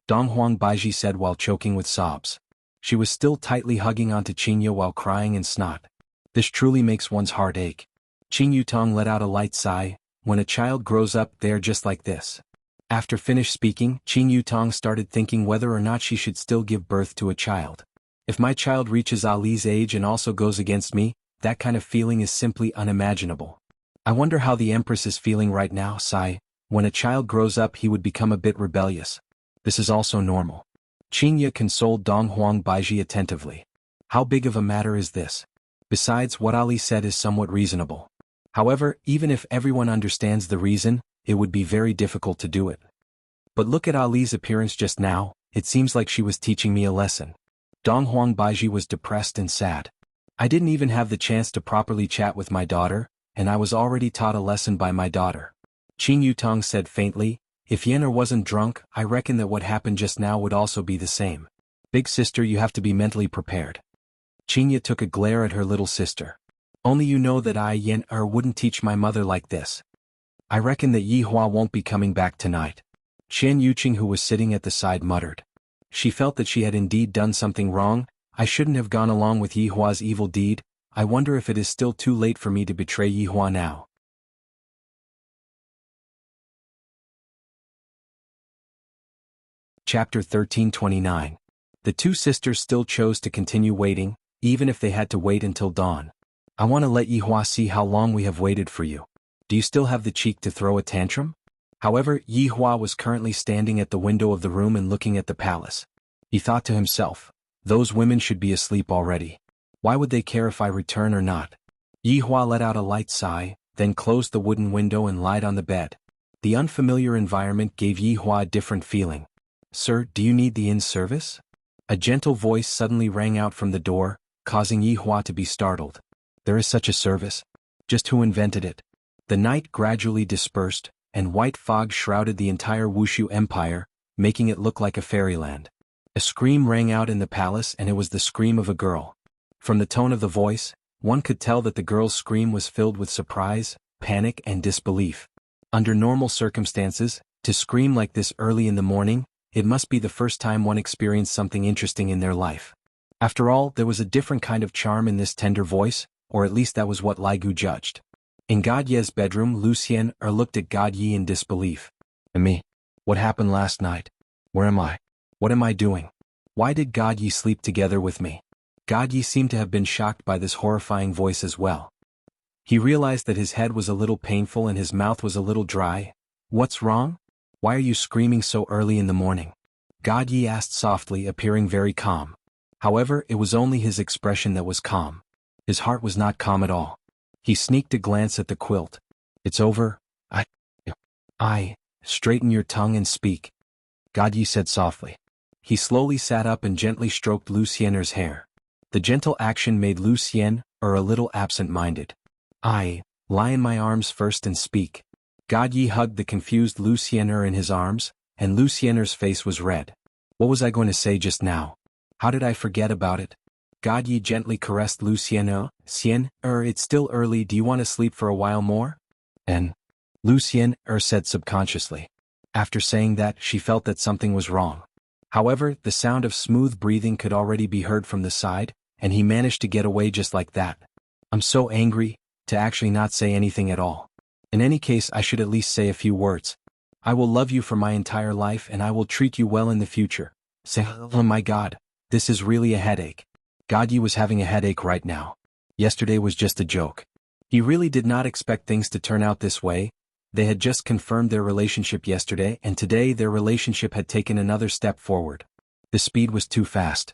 Dong Huang Baiji said while choking with sobs. She was still tightly hugging onto Qingye while crying in snot. This truly makes one's heart ache. Qing Yutong let out a light sigh. When a child grows up, they're just like this. After finished speaking, Qing Yutong started thinking whether or not she should still give birth to a child. If my child reaches Ali's age and also goes against me, that kind of feeling is simply unimaginable. I wonder how the Empress is feeling right now. Sigh. When a child grows up, he would become a bit rebellious. This is also normal. Qingye consoled Dong Huang Baiji attentively. How big of a matter is this? Besides, what Ali said is somewhat reasonable. However, even if everyone understands the reason, it would be very difficult to do it. But look at Ali's appearance just now, it seems like she was teaching me a lesson. Dong Huang Baiji was depressed and sad. I didn't even have the chance to properly chat with my daughter, and I was already taught a lesson by my daughter. Qing Yutong said faintly, "If Yen'er wasn't drunk, I reckon that what happened just now would also be the same. Big sister, you have to be mentally prepared." Qingye took a glare at her little sister. "Only you know that I, Yen'er, wouldn't teach my mother like this. I reckon that Yi Hua won't be coming back tonight." Qian Yuqing, who was sitting at the side, muttered. She felt that she had indeed done something wrong. I shouldn't have gone along with Yi Hua's evil deed. I wonder if it is still too late for me to betray Yi Hua now. Chapter 1329. The two sisters still chose to continue waiting, even if they had to wait until dawn. "I want to let Yi Hua see how long we have waited for you. Do you still have the cheek to throw a tantrum?" However, Yi Hua was currently standing at the window of the room and looking at the palace. He thought to himself, those women should be asleep already. Why would they care if I return or not? Yi Hua let out a light sigh, then closed the wooden window and lied on the bed. The unfamiliar environment gave Yi Hua a different feeling. "Sir, do you need the inn service?" A gentle voice suddenly rang out from the door, causing Yi Hua to be startled. There is such a service? Just who invented it? The night gradually dispersed, and white fog shrouded the entire Wushu Empire, making it look like a fairyland. A scream rang out in the palace, and it was the scream of a girl. From the tone of the voice, one could tell that the girl's scream was filled with surprise, panic, and disbelief. Under normal circumstances, to scream like this early in the morning, it must be the first time one experienced something interesting in their life. After all, there was a different kind of charm in this tender voice, or at least that was what Lai Gu judged. In God Ye's bedroom, Lucien looked at God Yi in disbelief. "And me? What happened last night? Where am I? What am I doing? Why did God Yi sleep together with me?" God Yi seemed to have been shocked by this horrifying voice as well. He realized that his head was a little painful and his mouth was a little dry. "What's wrong? Why are you screaming so early in the morning?" God Yi asked softly, appearing very calm. However, it was only his expression that was calm. His heart was not calm at all. He sneaked a glance at the quilt. "It's over. Straighten your tongue and speak," God Yi said softly. He slowly sat up and gently stroked Luciener's hair. The gentle action made Lucien a little absent-minded. "Lie in my arms first and speak." God Yi hugged the confused Luciener in his arms, and Luciener's face was red. What was I going to say just now? How did I forget about it? God Yi gently caressed Lucienne. It's still early, do you want to sleep for a while more? And Lucienne said subconsciously. After saying that, she felt that something was wrong. However, the sound of smooth breathing could already be heard from the side, and he managed to get away just like that. I'm so angry, to actually not say anything at all. In any case, I should at least say a few words. I will love you for my entire life and I will treat you well in the future. Say, oh my God, this is really a headache. God Yi was having a headache right now. Yesterday was just a joke. He really did not expect things to turn out this way. They had just confirmed their relationship yesterday, and today their relationship had taken another step forward. The speed was too fast.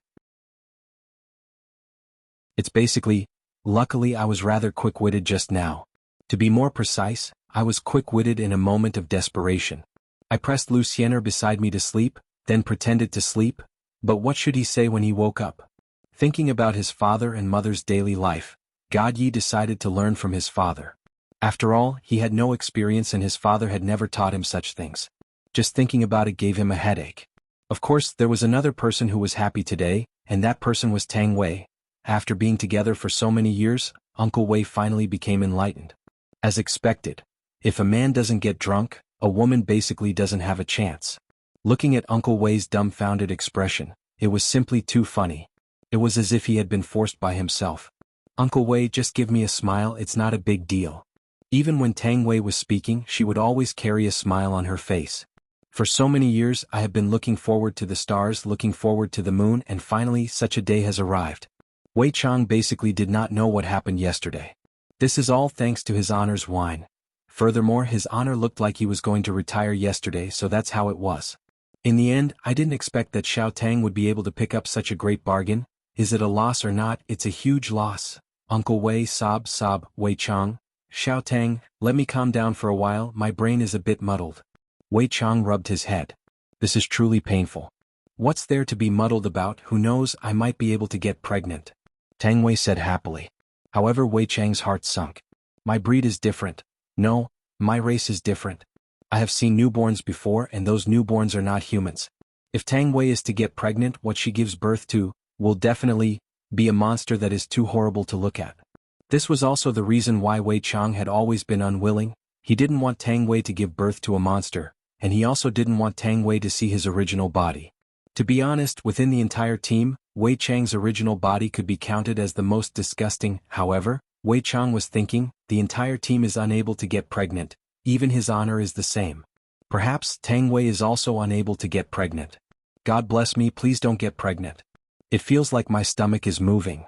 It's basically, luckily I was rather quick-witted just now. To be more precise, I was quick-witted in a moment of desperation. I pressed Lucienne beside me to sleep, then pretended to sleep, but what should he say when he woke up? Thinking about his father and mother's daily life, God Yi decided to learn from his father. After all, he had no experience and his father had never taught him such things. Just thinking about it gave him a headache. Of course, there was another person who was happy today, and that person was Tang Wei. After being together for so many years, Uncle Wei finally became enlightened. As expected, if a man doesn't get drunk, a woman basically doesn't have a chance. Looking at Uncle Wei's dumbfounded expression, it was simply too funny. It was as if he had been forced by himself. Uncle Wei, just give me a smile, it's not a big deal. Even when Tang Wei was speaking, she would always carry a smile on her face. For so many years I have been looking forward to the stars, looking forward to the moon, and finally such a day has arrived. Wei Chang basically did not know what happened yesterday. This is all thanks to his honor's wine. Furthermore, his honor looked like he was going to retire yesterday, so that's how it was. In the end, I didn't expect that Xiao Tang would be able to pick up such a great bargain. Is it a loss or not? It's a huge loss. Uncle Wei, sob, Wei Chang. Xiao Tang, let me calm down for a while, my brain is a bit muddled. Wei Chang rubbed his head. This is truly painful. What's there to be muddled about? Who knows, I might be able to get pregnant. Tang Wei said happily. However, Wei Chang's heart sunk. My breed is different. No, my race is different. I have seen newborns before and those newborns are not humans. If Tang Wei is to get pregnant, what she gives birth to will definitely be a monster that is too horrible to look at. This was also the reason why Wei Chang had always been unwilling. He didn't want Tang Wei to give birth to a monster, and he also didn't want Tang Wei to see his original body. To be honest, within the entire team, Wei Chang's original body could be counted as the most disgusting. However, Wei Chang was thinking, the entire team is unable to get pregnant, even his honor is the same. Perhaps Tang Wei is also unable to get pregnant. God bless me, please don't get pregnant. It feels like my stomach is moving.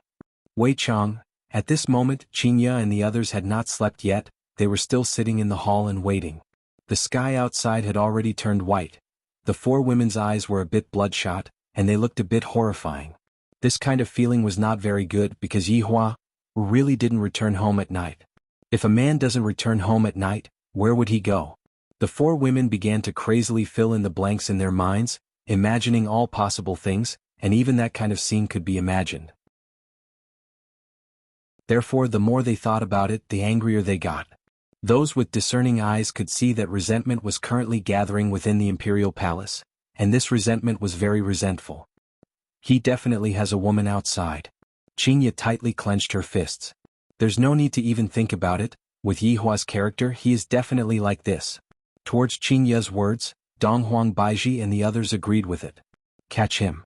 Wei Chang. At this moment, Qinya and the others had not slept yet, they were still sitting in the hall and waiting. The sky outside had already turned white. The four women's eyes were a bit bloodshot, and they looked a bit horrifying. This kind of feeling was not very good because Yihua really didn't return home at night. If a man doesn't return home at night, where would he go? The four women began to crazily fill in the blanks in their minds, imagining all possible things, and even that kind of scene could be imagined. Therefore, the more they thought about it, the angrier they got. Those with discerning eyes could see that resentment was currently gathering within the imperial palace, and this resentment was very resentful. He definitely has a woman outside. Qinya tightly clenched her fists. There's no need to even think about it, with Yihua's character he is definitely like this. Towards Qinya's words, Donghuang Baiji and the others agreed with it. Catch him.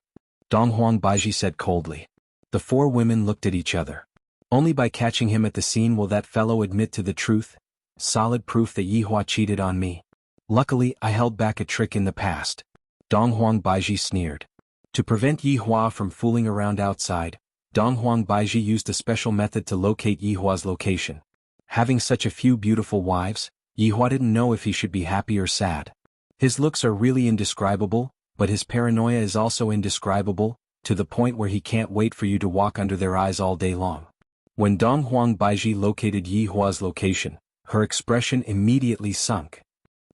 Donghuang Baiji said coldly. The four women looked at each other. Only by catching him at the scene will that fellow admit to the truth. Solid proof that Yihua cheated on me. Luckily, I held back a trick in the past. Donghuang Baiji sneered. To prevent Yihua from fooling around outside, Donghuang Baiji used a special method to locate Yihua's location. Having such a few beautiful wives, Yihua didn't know if he should be happy or sad. His looks are really indescribable, but his paranoia is also indescribable, to the point where he can't wait for you to walk under their eyes all day long. When Donghuang Baiji located Yihua's location, her expression immediately sunk.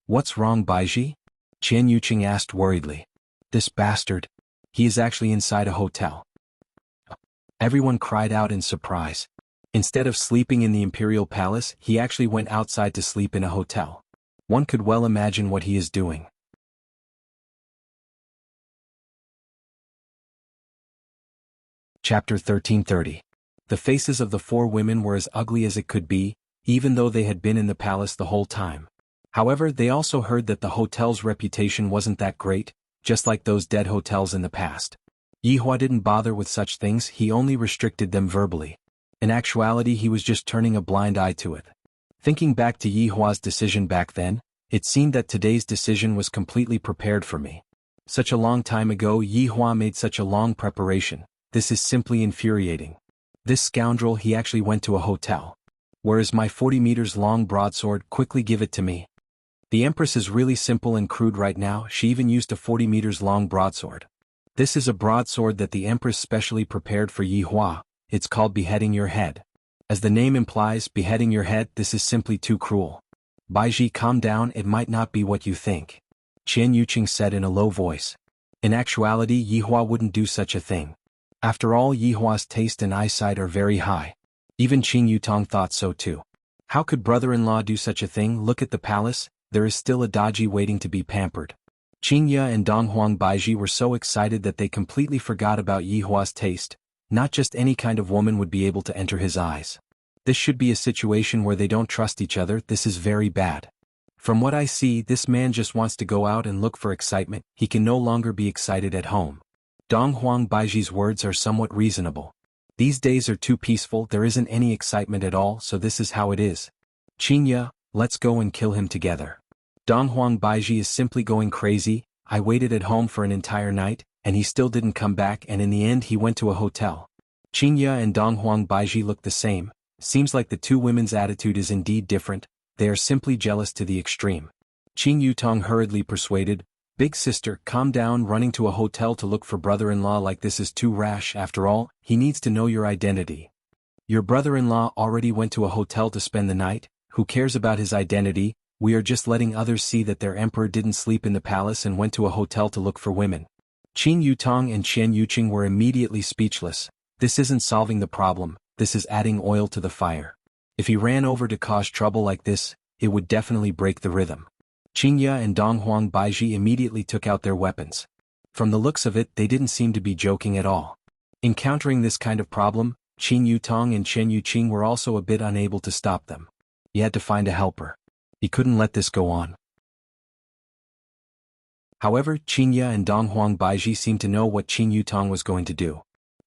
What's wrong, Baiji? Qian Yuqing asked worriedly. This bastard. He is actually inside a hotel. Everyone cried out in surprise. Instead of sleeping in the imperial palace, he actually went outside to sleep in a hotel. One could well imagine what he is doing. Chapter 1330. The faces of the four women were as ugly as it could be, even though they had been in the palace the whole time. However, they also heard that the hotel's reputation wasn't that great, just like those dead hotels in the past. Yihua didn't bother with such things, he only restricted them verbally. In actuality, he was just turning a blind eye to it. Thinking back to Yihua's decision back then, it seemed that today's decision was completely prepared for me. Such a long time ago, Yihua made such a long preparation. This is simply infuriating. This scoundrel, he actually went to a hotel. Where is my 40 meters long broadsword? Quickly give it to me. The Empress is really simple and crude right now, she even used a 40 meters long broadsword. This is a broadsword that the Empress specially prepared for Yihua, it's called beheading your head. As the name implies, beheading your head, this is simply too cruel. Baiji, calm down, it might not be what you think. Qian Yuqing said in a low voice. In actuality, Yihua wouldn't do such a thing. After all, Yihua's taste and eyesight are very high. Even Qing Yutong thought so too. How could brother-in-law do such a thing? Look at the palace, there is still a Daji waiting to be pampered. Qingya and Donghuang Baiji were so excited that they completely forgot about Yihua's taste. Not just any kind of woman would be able to enter his eyes. This should be a situation where they don't trust each other, this is very bad. From what I see, this man just wants to go out and look for excitement, he can no longer be excited at home. Donghuang Baiji's words are somewhat reasonable. These days are too peaceful, there isn't any excitement at all, so this is how it is. Qingya, let's go and kill him together. Donghuang Baiji is simply going crazy, I waited at home for an entire night, and he still didn't come back, and in the end he went to a hotel. Qingya and Donghuang Baiji look the same, seems like the two women's attitude is indeed different, they are simply jealous to the extreme. Qing Yutong hurriedly persuaded, Big sister, calm down, running to a hotel to look for brother-in-law like this is too rash, after all, he needs to know your identity. Your brother-in-law already went to a hotel to spend the night, who cares about his identity, we are just letting others see that their emperor didn't sleep in the palace and went to a hotel to look for women. Qing Yutong and Qian Yuqing were immediately speechless, this isn't solving the problem, this is adding oil to the fire. If he ran over to cause trouble like this, it would definitely break the rhythm. Qingya and Donghuang Baiji immediately took out their weapons. From the looks of it, they didn't seem to be joking at all. Encountering this kind of problem, Qing Yutong and Qian Yuqing were also a bit unable to stop them. He had to find a helper. He couldn't let this go on. However, Qingya and Donghuang Baiji seemed to know what Qing Yutong was going to do.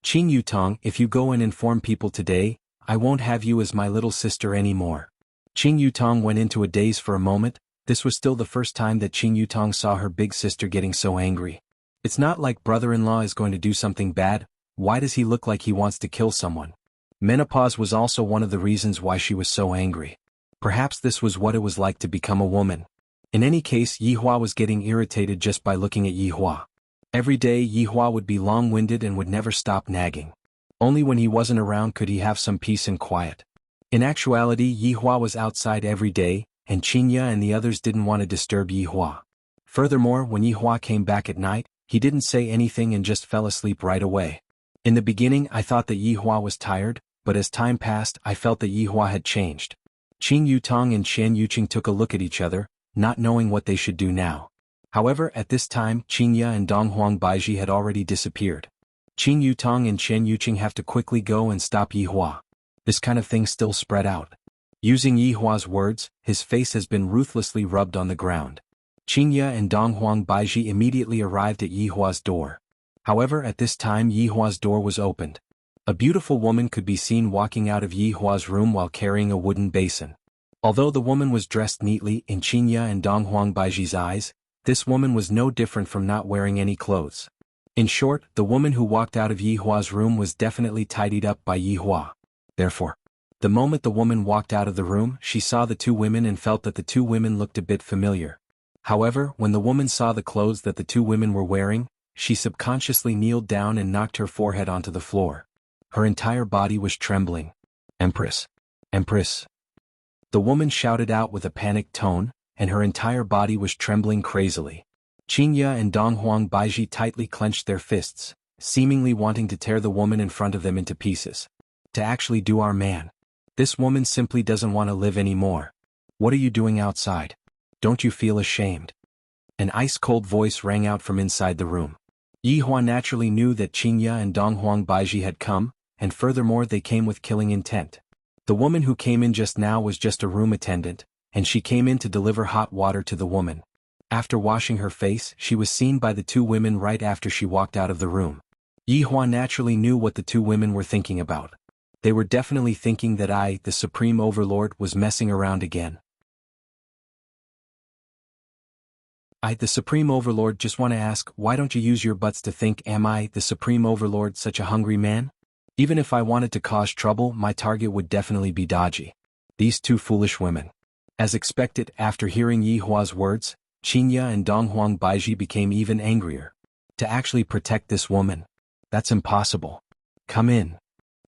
Qing Yutong, if you go and inform people today, I won't have you as my little sister anymore. Qing Yutong went into a daze for a moment. This was still the first time that Qing Yutong saw her big sister getting so angry. It's not like brother-in-law is going to do something bad, why does he look like he wants to kill someone? Menopause was also one of the reasons why she was so angry. Perhaps this was what it was like to become a woman. In any case, Yihua was getting irritated just by looking at Yihua. Every day Yihua would be long-winded and would never stop nagging. Only when he wasn't around could he have some peace and quiet. In actuality, Yihua was outside every day, and Qingya and the others didn't want to disturb Yihua. Furthermore, when Yihua came back at night, he didn't say anything and just fell asleep right away. In the beginning I thought that Yihua was tired, but as time passed I felt that Yihua had changed. Qing Yutong and Qian Yuqing took a look at each other, not knowing what they should do now. However, at this time Qingya and Donghuang Baiji had already disappeared. Qing Yutong and Qian Yuqing have to quickly go and stop Yihua. This kind of thing still spread out. Using Yihua's words, his face has been ruthlessly rubbed on the ground. Qingya and Donghuang Baiji immediately arrived at Yihua's door. However, at this time Yihua's door was opened. A beautiful woman could be seen walking out of Yihua's room while carrying a wooden basin. Although the woman was dressed neatly in Qingya and Donghuang Baiji's eyes, this woman was no different from not wearing any clothes. In short, the woman who walked out of Yihua's room was definitely tidied up by Yihua. Therefore, the moment the woman walked out of the room, she saw the two women and felt that the two women looked a bit familiar. However, when the woman saw the clothes that the two women were wearing, she subconsciously kneeled down and knocked her forehead onto the floor. Her entire body was trembling. Empress! Empress! The woman shouted out with a panicked tone, and her entire body was trembling crazily. Qingya and Donghuang Baiji tightly clenched their fists, seemingly wanting to tear the woman in front of them into pieces. To actually do our man. This woman simply doesn't want to live anymore. What are you doing outside? Don't you feel ashamed? An ice-cold voice rang out from inside the room. Yi Hua naturally knew that Qingya and Donghuang Baiji had come, and furthermore they came with killing intent. The woman who came in just now was just a room attendant, and she came in to deliver hot water to the woman. After washing her face, she was seen by the two women right after she walked out of the room. Yi Hua naturally knew what the two women were thinking about. They were definitely thinking that I, the Supreme Overlord, was messing around again. I, the Supreme Overlord, just want to ask, why don't you use your butts to think? Am I, the Supreme Overlord, such a hungry man? Even if I wanted to cause trouble, my target would definitely be dodgy. These two foolish women. As expected, after hearing Yi Hua's words, Qingya and Donghuang Baiji became even angrier. To actually protect this woman? That's impossible. Come in.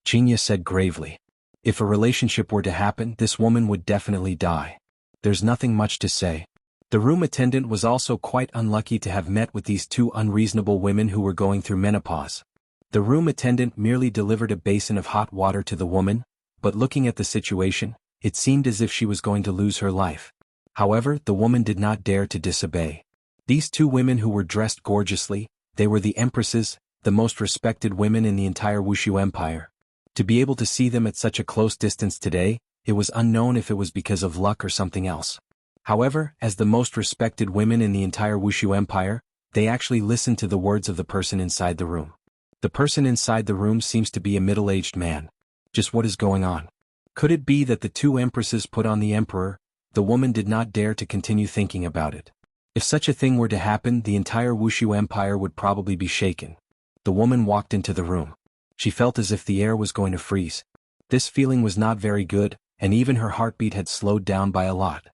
Qingya said gravely. If a relationship were to happen, this woman would definitely die. There's nothing much to say. The room attendant was also quite unlucky to have met with these two unreasonable women who were going through menopause. The room attendant merely delivered a basin of hot water to the woman, but looking at the situation, it seemed as if she was going to lose her life. However, the woman did not dare to disobey. These two women who were dressed gorgeously, they were the empresses, the most respected women in the entire Wuxia Empire. To be able to see them at such a close distance today, it was unknown if it was because of luck or something else. However, as the most respected women in the entire Wuxia Empire, they actually listened to the words of the person inside the room. The person inside the room seems to be a middle-aged man. Just what is going on? Could it be that the two empresses put on the emperor? The woman did not dare to continue thinking about it. If such a thing were to happen, the entire Wuxia Empire would probably be shaken. The woman walked into the room. She felt as if the air was going to freeze. This feeling was not very good, and even her heartbeat had slowed down by a lot.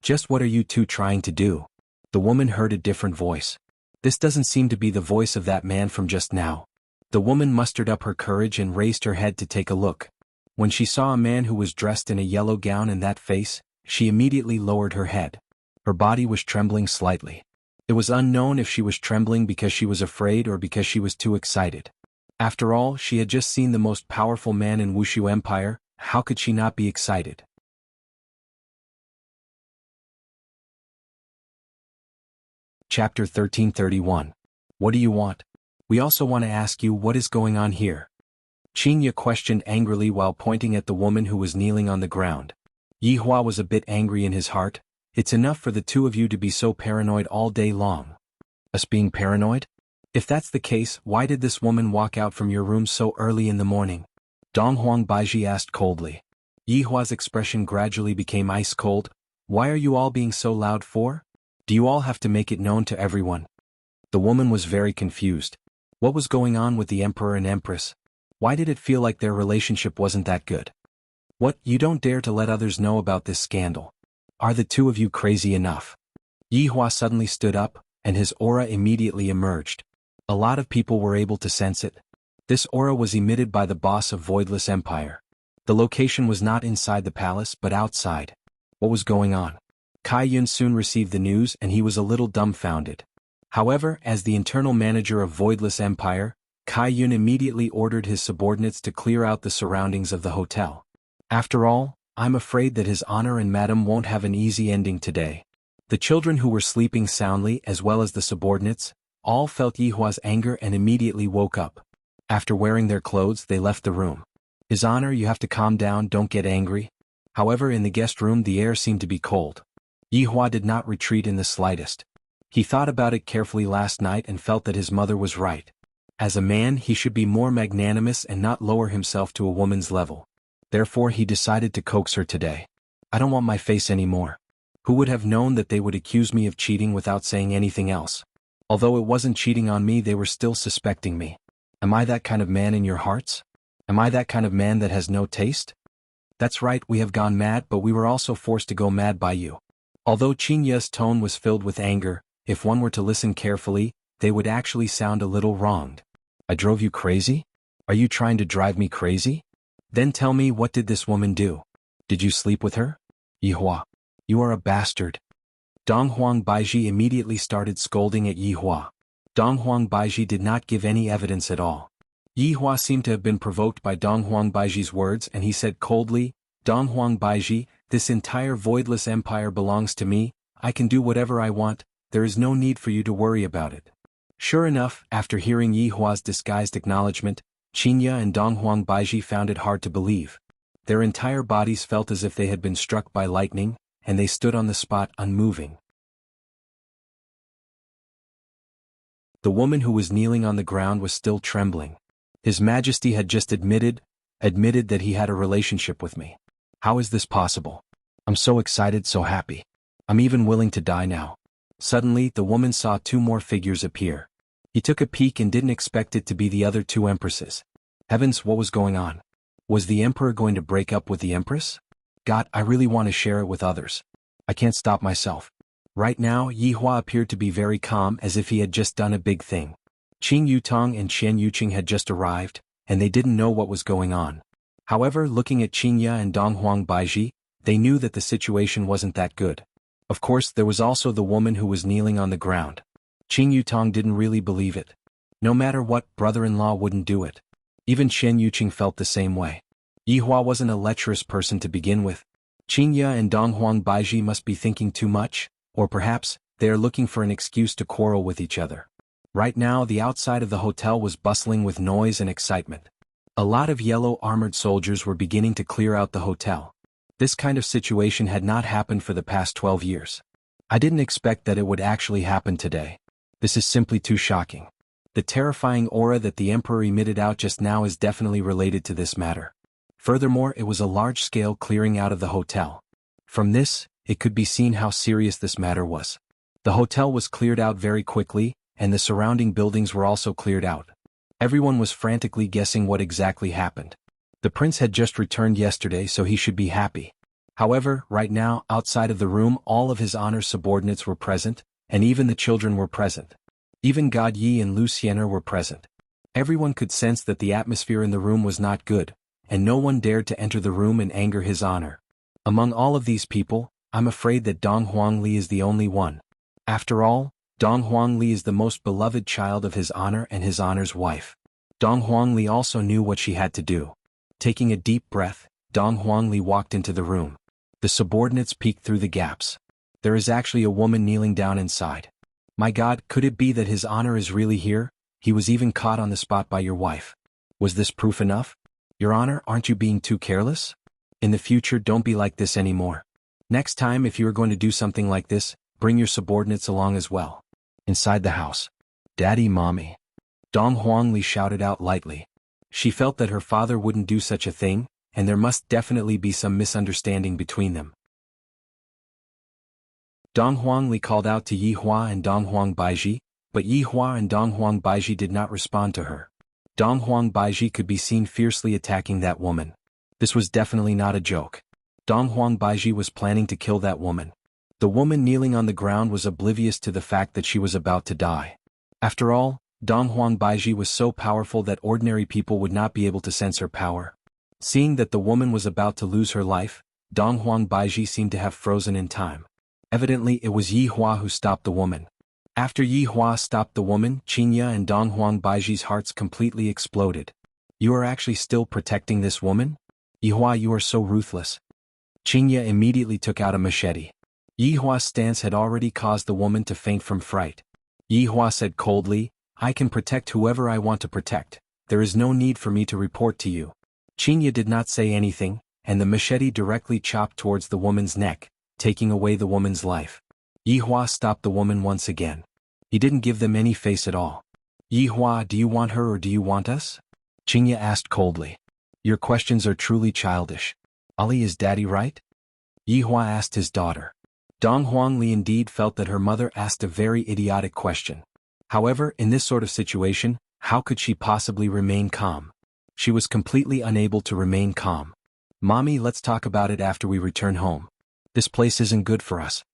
Just what are you two trying to do? The woman heard a different voice. This doesn't seem to be the voice of that man from just now. The woman mustered up her courage and raised her head to take a look. When she saw a man who was dressed in a yellow gown and that face, she immediately lowered her head. Her body was trembling slightly. It was unknown if she was trembling because she was afraid or because she was too excited. After all, she had just seen the most powerful man in Wuxia Empire. How could she not be excited? Chapter 1331. What do you want? We also want to ask you what is going on here. Qingya questioned angrily while pointing at the woman who was kneeling on the ground. Yi Hua was a bit angry in his heart. It's enough for the two of you to be so paranoid all day long. Us being paranoid? If that's the case, why did this woman walk out from your room so early in the morning? Donghuang Baiji asked coldly. Yi Hua's expression gradually became ice cold. Why are you all being so loud for? Do you all have to make it known to everyone? The woman was very confused. What was going on with the emperor and empress? Why did it feel like their relationship wasn't that good? What, you don't dare to let others know about this scandal? Are the two of you crazy enough? Yi Hua suddenly stood up, and his aura immediately emerged. A lot of people were able to sense it. This aura was emitted by the boss of Voidless Empire. The location was not inside the palace but outside. What was going on? Kai Yun soon received the news and he was a little dumbfounded. However, as the internal manager of Voidless Empire, Kai Yun immediately ordered his subordinates to clear out the surroundings of the hotel. After all, I'm afraid that his honor and madam won't have an easy ending today. The children who were sleeping soundly as well as the subordinates, all felt Yi Hua's anger and immediately woke up. After wearing their clothes, they left the room. His honor, you have to calm down, don't get angry. However, in the guest room the air seemed to be cold. Yi Hua did not retreat in the slightest. He thought about it carefully last night and felt that his mother was right. As a man, he should be more magnanimous and not lower himself to a woman's level. Therefore, he decided to coax her today. I don't want my face anymore. Who would have known that they would accuse me of cheating without saying anything else? Although it wasn't cheating on me, they were still suspecting me. Am I that kind of man in your hearts? Am I that kind of man that has no taste? That's right, we have gone mad, but we were also forced to go mad by you. Although Qingya's tone was filled with anger, if one were to listen carefully, they would actually sound a little wronged. I drove you crazy? Are you trying to drive me crazy? Then tell me, what did this woman do? Did you sleep with her? Yi Hua, you are a bastard. Donghuang Baiji immediately started scolding at Yi Hua. Donghuang Baiji did not give any evidence at all. Yi Hua seemed to have been provoked by Donghuang Baiji's words and he said coldly, Donghuang Baiji, this entire Voidless Empire belongs to me, I can do whatever I want, there is no need for you to worry about it. Sure enough, after hearing Yi Hua's disguised acknowledgement, Qingya and Donghuang Baiji found it hard to believe. Their entire bodies felt as if they had been struck by lightning, and they stood on the spot unmoving. The woman who was kneeling on the ground was still trembling. His Majesty had just admitted that he had a relationship with me. How is this possible? I'm so excited, so happy. I'm even willing to die now. Suddenly, the woman saw two more figures appear. He took a peek and didn't expect it to be the other two empresses. Heavens, what was going on? Was the emperor going to break up with the empress? God, I really want to share it with others. I can't stop myself. Right now, Yi Hua appeared to be very calm, as if he had just done a big thing. Qing Yutong and Qian Yuqing had just arrived, and they didn't know what was going on. However, looking at Qingya and Donghuang Baiji, they knew that the situation wasn't that good. Of course, there was also the woman who was kneeling on the ground. Qing Yutong didn't really believe it. No matter what, brother-in-law wouldn't do it. Even Qian Yuqing felt the same way. Yi Hua wasn't a lecherous person to begin with. Qingya and Donghuang Baiji must be thinking too much, or perhaps, they are looking for an excuse to quarrel with each other. Right now, the outside of the hotel was bustling with noise and excitement. A lot of yellow armored soldiers were beginning to clear out the hotel. This kind of situation had not happened for the past 12 years. I didn't expect that it would actually happen today. This is simply too shocking. The terrifying aura that the emperor emitted out just now is definitely related to this matter. Furthermore, it was a large-scale clearing out of the hotel. From this, it could be seen how serious this matter was. The hotel was cleared out very quickly, and the surrounding buildings were also cleared out. Everyone was frantically guessing what exactly happened. The prince had just returned yesterday, so he should be happy. However, right now, outside of the room, all of his honor's subordinates were present, and even the children were present. Even God Yi and Lu Xiener were present. Everyone could sense that the atmosphere in the room was not good, and no one dared to enter the room and anger his honor. Among all of these people, I'm afraid that Dong Huangli is the only one. After all, Dong Huangli is the most beloved child of his honor and his honor's wife. Dong Huangli also knew what she had to do. Taking a deep breath, Dong Huangli walked into the room. The subordinates peeked through the gaps. There is actually a woman kneeling down inside. My God, could it be that his honor is really here? He was even caught on the spot by your wife. Was this proof enough? Your honor, aren't you being too careless? In the future, don't be like this anymore. Next time, if you are going to do something like this, bring your subordinates along as well. Inside the house. Daddy, Mommy. Dong Huangli shouted out lightly. She felt that her father wouldn't do such a thing, and there must definitely be some misunderstanding between them. Dong Huangli called out to Yi Hua and Donghuang Baiji, but Yi Hua and Donghuang Baiji did not respond to her. Donghuang Baiji could be seen fiercely attacking that woman. This was definitely not a joke. Donghuang Baiji was planning to kill that woman. The woman kneeling on the ground was oblivious to the fact that she was about to die. After all, Donghuang Baiji was so powerful that ordinary people would not be able to sense her power. Seeing that the woman was about to lose her life, Donghuang Baiji seemed to have frozen in time. Evidently, it was Yi Hua who stopped the woman. After Yi Hua stopped the woman, Qingya and Donghuang Baiji's hearts completely exploded. You are actually still protecting this woman? Yi Hua, you are so ruthless. Qingya immediately took out a machete. Yi Hua's stance had already caused the woman to faint from fright. Yi Hua said coldly, I can protect whoever I want to protect. There is no need for me to report to you. Qingya did not say anything, and the machete directly chopped towards the woman's neck, taking away the woman's life. Yi Hua stopped the woman once again. He didn't give them any face at all. Yi Hua, do you want her or do you want us? Qingya asked coldly. Your questions are truly childish. Ali, is daddy right? Yi Hua asked his daughter. Dong Huangli indeed felt that her mother asked a very idiotic question. However, in this sort of situation, how could she possibly remain calm? She was completely unable to remain calm. Mommy, let's talk about it after we return home. This place isn't good for us.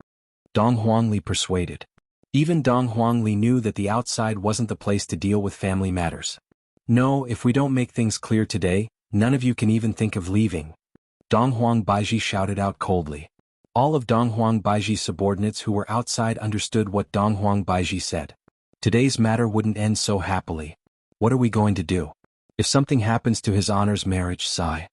Dong Huangli persuaded. Even Dong Huangli knew that the outside wasn't the place to deal with family matters. No, if we don't make things clear today, none of you can even think of leaving. Donghuang Baiji shouted out coldly. All of Donghuang Baiji's subordinates who were outside understood what Donghuang Baiji said. Today's matter wouldn't end so happily. What are we going to do? If something happens to his honor's marriage, sigh.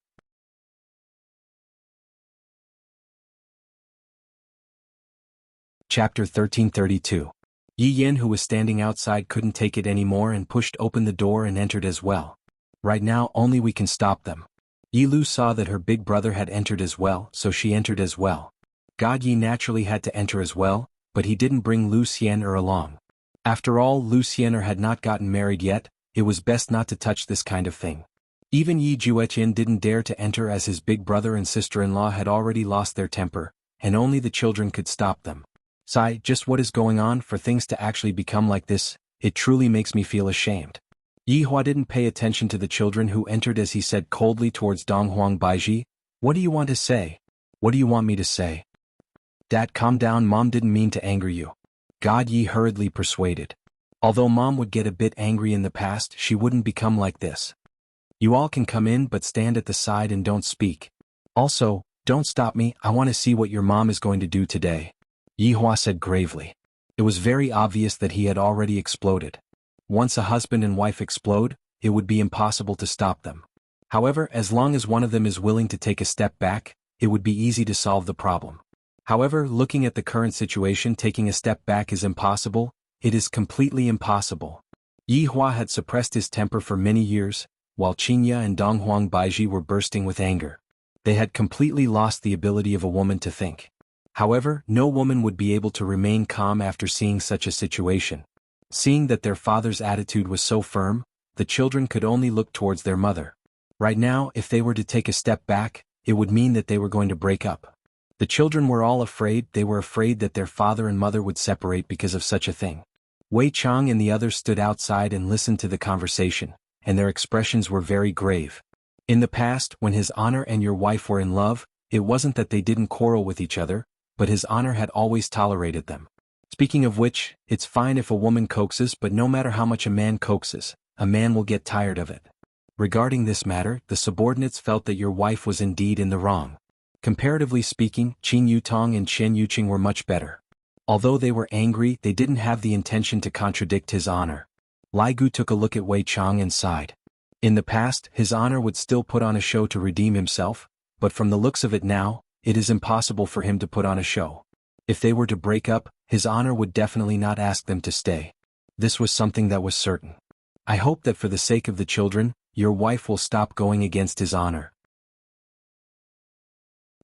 Chapter 1332. Yi Yin, who was standing outside, couldn't take it anymore and pushed open the door and entered as well. Right now only we can stop them. Yi Lu saw that her big brother had entered as well, so she entered as well. God Yi naturally had to enter as well, but he didn't bring Lu Xian'er along. After all, Lu Xian'er had not gotten married yet, it was best not to touch this kind of thing. Even Yi Jueqin didn't dare to enter as his big brother and sister-in-law had already lost their temper, and only the children could stop them. Sigh, just what is going on for things to actually become like this? It truly makes me feel ashamed. Yi Hua didn't pay attention to the children who entered as he said coldly towards Donghuang Baiji, "What do you want to say? What do you want me to say?" "Dad, calm down, Mom didn't mean to anger you." God Yi hurriedly persuaded. Although Mom would get a bit angry in the past, she wouldn't become like this. "You all can come in, but stand at the side and don't speak. Also, don't stop me, I want to see what your mom is going to do today," Yi Hua said gravely. It was very obvious that he had already exploded. Once a husband and wife explode, it would be impossible to stop them. However, as long as one of them is willing to take a step back, it would be easy to solve the problem. However, looking at the current situation, taking a step back is impossible. It is completely impossible. Yi Hua had suppressed his temper for many years, while Qinya and Donghuang Baiji were bursting with anger. They had completely lost the ability of a woman to think. However, no woman would be able to remain calm after seeing such a situation. Seeing that their father's attitude was so firm, the children could only look towards their mother. Right now, if they were to take a step back, it would mean that they were going to break up. The children were all afraid. They were afraid that their father and mother would separate because of such a thing. Wei Chang and the others stood outside and listened to the conversation, and their expressions were very grave. In the past, when His Honor and your wife were in love, it wasn't that they didn't quarrel with each other, but His Honor had always tolerated them. Speaking of which, it's fine if a woman coaxes, but no matter how much a man coaxes, a man will get tired of it. Regarding this matter, the subordinates felt that your wife was indeed in the wrong. Comparatively speaking, Qin Yutong and Chen Yuqing were much better. Although they were angry, they didn't have the intention to contradict His Honor. Lai Gu took a look at Wei Chang and sighed. In the past, His Honor would still put on a show to redeem himself, but from the looks of it now, it is impossible for him to put on a show. If they were to break up, His Honor would definitely not ask them to stay. This was something that was certain. I hope that for the sake of the children, your wife will stop going against His Honor.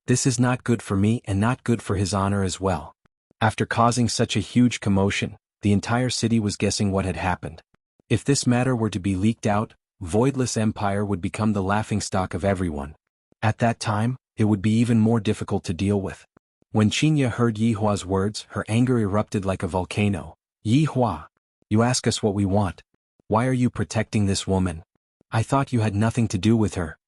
This is not good for me and not good for His Honor as well. After causing such a huge commotion, the entire city was guessing what had happened. If this matter were to be leaked out, Voidless Empire would become the laughingstock of everyone. At that time, it would be even more difficult to deal with. When Qinya heard Yi Hua's words, her anger erupted like a volcano. "Yi Hua, you ask us what we want. Why are you protecting this woman? I thought you had nothing to do with her.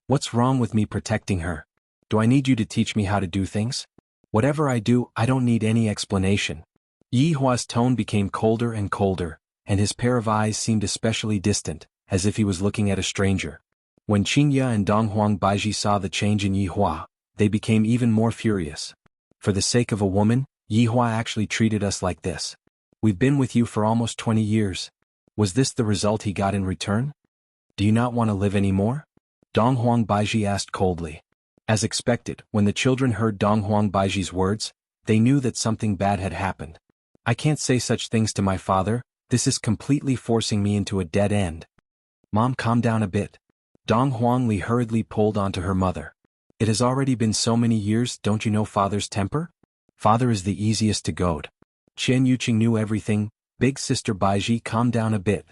What's wrong with me protecting her? Do I need you to teach me how to do things? Whatever I do, I don't need any explanation." Yi Hua's tone became colder and colder, and his pair of eyes seemed especially distant, as if he was looking at a stranger. When Qinya and Donghuang Baiji saw the change in Yi Hua, they became even more furious. For the sake of a woman, Yi Hua actually treated us like this. We've been with you for almost 20 years. Was this the result he got in return? Do you not want to live anymore? Donghuang Baiji asked coldly. As expected, when the children heard Donghuang Baiji's words, they knew that something bad had happened. I can't say such things to my father, this is completely forcing me into a dead end. Mom, calm down a bit. Dong Huangli hurriedly pulled onto her mother. It has already been so many years, don't you know father's temper? Father is the easiest to goad. Chen Yuqing knew everything. Big sister Baiji, calm down a bit.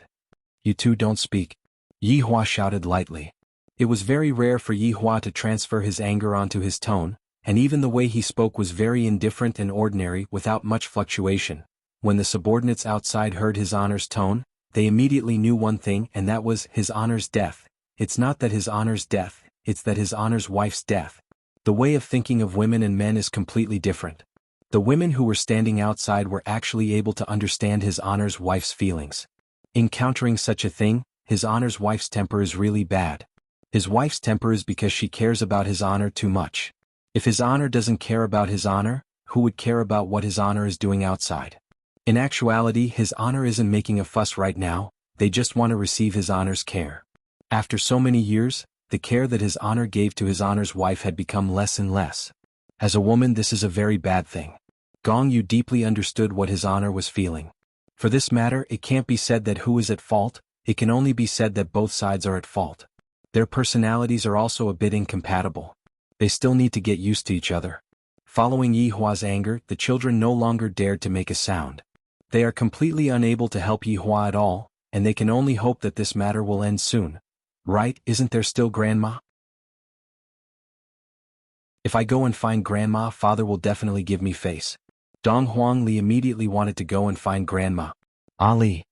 You two don't speak. Yi Hua shouted lightly. It was very rare for Yi Hua to transfer his anger onto his tone, and even the way he spoke was very indifferent and ordinary without much fluctuation. When the subordinates outside heard His Honor's tone, they immediately knew one thing, and that was His Honor's death. It's not that His Honor's death, it's that His Honor's wife's death. The way of thinking of women and men is completely different. The women who were standing outside were actually able to understand His Honor's wife's feelings. Encountering such a thing, His Honor's wife's temper is really bad. His wife's temper is because she cares about His Honor too much. If His Honor doesn't care about His Honor, who would care about what His Honor is doing outside? In actuality, His Honor isn't making a fuss right now, they just want to receive His Honor's care. After so many years, the care that His Honor gave to His Honor's wife had become less and less. As a woman, this is a very bad thing. Gong Yu deeply understood what his honor was feeling. For this matter, it can't be said that who is at fault, it can only be said that both sides are at fault. Their personalities are also a bit incompatible. They still need to get used to each other. Following Yi Hua's anger, the children no longer dared to make a sound. They are completely unable to help Yi Hua at all, and they can only hope that this matter will end soon. Right, isn't there still Grandma? If I go and find Grandma, Father will definitely give me face. Dong Huang Li immediately wanted to go and find Grandma. Ali,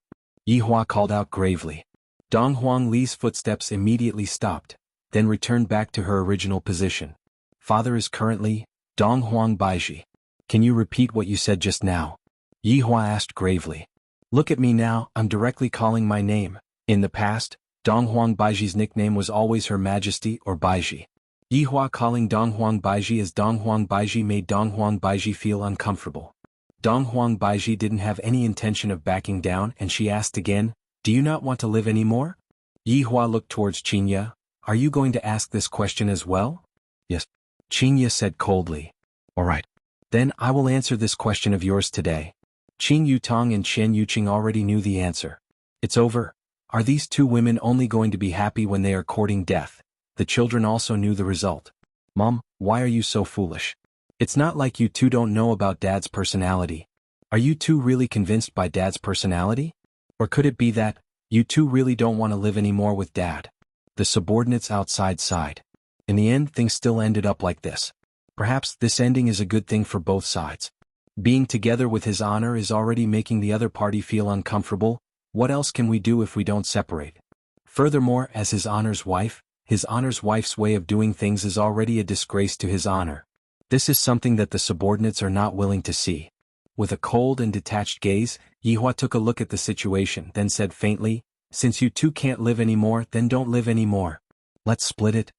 Yi Hua called out gravely. Dong Huang Li's footsteps immediately stopped, then returned back to her original position. Father is currently Dong Huang Baiji. Can you repeat what you said just now? Yi Hua asked gravely. Look at me now, I'm directly calling my name. In the past, Dong Huang Baiji's nickname was always Her Majesty or Baiji. Yi Hua calling Dong Huang Baiji as Dong Huang Baiji made Dong Huang Baiji feel uncomfortable. Dong Huang Baiji didn't have any intention of backing down and she asked again, do you not want to live anymore? Yi Hua looked towards Qinya. Are you going to ask this question as well? Yes. Qinya said coldly. Alright. Then I will answer this question of yours today. Qing Yutong and Chen Yuqing already knew the answer. It's over. Are these two women only going to be happy when they are courting death? The children also knew the result. Mom, why are you so foolish? It's not like you two don't know about Dad's personality. Are you two really convinced by Dad's personality? Or could it be that you two really don't want to live anymore with Dad? The subordinates outside sighed. In the end, things still ended up like this. Perhaps this ending is a good thing for both sides. Being together with his honor is already making the other party feel uncomfortable. What else can we do if we don't separate? Furthermore, as his honor's wife's way of doing things is already a disgrace to his honor. This is something that the subordinates are not willing to see. With a cold and detached gaze, Yi Hua took a look at the situation, then said faintly, since you two can't live anymore, then don't live anymore. Let's split it.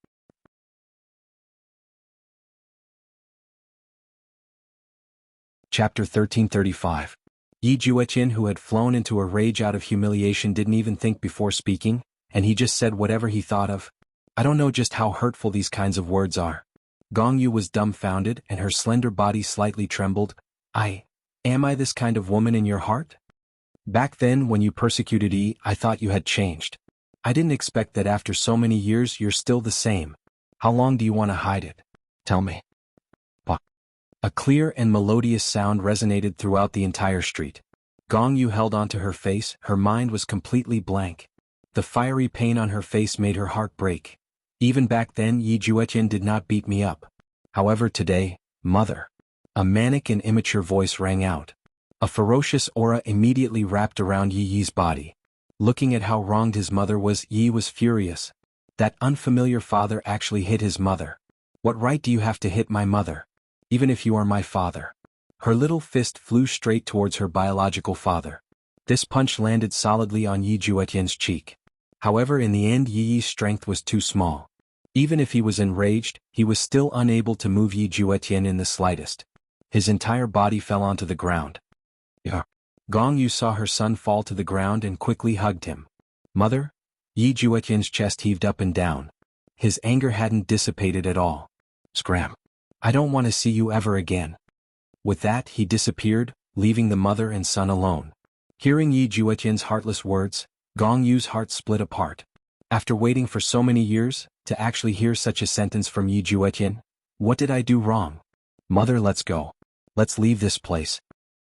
Chapter 1335. Yi Jueqin, who had flown into a rage out of humiliation, didn't even think before speaking, and he just said whatever he thought of. I don't know just how hurtful these kinds of words are. Gong Yu was dumbfounded and her slender body slightly trembled. Am I this kind of woman in your heart? Back then when you persecuted Yi, I thought you had changed. I didn't expect that after so many years you're still the same. How long do you want to hide it? Tell me. A clear and melodious sound resonated throughout the entire street. Gong Yu held onto her face, her mind was completely blank. The fiery pain on her face made her heart break. Even back then Yi Jueqin did not beat me up. However today, mother. A manic and immature voice rang out. A ferocious aura immediately wrapped around Yi's body. Looking at how wronged his mother was, Yi was furious. That unfamiliar father actually hit his mother. What right do you have to hit my mother? Even if you are my father. Her little fist flew straight towards her biological father. This punch landed solidly on Yi Jueqin's cheek. However, in the end Yi's strength was too small. Even if he was enraged, he was still unable to move Yi Jueqin in the slightest. His entire body fell onto the ground. Gong Yu saw her son fall to the ground and quickly hugged him. Mother? Yi Jueqin's chest heaved up and down. His anger hadn't dissipated at all. Scram. I don't want to see you ever again. With that, he disappeared, leaving the mother and son alone. Hearing Yi Jueqin's heartless words, Gong Yu's heart split apart. After waiting for so many years, to actually hear such a sentence from Yi Jueqin, what did I do wrong? Mother, let's go. Let's leave this place.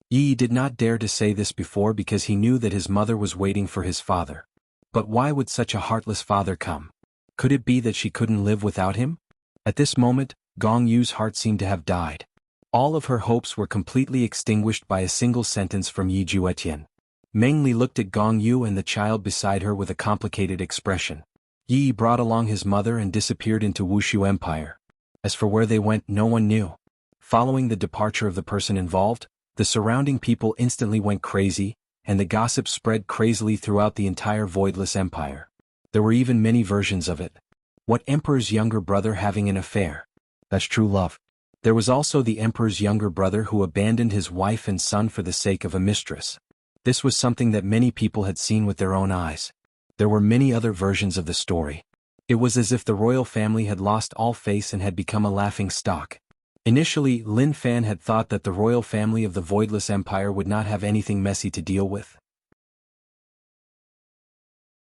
Yi did not dare to say this before because he knew that his mother was waiting for his father. But why would such a heartless father come? Could it be that she couldn't live without him? At this moment, Gong Yu's heart seemed to have died. All of her hopes were completely extinguished by a single sentence from Yi Jueqin. Meng Li looked at Gong Yu and the child beside her with a complicated expression. Yi brought along his mother and disappeared into Wushu Empire. As for where they went, no one knew. Following the departure of the person involved, the surrounding people instantly went crazy, and the gossip spread crazily throughout the entire voidless empire. There were even many versions of it. What emperor's younger brother having an affair? That's true love. There was also the emperor's younger brother who abandoned his wife and son for the sake of a mistress. This was something that many people had seen with their own eyes. There were many other versions of the story. It was as if the royal family had lost all face and had become a laughing stock. Initially, Lin Fan had thought that the royal family of the Voidless Empire would not have anything messy to deal with.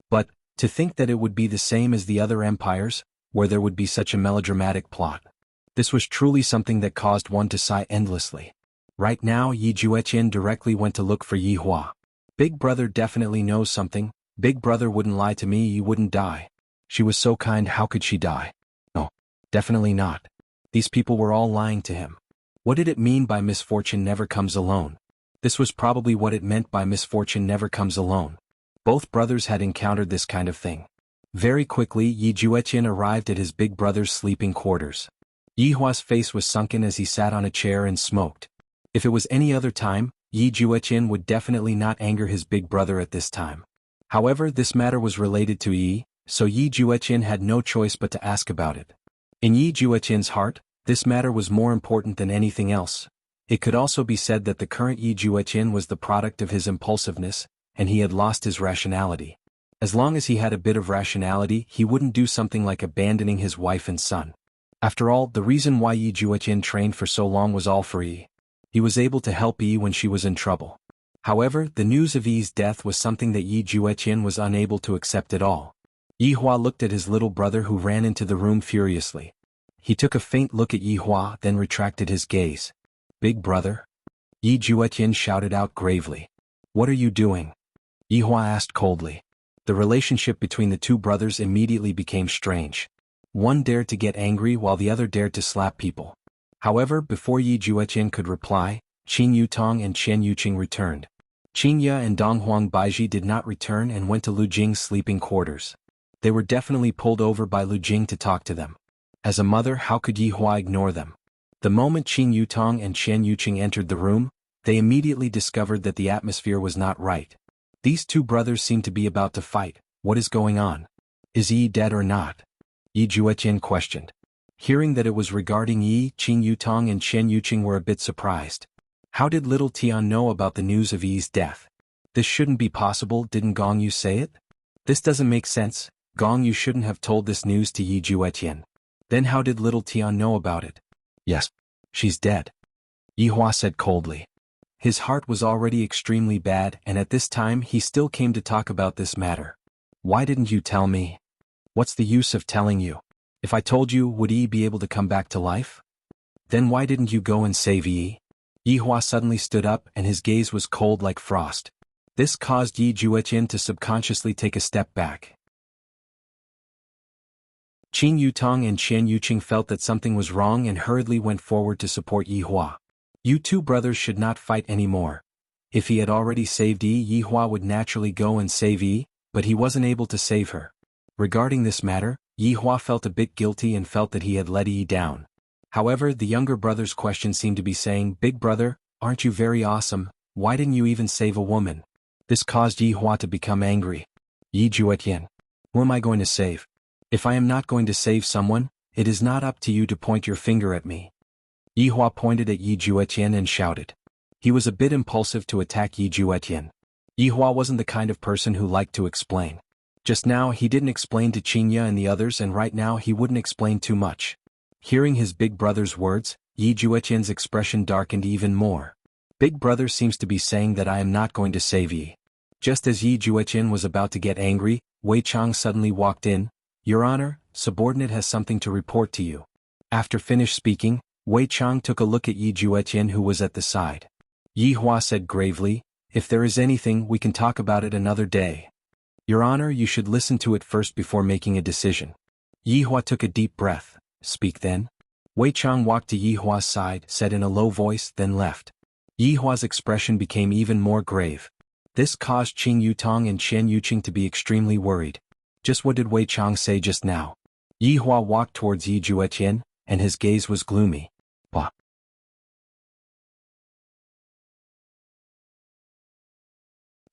But, to think that it would be the same as the other empires, where there would be such a melodramatic plot. This was truly something that caused one to sigh endlessly. Right now Yi Jueqin directly went to look for Yi Hua. Big brother definitely knows something. Big brother wouldn't lie to me. Yi wouldn't die. She was so kind, how could she die? No, definitely not. These people were all lying to him. What did it mean by misfortune never comes alone? This was probably what it meant by misfortune never comes alone. Both brothers had encountered this kind of thing. Very quickly Yi Jueqin arrived at his big brother's sleeping quarters. Yi Hua's face was sunken as he sat on a chair and smoked. If it was any other time, Yi Jueqin would definitely not anger his big brother at this time. However, this matter was related to Yi, so Yi Jueqin had no choice but to ask about it. In Yi Jueqin's heart, this matter was more important than anything else. It could also be said that the current Yi Jueqin was the product of his impulsiveness, and he had lost his rationality. As long as he had a bit of rationality, he wouldn't do something like abandoning his wife and son. After all, the reason why Yi Jueqin trained for so long was all for Yi. He was able to help Yi when she was in trouble. However, the news of Yi's death was something that Yi Jueqin was unable to accept at all. Yi Hua looked at his little brother who ran into the room furiously. He took a faint look at Yi Hua, then retracted his gaze. Big brother? Yi Jueqin shouted out gravely. What are you doing? Yi Hua asked coldly. The relationship between the two brothers immediately became strange. One dared to get angry while the other dared to slap people. However, before Yi Jueqin could reply, Qin Yutong and Qian Yuqing returned. Qin Ya and Donghuang Baiji did not return and went to Lu Jing's sleeping quarters. They were definitely pulled over by Lu Jing to talk to them. As a mother, how could Yi Hua ignore them? The moment Qin Yutong and Qian Yuqing entered the room, they immediately discovered that the atmosphere was not right. These two brothers seemed to be about to fight. What is going on? Is Yi dead or not? Yi Jueqin questioned. Hearing that it was regarding Yi, Qin Yutong and Qian Yuqing were a bit surprised. How did little Tian know about the news of Yi's death? This shouldn't be possible, didn't Gong Yu say it? This doesn't make sense. Gong Yu shouldn't have told this news to Yi Jueqin. Then how did little Tian know about it? Yes, she's dead. Yi Hua said coldly. His heart was already extremely bad, and at this time he still came to talk about this matter. Why didn't you tell me? What's the use of telling you? If I told you, would Yi be able to come back to life? Then why didn't you go and save Yi? Yi Hua suddenly stood up and his gaze was cold like frost. This caused Yi Jueqin to subconsciously take a step back. Qin Yutong and Qian Yuqing felt that something was wrong and hurriedly went forward to support Yi Hua. You two brothers should not fight anymore. If he had already saved Yi, Yi Hua would naturally go and save Yi, but he wasn't able to save her. Regarding this matter, Yi Hua felt a bit guilty and felt that he had let Yi down. However, the younger brother's question seemed to be saying, Big brother, aren't you very awesome? Why didn't you even save a woman? This caused Yi Hua to become angry. Yi Jueqin. Who am I going to save? If I am not going to save someone, it is not up to you to point your finger at me. Yi Hua pointed at Yi Jueqin and shouted. He was a bit impulsive to attack Yi Jueqin. Yi Hua wasn't the kind of person who liked to explain. Just now he didn't explain to Qinya and the others, and right now he wouldn't explain too much. Hearing his big brother's words, Yi Jueqin's expression darkened even more. Big brother seems to be saying that I am not going to save Yi. Just as Yi Jueqin was about to get angry, Wei Chang suddenly walked in. Your Honor, subordinate has something to report to you. After finished speaking, Wei Chang took a look at Yi Jueqin who was at the side. Yi Hua said gravely, if there is anything, we can talk about it another day. Your Honor, you should listen to it first before making a decision. Yi Hua took a deep breath. Speak then. Wei Chang walked to Yi Hua's side, said in a low voice, then left. Yi Hua's expression became even more grave. This caused Qin Yutong and Qian Yuqing to be extremely worried. Just what did Wei Chang say just now? Yi Hua walked towards Yi Jueqin, and his gaze was gloomy. Bah.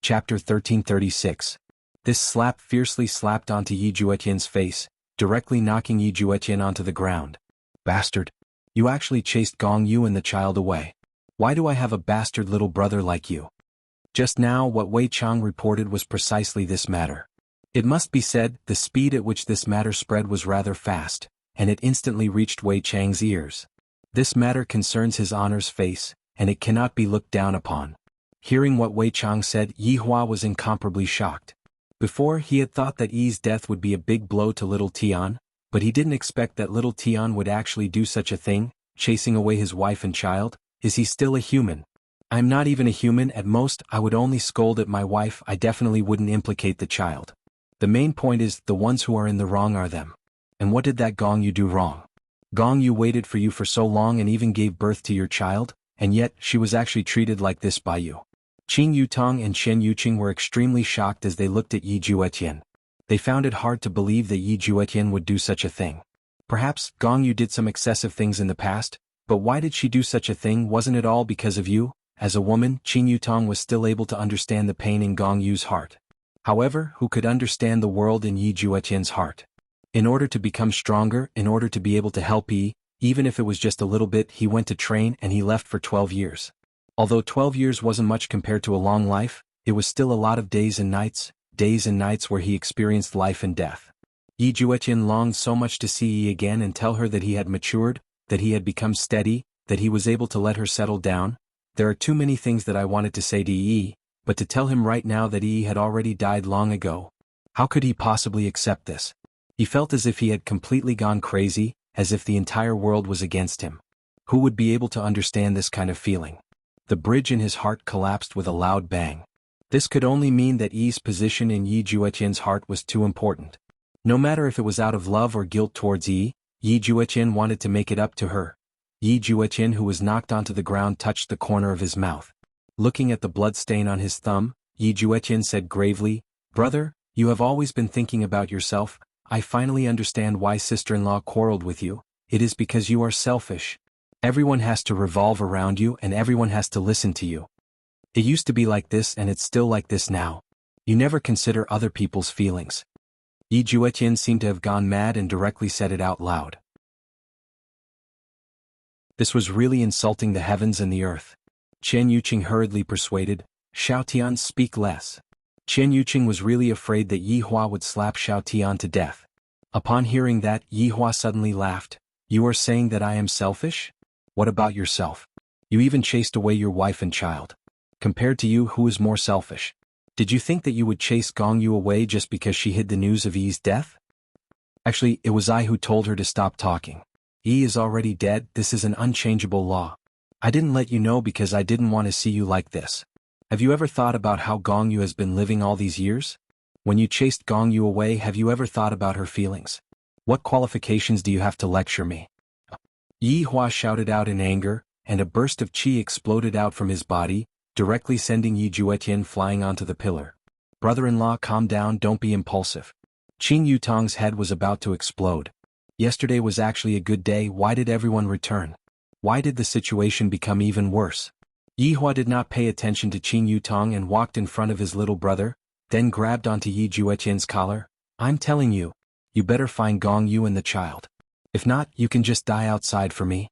Chapter 1336. This slap fiercely slapped onto Yi Jueqin's face, directly knocking Yi Jueqin onto the ground. Bastard! You actually chased Gong Yu and the child away. Why do I have a bastard little brother like you? Just now what Wei Chang reported was precisely this matter. It must be said, the speed at which this matter spread was rather fast, and it instantly reached Wei Chang's ears. This matter concerns his honor's face, and it cannot be looked down upon. Hearing what Wei Chang said, Yi Hua was incomparably shocked. Before, he had thought that Yi's death would be a big blow to little Tian, but he didn't expect that little Tian would actually do such a thing, chasing away his wife and child. Is he still a human? I'm not even a human. At most, I would only scold at my wife. I definitely wouldn't implicate the child. The main point is, the ones who are in the wrong are them. And what did that Gong Yu do wrong? Gong Yu waited for you for so long and even gave birth to your child, and yet, she was actually treated like this by you. Qing Yutong and Shen Yuqing were extremely shocked as they looked at Yi Juetian. They found it hard to believe that Yi Juetian would do such a thing. Perhaps, Gong Yu did some excessive things in the past, but why did she do such a thing? Wasn't it all because of you? As a woman, Qing Yutong was still able to understand the pain in Gong Yu's heart. However, who could understand the world in Yi Juetian's heart? In order to become stronger, in order to be able to help Yi, even if it was just a little bit, he went to train and he left for 12 years. Although 12 years wasn't much compared to a long life, it was still a lot of days and nights where he experienced life and death. Yi Juetian longed so much to see Yi again and tell her that he had matured, that he had become steady, that he was able to let her settle down. There are too many things that I wanted to say to Yi, but to tell him right now that Yi had already died long ago. How could he possibly accept this? He felt as if he had completely gone crazy, as if the entire world was against him. Who would be able to understand this kind of feeling? The bridge in his heart collapsed with a loud bang. This could only mean that Yi's position in Yi Juetian's heart was too important. No matter if it was out of love or guilt towards Yi, Yi Juetian wanted to make it up to her. Yi Juetian, who was knocked onto the ground, touched the corner of his mouth. Looking at the blood stain on his thumb, Yi Juetian said gravely, "Brother, you have always been thinking about yourself. I finally understand why sister-in-law quarreled with you. It is because you are selfish. Everyone has to revolve around you and everyone has to listen to you. It used to be like this and it's still like this now. You never consider other people's feelings." Yi Juetian seemed to have gone mad and directly said it out loud. This was really insulting the heavens and the earth. Chen Yuqing hurriedly persuaded, "Xiao Tian, speak less." Chen Yuqing was really afraid that Yi Hua would slap Xiao Tian to death. Upon hearing that, Yi Hua suddenly laughed. "You are saying that I am selfish? What about yourself? You even chased away your wife and child. Compared to you, who is more selfish? Did you think that you would chase Gong Yu away just because she hid the news of Yi's death? Actually, it was I who told her to stop talking. Yi is already dead. This is an unchangeable law. I didn't let you know because I didn't want to see you like this. Have you ever thought about how Gong Yu has been living all these years? When you chased Gong Yu away, have you ever thought about her feelings? What qualifications do you have to lecture me?" Yi Hua shouted out in anger, and a burst of qi exploded out from his body, directly sending Yi Juetian flying onto the pillar. "Brother-in-law, calm down, don't be impulsive." Qing Yutong's head was about to explode. Yesterday was actually a good day. Why did everyone return? Why did the situation become even worse? Yi Hua did not pay attention to Qing Yutong and walked in front of his little brother, then grabbed onto Yi Juetian's collar. "I'm telling you, you better find Gong Yu and the child. If not, you can just die outside for me."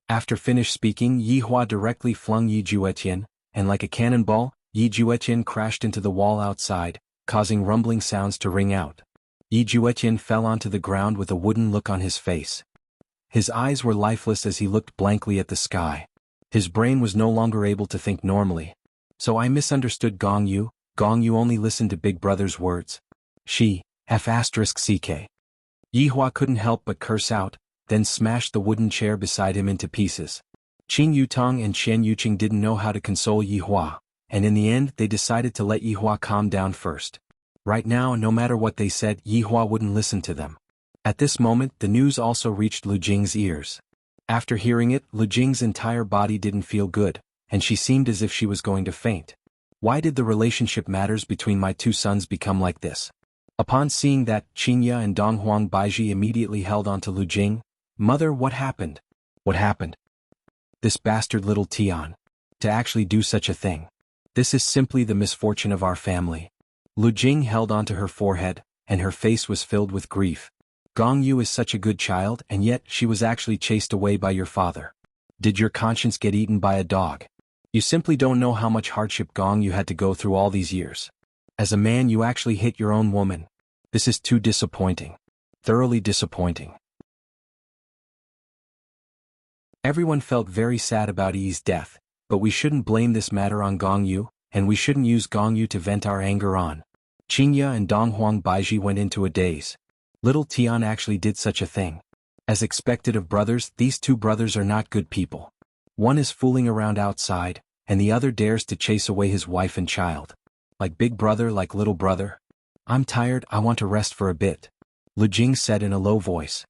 After finished speaking, Yi Hua directly flung Yi Juetian, and like a cannonball, Yi Juetian crashed into the wall outside, causing rumbling sounds to ring out. Yi Juetian fell onto the ground with a wooden look on his face. His eyes were lifeless as he looked blankly at the sky. His brain was no longer able to think normally. "So I misunderstood Gong Yu. Gong Yu only listened to Big Brother's words. She, F***ck. Yi Hua couldn't help but curse out, then smashed the wooden chair beside him into pieces. Qing Yutong and Shen Yuqing didn't know how to console Yi Hua, and in the end they decided to let Yi Hua calm down first. Right now, no matter what they said, Yi Hua wouldn't listen to them. At this moment, the news also reached Lu Jing's ears. After hearing it, Lu Jing's entire body didn't feel good, and she seemed as if she was going to faint. Why did the relationship matters between my two sons become like this? Upon seeing that, Qingya and Donghuang Baiji immediately held on to Lu Jing. "Mother, what happened?" "What happened?" "This bastard little Tian. To actually do such a thing. This is simply the misfortune of our family." Lu Jing held onto her forehead, and her face was filled with grief. "Gong Yu is such a good child, and yet she was actually chased away by your father. Did your conscience get eaten by a dog? You simply don't know how much hardship Gong Yu had to go through all these years. As a man, you actually hit your own woman. This is too disappointing. Thoroughly disappointing." Everyone felt very sad about Yi's death, but we shouldn't blame this matter on Gong Yu, and we shouldn't use Gong Yu to vent our anger on. Qingya and Donghuang Baiji went into a daze. Little Tian actually did such a thing. As expected of brothers, these two brothers are not good people. One is fooling around outside, and the other dares to chase away his wife and child. Like big brother, like little brother. I'm tired, I want to rest for a bit. Lu Jing said in a low voice.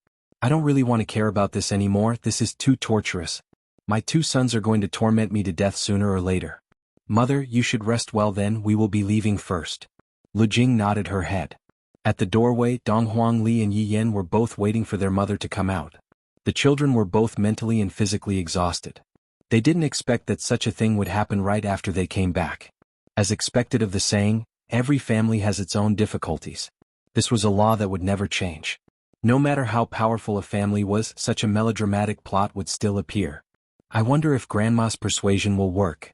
I don't really want to care about this anymore, this is too torturous. My two sons are going to torment me to death sooner or later. Mother, you should rest well then, we will be leaving first. Lu Jing nodded her head. At the doorway, Donghuang Li and Yi Yan were both waiting for their mother to come out. The children were both mentally and physically exhausted. They didn't expect that such a thing would happen right after they came back. As expected of the saying, every family has its own difficulties. This was a law that would never change. No matter how powerful a family was, such a melodramatic plot would still appear. I wonder if Grandma's persuasion will work.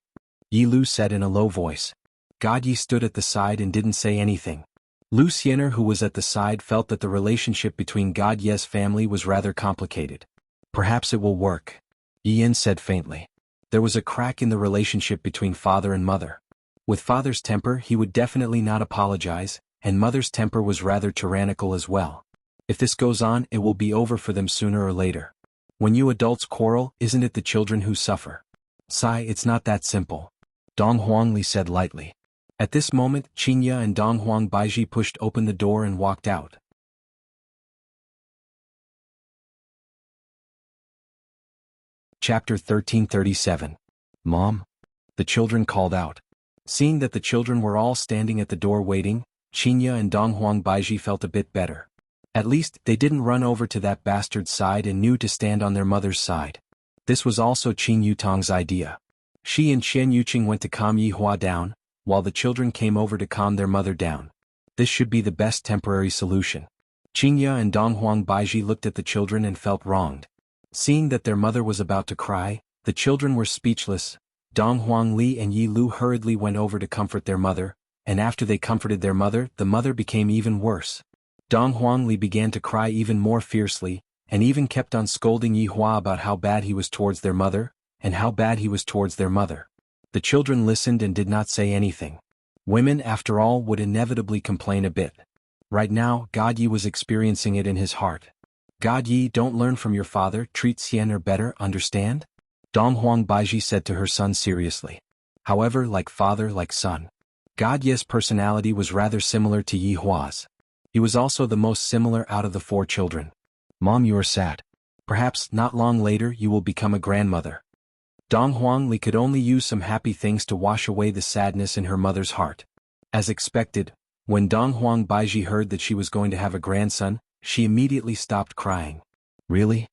Yi Lu said in a low voice. God Yi stood at the side and didn't say anything. Lu Xiener, who was at the side, felt that the relationship between God Ye's family was rather complicated. Perhaps it will work. Yi Yan said faintly. There was a crack in the relationship between father and mother. With father's temper, he would definitely not apologize, and mother's temper was rather tyrannical as well. If this goes on, it will be over for them sooner or later. When you adults quarrel, isn't it the children who suffer? Sai, it's not that simple. Dong Huangli said lightly. At this moment, Qingya and Donghuang Baiji pushed open the door and walked out. Chapter 1337. Mom? The children called out. Seeing that the children were all standing at the door waiting, Qingya and Donghuang Baiji felt a bit better. At least, they didn't run over to that bastard's side and knew to stand on their mother's side. This was also Qin Yutong's idea. She and Qian Yuqing went to calm Yi Hua down, while the children came over to calm their mother down. This should be the best temporary solution. Qingya and Donghuang Baiji looked at the children and felt wronged. Seeing that their mother was about to cry, the children were speechless. Donghuang Li and Yi Lu hurriedly went over to comfort their mother, and after they comforted their mother, the mother became even worse. Donghuang Li began to cry even more fiercely, and even kept on scolding Yi Hua about how bad he was towards their mother, and how bad he was towards their mother. The children listened and did not say anything. Women, after all, would inevitably complain a bit. Right now, God Yi was experiencing it in his heart. God Yi, don't learn from your father, treat Xiener better, understand? Donghuang Baiji said to her son seriously. However, like father, like son. God Yi's personality was rather similar to Yi Hua's. He was also the most similar out of the four children. Mom, you are sad. Perhaps, not long later, you will become a grandmother. Donghuang Li could only use some happy things to wash away the sadness in her mother's heart. As expected, when Donghuang Baiji heard that she was going to have a grandson, she immediately stopped crying. Really?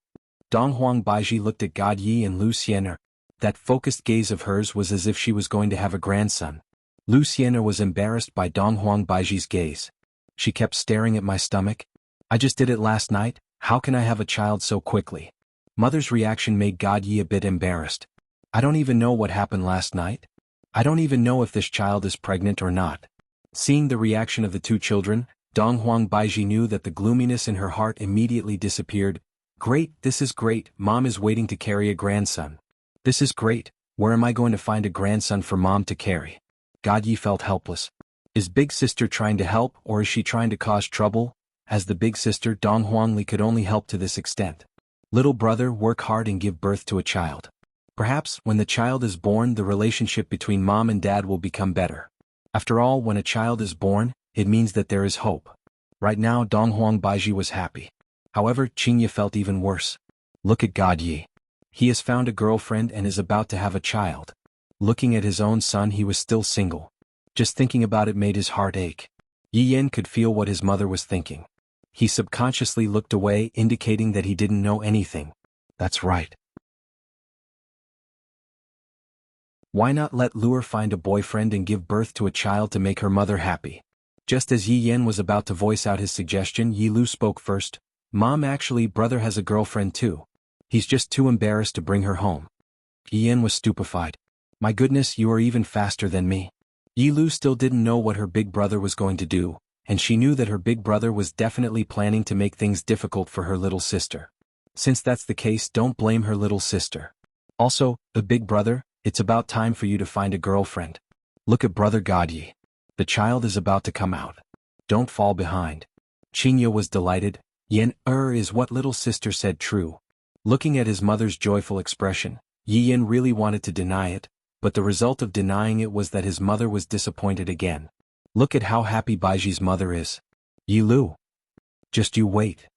Donghuang Baiji looked at God Yi and Lu Xiener. That focused gaze of hers was as if she was going to have a grandson. Lu Xiener was embarrassed by Donghuang Baiji's gaze. She kept staring at my stomach. I just did it last night, how can I have a child so quickly? Mother's reaction made God Yi a bit embarrassed. I don't even know what happened last night. I don't even know if this child is pregnant or not. Seeing the reaction of the two children, Donghuang Baiji knew that the gloominess in her heart immediately disappeared. Great, this is great, Mom is waiting to carry a grandson. This is great, where am I going to find a grandson for Mom to carry? God Yi felt helpless. Is big sister trying to help, or is she trying to cause trouble? As the big sister, Donghuang Li could only help to this extent. Little brother, work hard and give birth to a child. Perhaps, when the child is born, the relationship between mom and dad will become better. After all, when a child is born, it means that there is hope. Right now, Donghuang Baiji was happy. However, Qingya felt even worse. Look at God Yi. He has found a girlfriend and is about to have a child. Looking at his own son, he was still single. Just thinking about it made his heart ache. Yi Yan could feel what his mother was thinking. He subconsciously looked away, indicating that he didn't know anything. That's right. Why not let Luer find a boyfriend and give birth to a child to make her mother happy? Just as Yi Yan was about to voice out his suggestion, Yi Lu spoke first. Mom, actually, brother has a girlfriend too. He's just too embarrassed to bring her home. Yi Yan was stupefied. My goodness, you are even faster than me. Yi Lu still didn't know what her big brother was going to do, and she knew that her big brother was definitely planning to make things difficult for her little sister. Since that's the case, don't blame her little sister. Also, the big brother, it's about time for you to find a girlfriend. Look at brother Godyi. The child is about to come out. Don't fall behind. Chinya was delighted. Is what little sister said true. Looking at his mother's joyful expression, Yin really wanted to deny it, but the result of denying it was that his mother was disappointed again. Look at how happy Baiji's mother is. Yilu. Just you wait.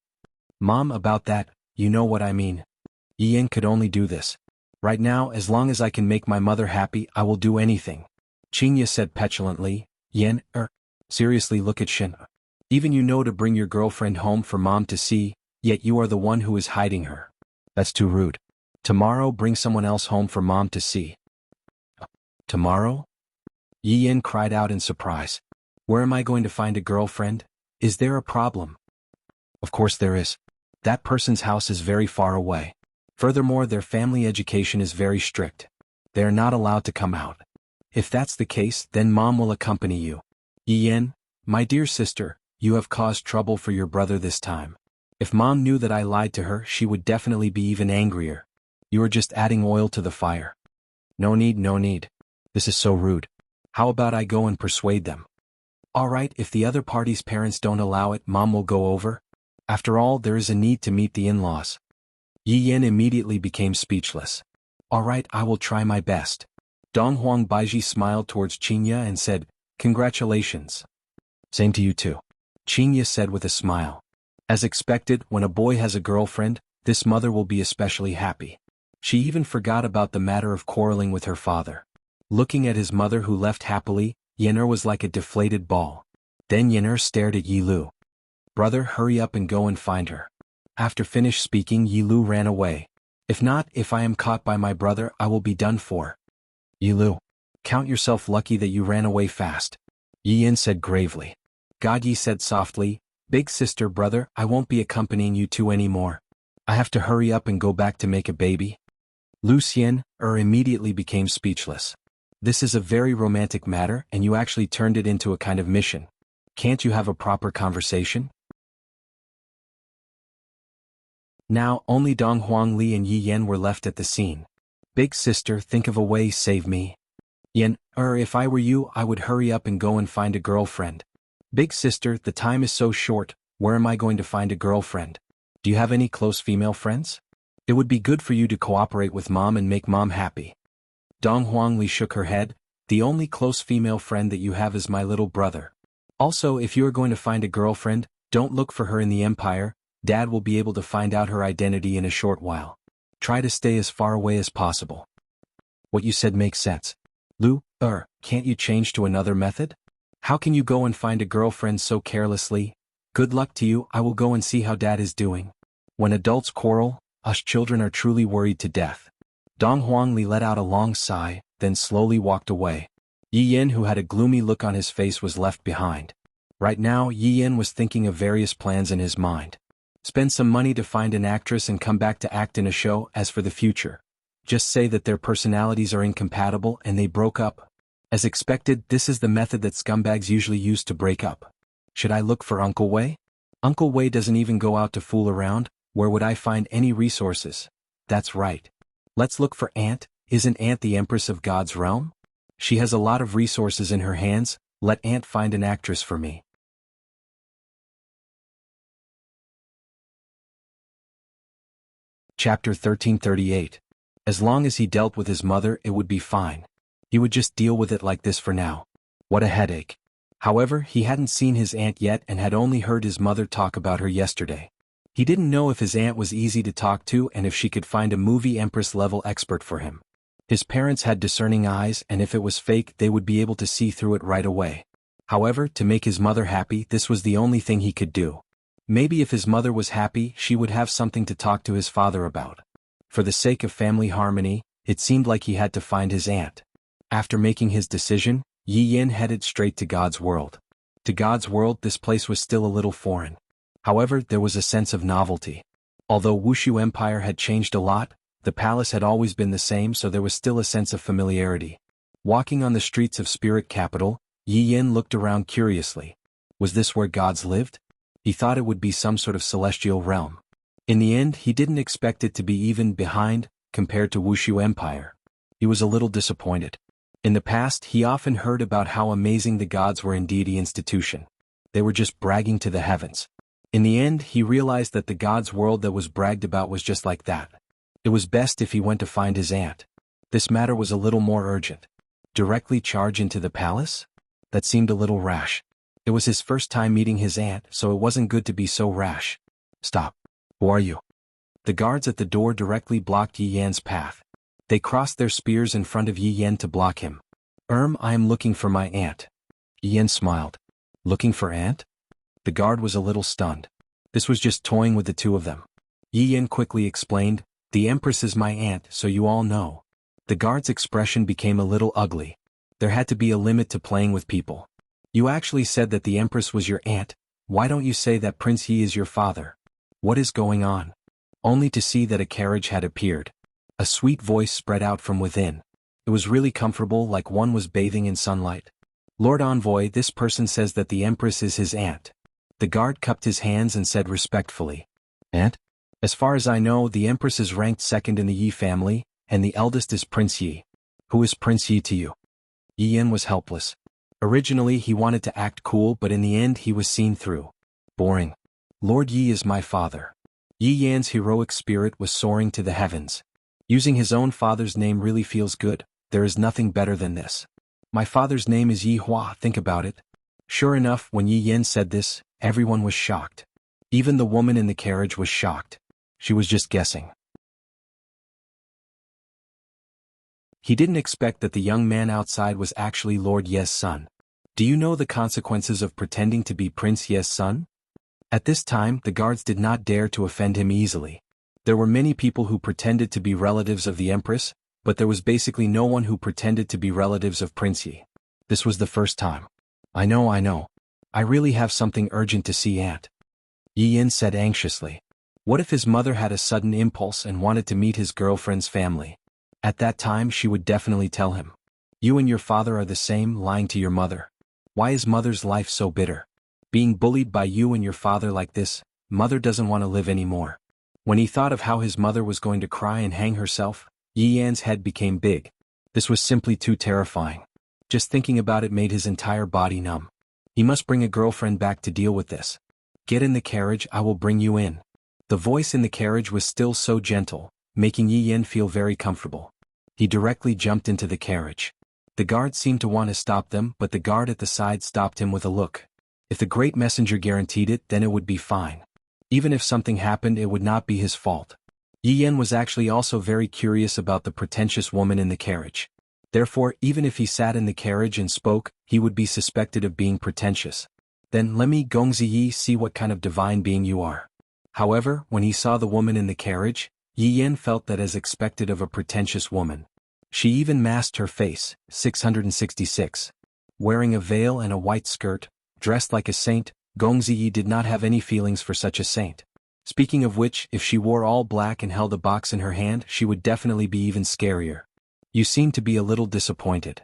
Mom, about that, you know what I mean. Yin could only do this. Right now, as long as I can make my mother happy, I will do anything. Chinya said petulantly. Seriously, look at Shin. Even you know to bring your girlfriend home for mom to see, yet you are the one who is hiding her. That's too rude. Tomorrow bring someone else home for mom to see. Tomorrow? Yin cried out in surprise. Where am I going to find a girlfriend? Is there a problem? Of course there is. That person's house is very far away. Furthermore, their family education is very strict. They are not allowed to come out. If that's the case, then mom will accompany you. Yin, my dear sister, you have caused trouble for your brother this time. If mom knew that I lied to her, she would definitely be even angrier. You are just adding oil to the fire. No need, no need. This is so rude. How about I go and persuade them? Alright, if the other party's parents don't allow it, mom will go over. After all, there is a need to meet the in-laws. Yin immediately became speechless. Alright, I will try my best. Donghuang Baiji smiled towards Chinya and said, Congratulations. Same to you too. Chinya said with a smile. As expected, when a boy has a girlfriend, this mother will be especially happy. She even forgot about the matter of quarreling with her father. Looking at his mother who left happily, Yen'er was like a deflated ball. Then Yen'er stared at Yilu. Brother, hurry up and go and find her. After finished speaking, Yilu ran away. If not, if I am caught by my brother, I will be done for. Yilu, count yourself lucky that you ran away fast. Yin said gravely. Godyi said softly, Big sister brother, I won't be accompanying you two anymore. I have to hurry up and go back to make a baby. Lu Xian, immediately became speechless. This is a very romantic matter and you actually turned it into a kind of mission. Can't you have a proper conversation? Now, only Dong Huangli and Yi Yan were left at the scene. Big sister, think of a way, save me. Yan, if I were you, I would hurry up and go and find a girlfriend. Big sister, the time is so short, where am I going to find a girlfriend? Do you have any close female friends? It would be good for you to cooperate with mom and make mom happy. Dong Huangli shook her head. The only close female friend that you have is my little brother. Also, if you are going to find a girlfriend, don't look for her in the empire. Dad will be able to find out her identity in a short while. Try to stay as far away as possible. What you said makes sense. Lu, can't you change to another method? How can you go and find a girlfriend so carelessly? Good luck to you, I will go and see how Dad is doing. When adults quarrel, us children are truly worried to death. Dong Huangli let out a long sigh, then slowly walked away. Yi Yin, who had a gloomy look on his face, was left behind. Right now, Yi Yin was thinking of various plans in his mind. Spend some money to find an actress and come back to act in a show. As for the future, just say that their personalities are incompatible and they broke up. As expected, this is the method that scumbags usually use to break up. Should I look for Uncle Wei? Uncle Wei doesn't even go out to fool around. Where would I find any resources? That's right. Let's look for Aunt. Isn't Aunt the Empress of God's realm? She has a lot of resources in her hands. Let Aunt find an actress for me. Chapter 1338. As long as he dealt with his mother, it would be fine. He would just deal with it like this for now. What a headache. However, he hadn't seen his aunt yet and had only heard his mother talk about her yesterday. He didn't know if his aunt was easy to talk to and if she could find a movie Empress-level expert for him. His parents had discerning eyes, and if it was fake, they would be able to see through it right away. However, to make his mother happy, this was the only thing he could do. Maybe if his mother was happy, she would have something to talk to his father about. For the sake of family harmony, it seemed like he had to find his aunt. After making his decision, Yi Yin headed straight to God's world. To God's world, this place was still a little foreign. However, there was a sense of novelty. Although Wushu Empire had changed a lot, the palace had always been the same, so there was still a sense of familiarity. Walking on the streets of Spirit Capital, Yi Yin looked around curiously. Was this where gods lived? He thought it would be some sort of celestial realm. In the end, he didn't expect it to be even behind, compared to Wuxia Empire. He was a little disappointed. In the past, he often heard about how amazing the gods were in deity institution. They were just bragging to the heavens. In the end, he realized that the gods' world that was bragged about was just like that. It was best if he went to find his aunt. This matter was a little more urgent. Directly charge into the palace? That seemed a little rash. It was his first time meeting his aunt, so it wasn't good to be so rash. Stop. Who are you? The guards at the door directly blocked Yi Yan's path. They crossed their spears in front of Yi Yan to block him. I am looking for my aunt. Yi Yan smiled. Looking for aunt? The guard was a little stunned. This was just toying with the two of them. Yi Yan quickly explained, the Empress is my aunt, so you all know. The guard's expression became a little ugly. There had to be a limit to playing with people. You actually said that the Empress was your aunt. Why don't you say that Prince Yi is your father? What is going on? Only to see that a carriage had appeared. A sweet voice spread out from within. It was really comfortable, like one was bathing in sunlight. Lord Envoy, this person says that the Empress is his aunt. The guard cupped his hands and said respectfully. Aunt? As far as I know, the Empress is ranked second in the Yi family, and the eldest is Prince Yi. Who is Prince Yi to you? Yi Yan was helpless. Originally he wanted to act cool, but in the end he was seen through. Boring. Lord Yi is my father. Yi Yan's heroic spirit was soaring to the heavens. Using his own father's name really feels good. There is nothing better than this. My father's name is Yi Hua, think about it. Sure enough, when Yi Yan said this, everyone was shocked. Even the woman in the carriage was shocked. She was just guessing. He didn't expect that the young man outside was actually Lord Ye's son. Do you know the consequences of pretending to be Prince Ye's son? At this time, the guards did not dare to offend him easily. There were many people who pretended to be relatives of the Empress, but there was basically no one who pretended to be relatives of Prince Yi. This was the first time. I know. I really have something urgent to see Aunt. Yi Yan said anxiously. What if his mother had a sudden impulse and wanted to meet his girlfriend's family? At that time she would definitely tell him. You and your father are the same, lying to your mother. Why is mother's life so bitter? Being bullied by you and your father like this, mother doesn't want to live anymore. When he thought of how his mother was going to cry and hang herself, Yi Yan's head became big. This was simply too terrifying. Just thinking about it made his entire body numb. He must bring a girlfriend back to deal with this. Get in the carriage, I will bring you in. The voice in the carriage was still so gentle, making Yi Yan feel very comfortable. He directly jumped into the carriage. The guard seemed to want to stop them, but the guard at the side stopped him with a look. If the great messenger guaranteed it, then it would be fine. Even if something happened, it would not be his fault. Yi Yan was actually also very curious about the pretentious woman in the carriage. Therefore, even if he sat in the carriage and spoke, he would be suspected of being pretentious. Then let me Gongzi Yi see what kind of divine being you are. However, when he saw the woman in the carriage, Yi Yan felt that as expected of a pretentious woman. She even masked her face, 666. Wearing a veil and a white skirt, dressed like a saint, Gongzi Yi did not have any feelings for such a saint. Speaking of which, if she wore all black and held a box in her hand, she would definitely be even scarier. You seem to be a little disappointed.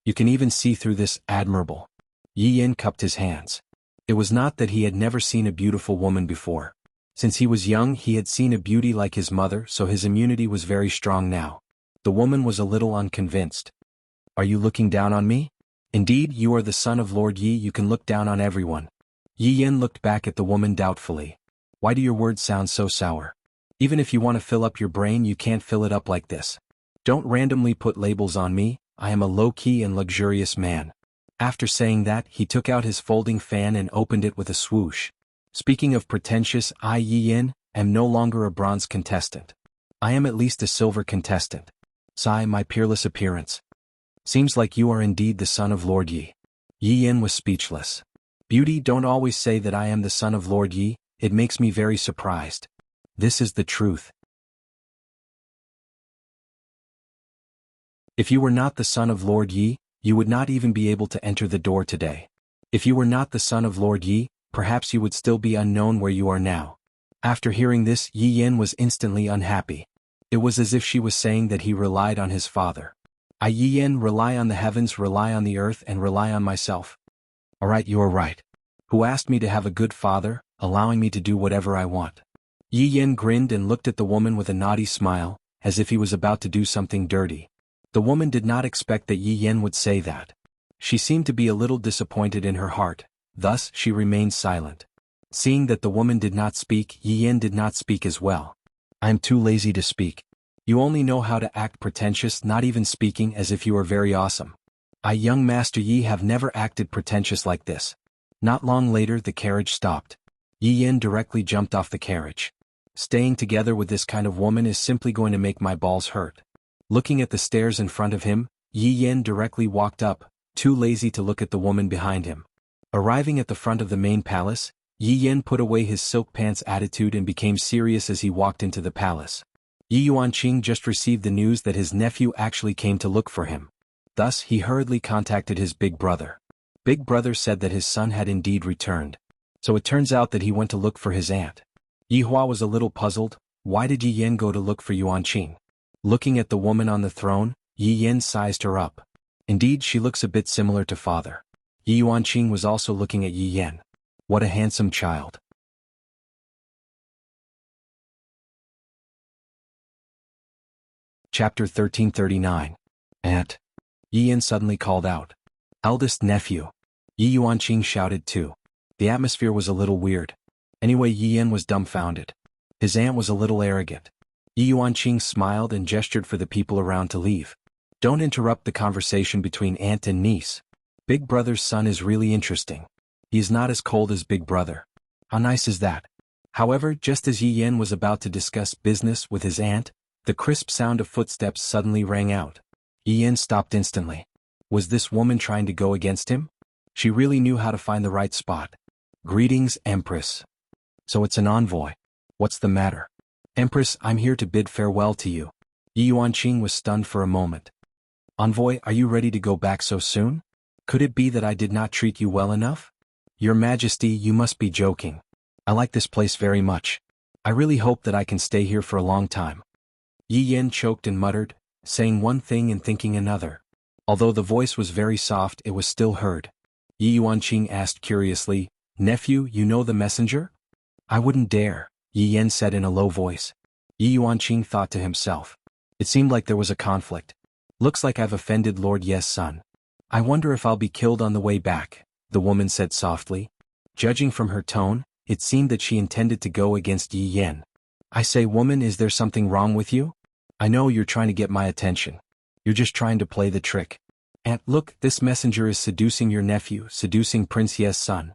You can even see through this, admirable. Yi Yan cupped his hands. It was not that he had never seen a beautiful woman before. Since he was young, he had seen a beauty like his mother, so his immunity was very strong now. The woman was a little unconvinced. Are you looking down on me? Indeed, you are the son of Lord Yi, you can look down on everyone. Yi Yan looked back at the woman doubtfully. Why do your words sound so sour? Even if you want to fill up your brain, you can't fill it up like this. Don't randomly put labels on me, I am a low-key and luxurious man. After saying that, he took out his folding fan and opened it with a swoosh. Speaking of pretentious, I, Yi Yan, am no longer a bronze contestant. I am at least a silver contestant. Sigh, my peerless appearance. Seems like you are indeed the son of Lord Yi. Yi Yan was speechless. Beauty, don't always say that I am the son of Lord Yi, it makes me very surprised. This is the truth. If you were not the son of Lord Yi, you would not even be able to enter the door today. If you were not the son of Lord Yi, perhaps you would still be unknown where you are now. After hearing this, Yi Yan was instantly unhappy. It was as if she was saying that he relied on his father. I, Yi Yan, rely on the heavens, rely on the earth, and rely on myself. Alright, you are right. Who asked me to have a good father, allowing me to do whatever I want? Yi Yan grinned and looked at the woman with a naughty smile, as if he was about to do something dirty. The woman did not expect that Yi Yan would say that. She seemed to be a little disappointed in her heart, thus she remained silent. Seeing that the woman did not speak, Yi Yan did not speak as well. "I am too lazy to speak. You only know how to act pretentious, not even speaking as if you are very awesome. I, young Master Yi, have never acted pretentious like this." Not long later the carriage stopped. Yi Yan directly jumped off the carriage. "Staying together with this kind of woman is simply going to make my balls hurt." Looking at the stairs in front of him, Yi Yan directly walked up, too lazy to look at the woman behind him. Arriving at the front of the main palace, Yi Yan put away his silk pants attitude and became serious as he walked into the palace. Yi Yuanqing just received the news that his nephew actually came to look for him. Thus he hurriedly contacted his big brother. Big brother said that his son had indeed returned. So it turns out that he went to look for his aunt. Yi Hua was a little puzzled. Why did Yi Yan go to look for Yuanqing? Looking at the woman on the throne, Yi Yan sized her up. Indeed, she looks a bit similar to father. Yi Yuanqing was also looking at Yi Yan. What a handsome child. Chapter 1339. Aunt. Yi Yan suddenly called out. Eldest nephew. Yi Yuanqing shouted too. The atmosphere was a little weird. Anyway, Yi Yan was dumbfounded. His aunt was a little arrogant. Yi Yuanqing smiled and gestured for the people around to leave. Don't interrupt the conversation between aunt and niece. Big brother's son is really interesting. He is not as cold as big brother. How nice is that? However, just as Yi Yan was about to discuss business with his aunt, the crisp sound of footsteps suddenly rang out. Yi Yan stopped instantly. Was this woman trying to go against him? She really knew how to find the right spot. Greetings, Empress. So it's an envoy. What's the matter? Empress, I'm here to bid farewell to you. Yi Yuanqing was stunned for a moment. Envoy, are you ready to go back so soon? Could it be that I did not treat you well enough? Your Majesty, you must be joking. I like this place very much. I really hope that I can stay here for a long time. Yi Yan choked and muttered, saying one thing and thinking another. Although the voice was very soft, it was still heard. Yi Yuanqing asked curiously, Nephew, you know the messenger? I wouldn't dare, Yi Yan said in a low voice. Yi Yuanqing thought to himself. It seemed like there was a conflict. Looks like I've offended Lord Ye's son. I wonder if I'll be killed on the way back, the woman said softly. Judging from her tone, it seemed that she intended to go against Yi Yan. I say, woman, is there something wrong with you? I know you're trying to get my attention. You're just trying to play the trick. Aunt, look, this messenger is seducing your nephew, seducing Prince Ye's son.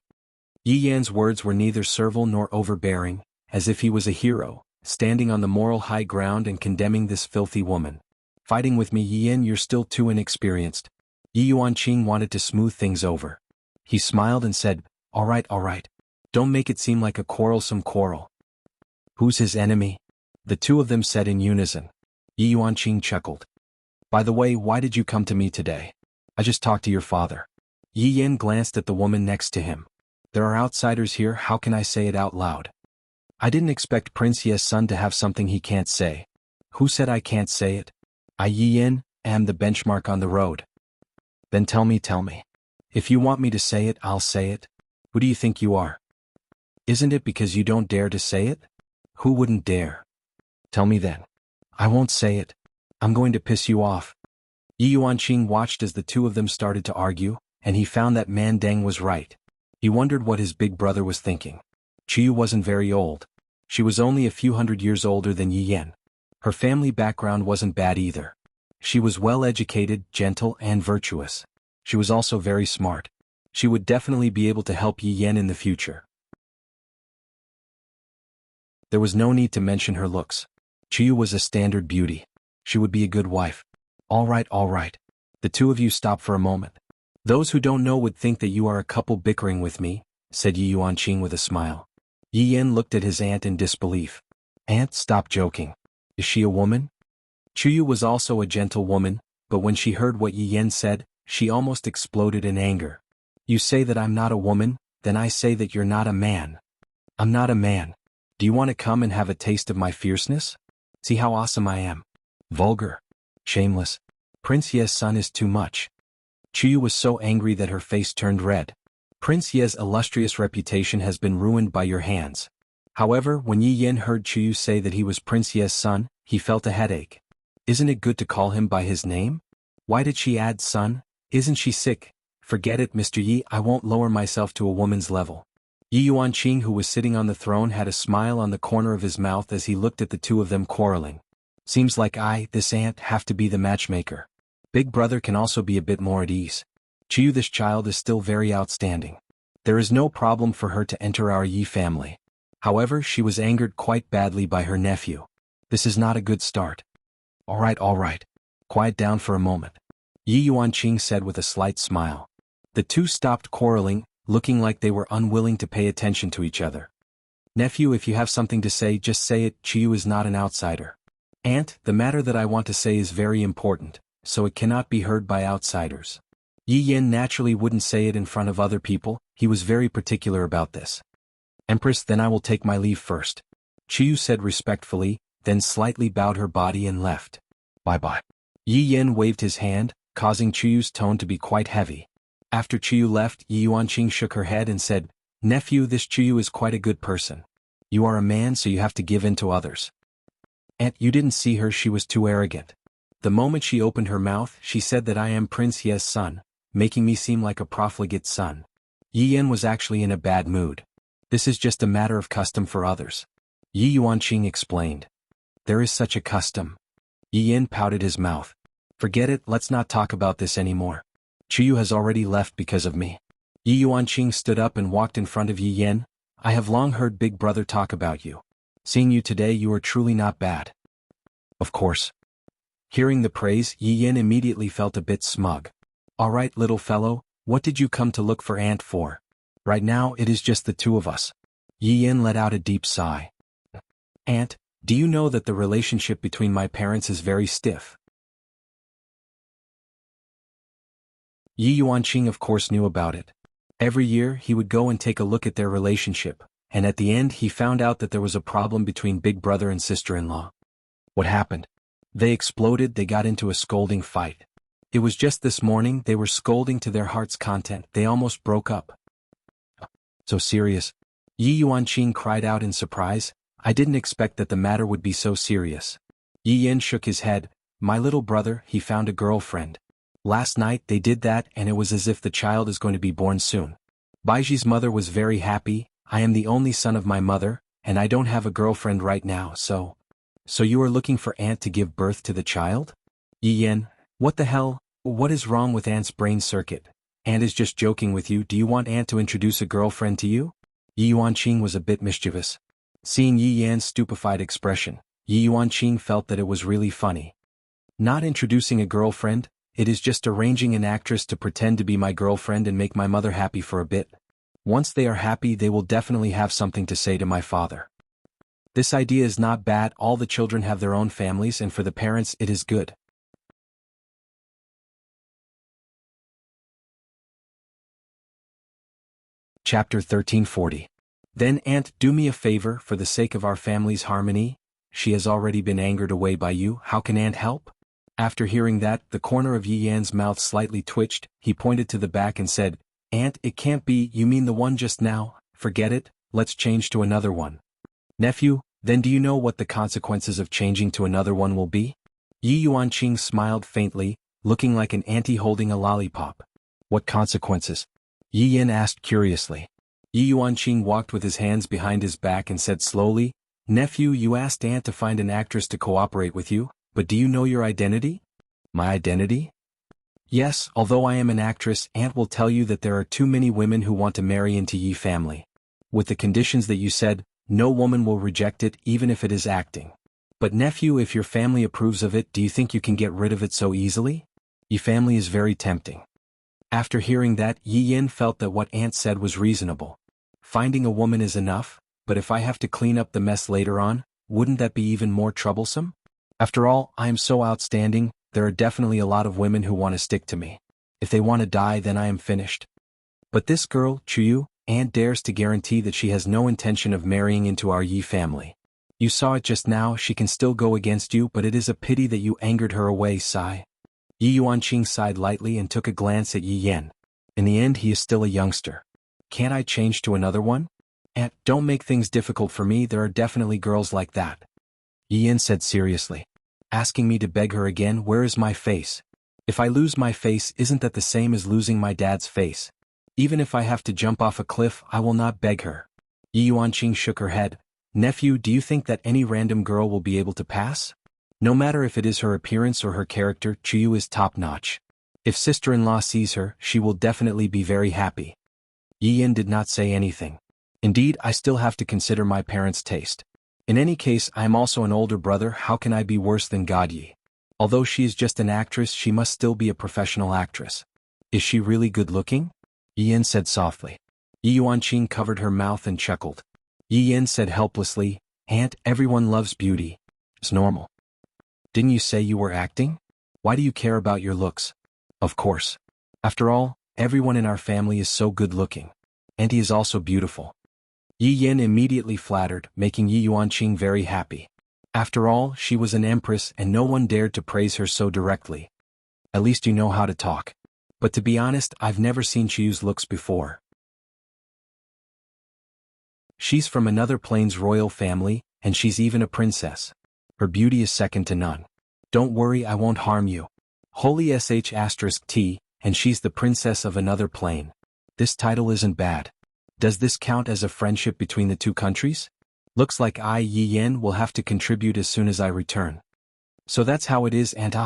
Yi Yan's words were neither servile nor overbearing, as if he was a hero, standing on the moral high ground and condemning this filthy woman. Fighting with me, Yi Yan, you're still too inexperienced. Yi Yuanqing wanted to smooth things over. He smiled and said, all right. Don't make it seem like a quarrelsome quarrel. Who's his enemy? The two of them said in unison. Yi Yuanqing chuckled. By the way, why did you come to me today? I just talked to your father. Yi Yan glanced at the woman next to him. There are outsiders here, how can I say it out loud? I didn't expect Prince Ye's son to have something he can't say. Who said I can't say it? I, Yi Yan, am the benchmark on the road. Then tell me. If you want me to say it, I'll say it. Who do you think you are? Isn't it because you don't dare to say it? Who wouldn't dare? Tell me then. I won't say it. I'm going to piss you off. Yi Yuanqing watched as the two of them started to argue, and he found that Man Deng was right. He wondered what his big brother was thinking. Chiyu wasn't very old. She was only a few hundred years older than Yi Yan. Her family background wasn't bad either. She was well-educated, gentle, and virtuous. She was also very smart. She would definitely be able to help Yi Yan in the future. There was no need to mention her looks. Chiyu was a standard beauty. She would be a good wife. All right. The two of you stop for a moment. Those who don't know would think that you are a couple bickering with me, said Yi Yuanqing with a smile. Yi Yan looked at his aunt in disbelief. Aunt, stop joking. Is she a woman? Chiyu was also a gentle woman, but when she heard what Yi Yan said, she almost exploded in anger. You say that I'm not a woman, then I say that you're not a man. I'm not a man. Do you want to come and have a taste of my fierceness? See how awesome I am. Vulgar. Shameless. Prince Ye's son is too much. Chiyu was so angry that her face turned red. Prince Ye's illustrious reputation has been ruined by your hands. However, when Yi Yin heard Chuyu say that he was Prince Ye's son, he felt a headache. Isn't it good to call him by his name? Why did she add son? Isn't she sick? Forget it, Mr. Yi, I won't lower myself to a woman's level. Yi Yuanqing, who was sitting on the throne, had a smile on the corner of his mouth as he looked at the two of them quarreling. Seems like this aunt, have to be the matchmaker. Big brother can also be a bit more at ease. Chuyu, this child is still very outstanding. There is no problem for her to enter our Yi family. However, she was angered quite badly by her nephew. This is not a good start. All right. Quiet down for a moment. Yi Yuanqing said with a slight smile. The two stopped quarreling, looking like they were unwilling to pay attention to each other. Nephew, if you have something to say, just say it. Chuyu is not an outsider. Aunt, the matter that I want to say is very important, so it cannot be heard by outsiders. Yi Yin naturally wouldn't say it in front of other people, he was very particular about this. Empress, then I will take my leave first. Chuyu said respectfully, then slightly bowed her body and left. Bye-bye. Yi Yin waved his hand, causing Chuyu's tone to be quite heavy. After Chuyu left, Yi Yuanqing shook her head and said, Nephew, this Chuyu is quite a good person. You are a man, so you have to give in to others. Aunt, you didn't see her, she was too arrogant. The moment she opened her mouth, she said that I am Prince Ye's son, making me seem like a profligate son. Yi Yin was actually in a bad mood. This is just a matter of custom for others. Yi Yuanqing explained. There is such a custom. Yi Yin pouted his mouth. Forget it, let's not talk about this anymore. Chuyu has already left because of me. Yi Yuanqing stood up and walked in front of Yi Yin. I have long heard Big Brother talk about you. Seeing you today, you are truly not bad. Of course. Hearing the praise, Yi Yin immediately felt a bit smug. All right, little fellow, what did you come to look for Aunt for? Right now, it is just the two of us. Yi Yin let out a deep sigh. Aunt, do you know that the relationship between my parents is very stiff? Yi Yuanqing of course knew about it. Every year, he would go and take a look at their relationship, and at the end he found out that there was a problem between big brother and sister-in-law. What happened? They exploded, they got into a scolding fight. It was just this morning, they were scolding to their heart's content, they almost broke up. So serious? Yi Yuanqing cried out in surprise. I didn't expect that the matter would be so serious. Yi Yin shook his head. My little brother, he found a girlfriend. Last night they did that and it was as if the child is going to be born soon. Baiji's mother was very happy. I am the only son of my mother, and I don't have a girlfriend right now, so you are looking for Aunt to give birth to the child? Yi Yin, what the hell? What is wrong with Aunt's brain circuit? Aunt is just joking with you. Do you want Aunt to introduce a girlfriend to you? Yi Yuanqing was a bit mischievous. Seeing Yi Yan's stupefied expression, Yi Yuanqing felt that it was really funny. Not introducing a girlfriend, it is just arranging an actress to pretend to be my girlfriend and make my mother happy for a bit. Once they are happy, they will definitely have something to say to my father. This idea is not bad, all the children have their own families and for the parents it is good. Chapter 1340. Then Aunt, do me a favor for the sake of our family's harmony. She has already been angered away by you, how can Aunt help? After hearing that, the corner of Yi Yan's mouth slightly twitched, he pointed to the back and said, Aunt, it can't be, you mean the one just now, forget it, let's change to another one. Nephew, then do you know what the consequences of changing to another one will be? Yi Yuanqing smiled faintly, looking like an auntie holding a lollipop. What consequences? Yi Yin asked curiously. Yi Yuanqing walked with his hands behind his back and said slowly, Nephew, you asked Aunt to find an actress to cooperate with you, but do you know your identity? My identity? Yes, although I am an actress, Aunt will tell you that there are too many women who want to marry into Yi family. With the conditions that you said, no woman will reject it even if it is acting. But nephew, if your family approves of it, do you think you can get rid of it so easily? Yi family is very tempting. After hearing that, Yi Yin felt that what Aunt said was reasonable. Finding a woman is enough, but if I have to clean up the mess later on, wouldn't that be even more troublesome? After all, I am so outstanding, there are definitely a lot of women who want to stick to me. If they want to die, then I am finished. But this girl, Chuyu, Aunt dares to guarantee that she has no intention of marrying into our Yi family. You saw it just now, she can still go against you, but it is a pity that you angered her away, sigh. Yi Yuanqing sighed lightly and took a glance at Yi Yin. In the end, he is still a youngster. Can't I change to another one? Aunt, don't make things difficult for me, there are definitely girls like that. Yi Yin said seriously. Asking me to beg her again, where is my face? If I lose my face, isn't that the same as losing my dad's face? Even if I have to jump off a cliff, I will not beg her. Yi Yuanqing shook her head. Nephew, do you think that any random girl will be able to pass? No matter if it is her appearance or her character, Chuyu is top-notch. If sister-in-law sees her, she will definitely be very happy. Yi Yin did not say anything. Indeed, I still have to consider my parents' taste. In any case, I am also an older brother, how can I be worse than God Yi? Although she is just an actress, she must still be a professional actress. Is she really good-looking? Yi Yin said softly. Yi Yuanqing covered her mouth and chuckled. Yi Yin said helplessly, Aunt, everyone loves beauty. It's normal. Didn't you say you were acting? Why do you care about your looks? Of course. After all, everyone in our family is so good-looking. And he is also beautiful. Yi Yin immediately flattered, making Yi Yuanqing very happy. After all, she was an empress and no one dared to praise her so directly. At least you know how to talk. But to be honest, I've never seen Chuyu's looks before. She's from another plane's royal family, and she's even a princess. Her beauty is second to none. Don't worry, I won't harm you. Holy sh*T, and she's the princess of another plane. This title isn't bad. Does this count as a friendship between the two countries? Looks like I, Yi Yin, will have to contribute as soon as I return. So that's how it is, Aunt.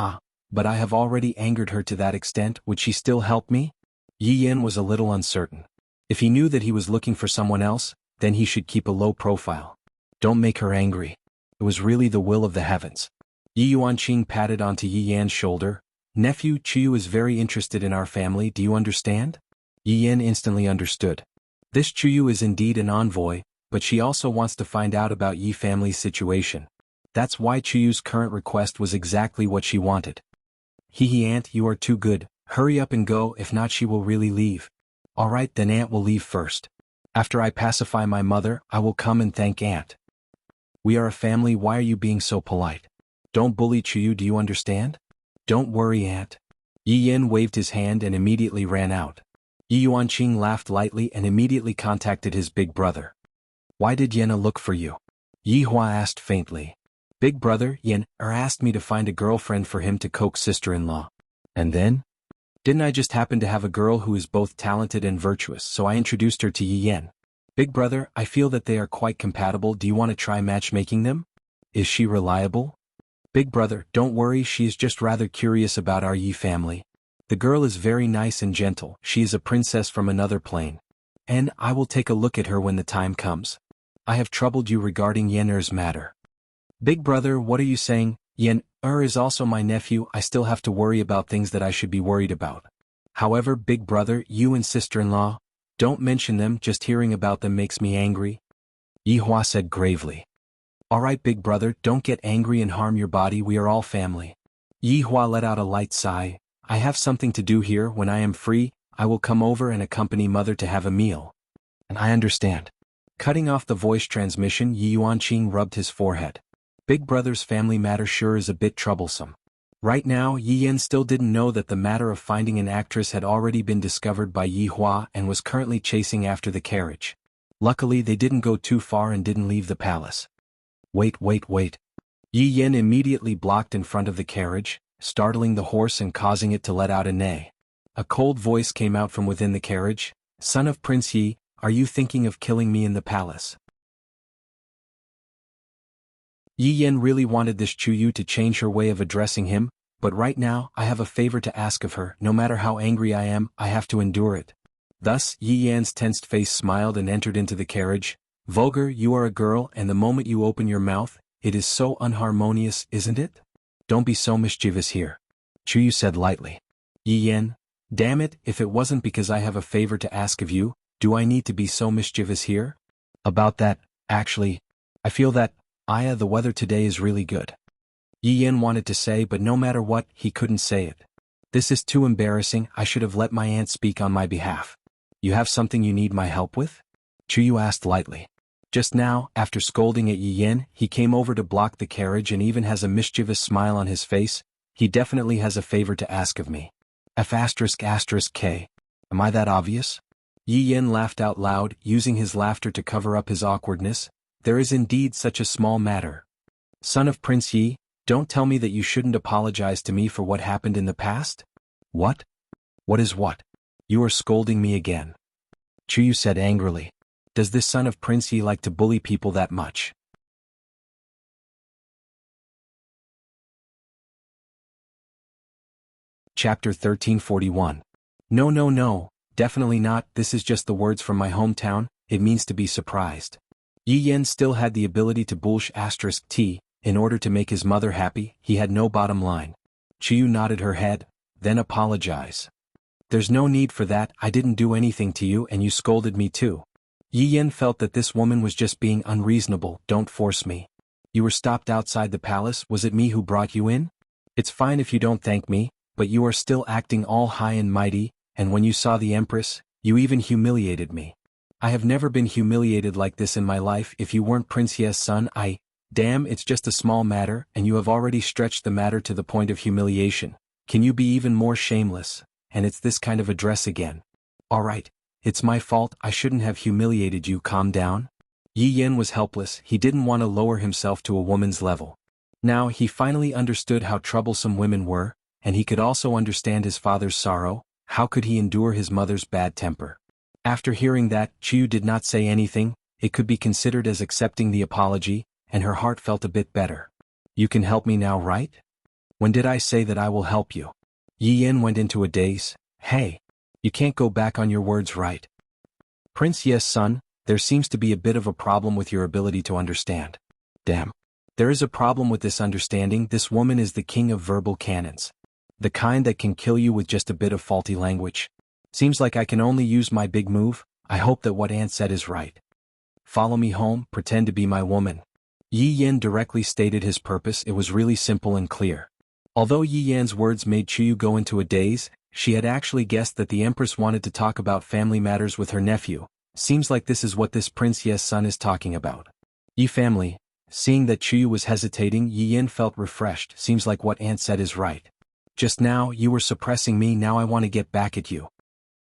But I have already angered her to that extent, would she still help me? Yi Yin was a little uncertain. If he knew that he was looking for someone else, then he should keep a low profile. Don't make her angry. It was really the will of the heavens. Yi Yuanqing patted onto Yi Yan's shoulder. Nephew, Chuyu is very interested in our family, do you understand? Yi Yin instantly understood. This Chuyu is indeed an envoy, but she also wants to find out about Yi family's situation. That's why Chuyu's current request was exactly what she wanted. Hee Aunt, you are too good, hurry up and go, if not she will really leave. Alright then, Aunt will leave first. After I pacify my mother, I will come and thank Aunt. We are a family, why are you being so polite? Don't bully Chuyu, do you understand? Don't worry, Aunt. Yi Yin waved his hand and immediately ran out. Yi Yuanqing laughed lightly and immediately contacted his big brother. Why did Yenna look for you? Yi Hua asked faintly. Big brother, Yen, asked me to find a girlfriend for him to coax sister-in-law. And then? Didn't I just happen to have a girl who is both talented and virtuous, so I introduced her to Yi Yen. Big brother, I feel that they are quite compatible, do you want to try matchmaking them? Is she reliable? Big brother, don't worry, she is just rather curious about our Yi family. The girl is very nice and gentle, she is a princess from another plane. And I will take a look at her when the time comes. I have troubled you regarding Yen's matter. Big brother, what are you saying? Yen is also my nephew, I still have to worry about things that I should be worried about. However, big brother, you and sister-in-law, don't mention them, just hearing about them makes me angry. Yi Hua said gravely. Alright big brother, don't get angry and harm your body, we are all family. Yi Hua let out a light sigh. I have something to do here, when I am free, I will come over and accompany mother to have a meal. And I understand. Cutting off the voice transmission, Yi Yuanqing rubbed his forehead. Big brother's family matter sure is a bit troublesome. Right now, Yi Yen still didn't know that the matter of finding an actress had already been discovered by Yi Hua and was currently chasing after the carriage. Luckily they didn't go too far and didn't leave the palace. Wait. Yi Yen immediately blocked in front of the carriage, startling the horse and causing it to let out a neigh. A cold voice came out from within the carriage. Son of Prince Yi, are you thinking of killing me in the palace? Yi Yen really wanted this Chuyu to change her way of addressing him, but right now, I have a favor to ask of her, no matter how angry I am, I have to endure it. Thus, Yi Yan's tensed face smiled and entered into the carriage. Vulgar, you are a girl, and the moment you open your mouth, it is so unharmonious, isn't it? Don't be so mischievous here. Chuyu said lightly. Yi Yen, damn it, if it wasn't because I have a favor to ask of you, do I need to be so mischievous here? About that, actually, I feel that, the weather today is really good. Yi Yen wanted to say, but no matter what, he couldn't say it. This is too embarrassing, I should have let my aunt speak on my behalf. You have something you need my help with? Chuyu asked lightly. Just now, after scolding at Yi Yen, he came over to block the carriage and even has a mischievous smile on his face. He definitely has a favor to ask of me. F***K. Am I that obvious? Yi Yen laughed out loud, using his laughter to cover up his awkwardness. There is indeed such a small matter. Son of Prince Yi, don't tell me that you shouldn't apologize to me for what happened in the past? What? What is what? You are scolding me again. Chuyu said angrily. Does this son of Prince Yi like to bully people that much? Chapter 1341. No, no, no, definitely not. This is just the words from my hometown. It means to be surprised. Yi Yen still had the ability to bullsh***. In order to make his mother happy, he had no bottom line. Chuyu nodded her head. Then apologize. There's no need for that. I didn't do anything to you and you scolded me too. Yi Yen felt that this woman was just being unreasonable. Don't force me. You were stopped outside the palace. Was it me who brought you in? It's fine if you don't thank me, but you are still acting all high and mighty, and when you saw the Empress, you even humiliated me. I have never been humiliated like this in my life. If you weren't Prince Ye's son, Damn, it's just a small matter, and you have already stretched the matter to the point of humiliation. Can you be even more shameless? And it's this kind of address again. Alright, it's my fault. I shouldn't have humiliated you. Calm down. Yi Yen was helpless. He didn't want to lower himself to a woman's level. Now he finally understood how troublesome women were, and he could also understand his father's sorrow. How could he endure his mother's bad temper? After hearing that, Chuyu did not say anything. It could be considered as accepting the apology, and her heart felt a bit better. You can help me now, right? When did I say that I will help you? Yi Yen went into a daze. Hey, you can't go back on your words, right? Prince Ye's son, there seems to be a bit of a problem with your ability to understand. Damn. There is a problem with this understanding. This woman is the king of verbal cannons. The kind that can kill you with just a bit of faulty language. Seems like I can only use my big move. I hope that what Aunt said is right. Follow me home, pretend to be my woman. Yi Yen directly stated his purpose. It was really simple and clear. Although Yi Yen's words made Chuyu go into a daze, she had actually guessed that the Empress wanted to talk about family matters with her nephew. Seems like this is what this Prince Ye's son is talking about. Yi family. Seeing that Chuyu was hesitating, Yi Yen felt refreshed. Seems like what Aunt said is right. Just now, you were suppressing me. Now I want to get back at you.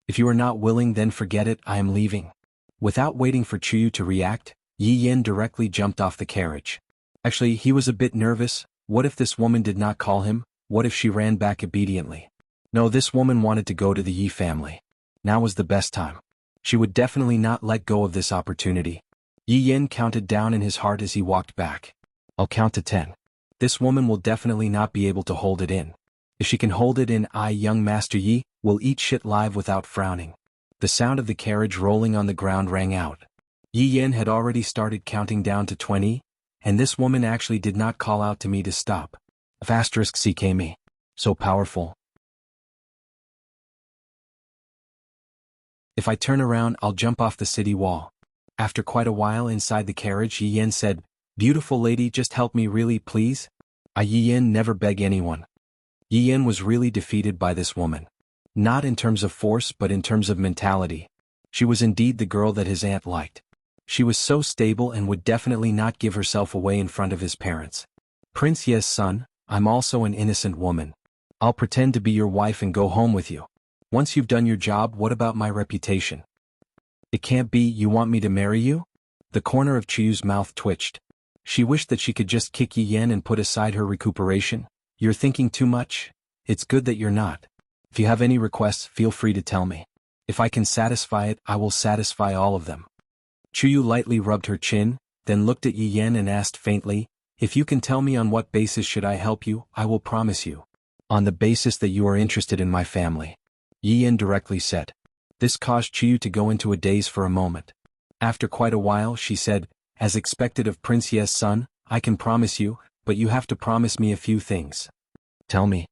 If you are not willing, then forget it. I am leaving. Without waiting for Chuyu to react, Yi Yen directly jumped off the carriage. Actually, he was a bit nervous. What if this woman did not call him? What if she ran back obediently? No, this woman wanted to go to the Yi family. Now was the best time. She would definitely not let go of this opportunity. Yi Yen counted down in his heart as he walked back. I'll count to 10. This woman will definitely not be able to hold it in. If she can hold it in, young Master Yi, will eat shit live without frowning. The sound of the carriage rolling on the ground rang out. Yi Yen had already started counting down to 20, and this woman actually did not call out to me to stop. *CK so powerful. If I turn around, I'll jump off the city wall. After quite a while inside the carriage, Yi Yen said, Beautiful lady, just help me really, please. Yi Yen never beg anyone. Yi Yen was really defeated by this woman. Not in terms of force but in terms of mentality. She was indeed the girl that his aunt liked. She was so stable and would definitely not give herself away in front of his parents. Prince Ye's son, I'm also an innocent woman. I'll pretend to be your wife and go home with you. Once you've done your job, what about my reputation? It can't be. You want me to marry you? The corner of Chiyu's mouth twitched. She wished that she could just kick Yi Yen and put aside her recuperation. You're thinking too much. It's good that you're not. If you have any requests, feel free to tell me. If I can satisfy it, I will satisfy all of them. Chuyu lightly rubbed her chin, then looked at Yi Yen and asked faintly, If you can tell me on what basis should I help you, I will promise you. On the basis that you are interested in my family. Yi Yen directly said. This caused Chuyu to go into a daze for a moment. After quite a while she said, As expected of Prince Ye's son, I can promise you, but you have to promise me a few things. Tell me.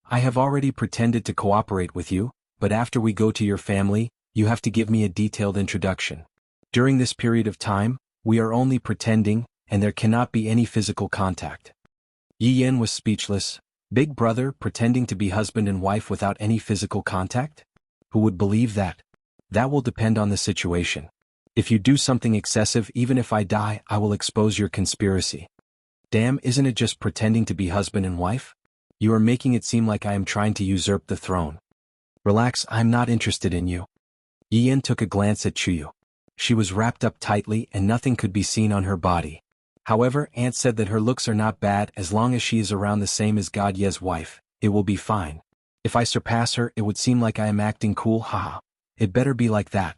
I have already pretended to cooperate with you, but after we go to your family, you have to give me a detailed introduction. During this period of time, we are only pretending, and there cannot be any physical contact. Yi Yen was speechless. Big brother pretending to be husband and wife without any physical contact? Who would believe that? That will depend on the situation. If you do something excessive, even if I die, I will expose your conspiracy. Damn, isn't it just pretending to be husband and wife? You are making it seem like I am trying to usurp the throne. Relax, I'm not interested in you. Yi Yen took a glance at Chuyu. She was wrapped up tightly and nothing could be seen on her body. However, Aunt said that her looks are not bad as long as she is around the same as God Ye's wife, it will be fine. If I surpass her it would seem like I am acting cool, haha. It better be like that.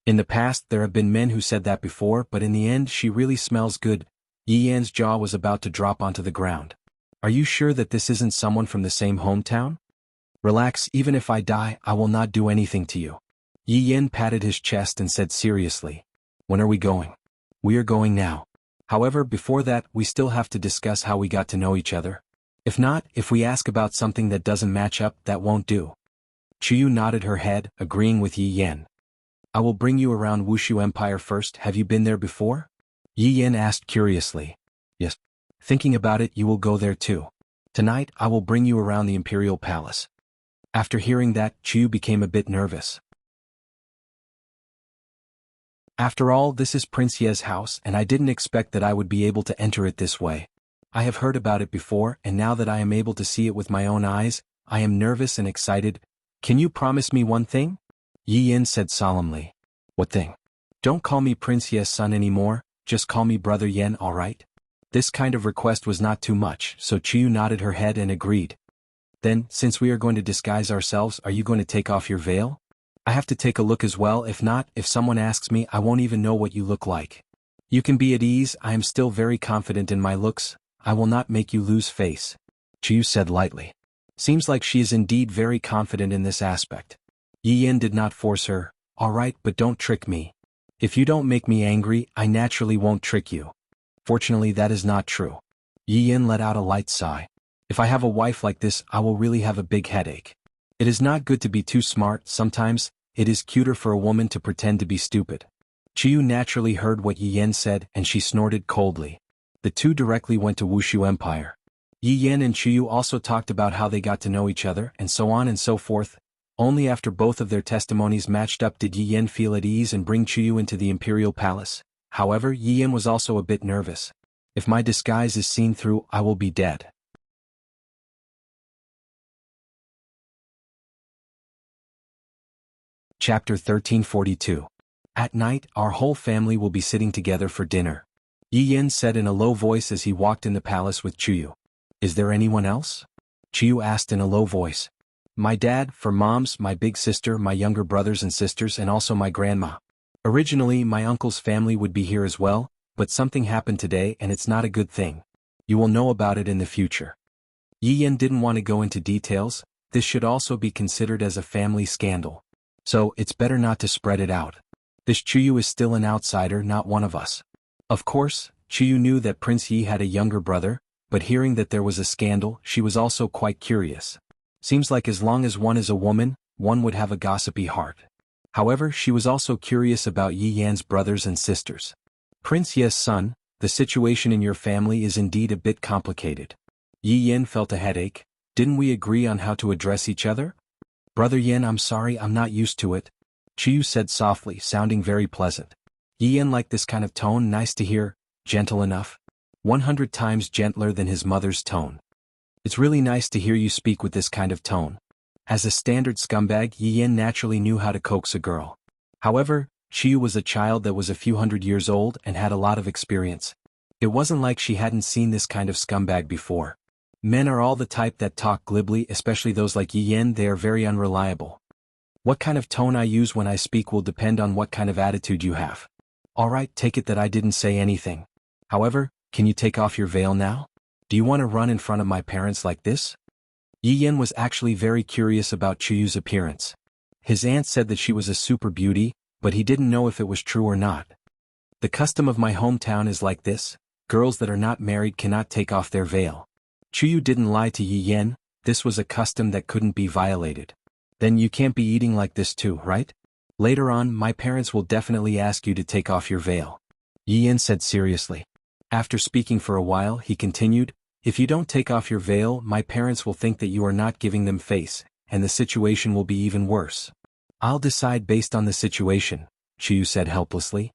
In the past there have been men who said that before, but in the end she really smells good. Yi Yan's jaw was about to drop onto the ground. Are you sure that this isn't someone from the same hometown? Relax, even if I die, I will not do anything to you. Yi Yan patted his chest and said seriously. When are we going? We are going now. However, before that, we still have to discuss how we got to know each other. If not, if we ask about something that doesn't match up, that won't do. Chuyu nodded her head, agreeing with Yi Yan. I will bring you around Wuxia Empire first. Have you been there before? Yi Yan asked curiously. Yes. Thinking about it, you will go there too. Tonight, I will bring you around the Imperial Palace. After hearing that, Chuyu became a bit nervous. After all, this is Prince Ye's house and I didn't expect that I would be able to enter it this way. I have heard about it before and now that I am able to see it with my own eyes, I am nervous and excited. Can you promise me one thing? Yi Yan said solemnly. What thing? Don't call me Prince Ye's son anymore, just call me Brother Yen, alright? This kind of request was not too much, so Chuyu nodded her head and agreed. Then, since we are going to disguise ourselves, are you going to take off your veil? I have to take a look as well, if not, if someone asks me, I won't even know what you look like. You can be at ease, I am still very confident in my looks, I will not make you lose face. Chuyu said lightly. Seems like she is indeed very confident in this aspect. Yi Yan did not force her, alright, but don't trick me. If you don't make me angry, I naturally won't trick you. Fortunately that is not true. Yi Yan let out a light sigh. If I have a wife like this, I will really have a big headache. It is not good to be too smart, sometimes, it is cuter for a woman to pretend to be stupid. Chuyu naturally heard what Yi Yan said and she snorted coldly. The two directly went to Wuxia Empire. Yi Yan and Chuyu also talked about how they got to know each other and so on and so forth. Only after both of their testimonies matched up did Yi Yan feel at ease and bring Chuyu into the Imperial Palace. However, Yi Yan was also a bit nervous. If my disguise is seen through, I will be dead. Chapter 1342. At night, our whole family will be sitting together for dinner. Yi Yan said in a low voice as he walked in the palace with Chuyu. Is there anyone else? Chuyu asked in a low voice. My dad, for moms, my big sister, my younger brothers and sisters and also my grandma. Originally, my uncle's family would be here as well, but something happened today and it's not a good thing. You will know about it in the future. Yi Yan didn't want to go into details, this should also be considered as a family scandal. So, it's better not to spread it out. This Chuyu is still an outsider, not one of us. Of course, Chuyu knew that Prince Yi had a younger brother, but hearing that there was a scandal, she was also quite curious. Seems like as long as one is a woman, one would have a gossipy heart. However, she was also curious about Yi Yan's brothers and sisters. Prince Ye's son, the situation in your family is indeed a bit complicated. Yi Yan felt a headache. Didn't we agree on how to address each other? Brother Yen, I'm sorry, I'm not used to it. Chuyu said softly, sounding very pleasant. Yi Yan liked this kind of tone, nice to hear, gentle enough. 100 times gentler than his mother's tone. It's really nice to hear you speak with this kind of tone. As a standard scumbag, Yi Yan naturally knew how to coax a girl. However, Chuyu was a child that was a few hundred years old and had a lot of experience. It wasn't like she hadn't seen this kind of scumbag before. Men are all the type that talk glibly, especially those like Yi Yan, they are very unreliable. What kind of tone I use when I speak will depend on what kind of attitude you have. Alright, take it that I didn't say anything. However, can you take off your veil now? Do you want to run in front of my parents like this? Yi Yan was actually very curious about Chuyu's appearance. His aunt said that she was a super beauty, but he didn't know if it was true or not. The custom of my hometown is like this, girls that are not married cannot take off their veil. Chuyu didn't lie to Yi Yan, this was a custom that couldn't be violated. Then you can't be eating like this too, right? Later on, my parents will definitely ask you to take off your veil. Yi Yan said seriously. After speaking for a while, he continued, if you don't take off your veil, my parents will think that you are not giving them face, and the situation will be even worse. I'll decide based on the situation, Chuyu said helplessly.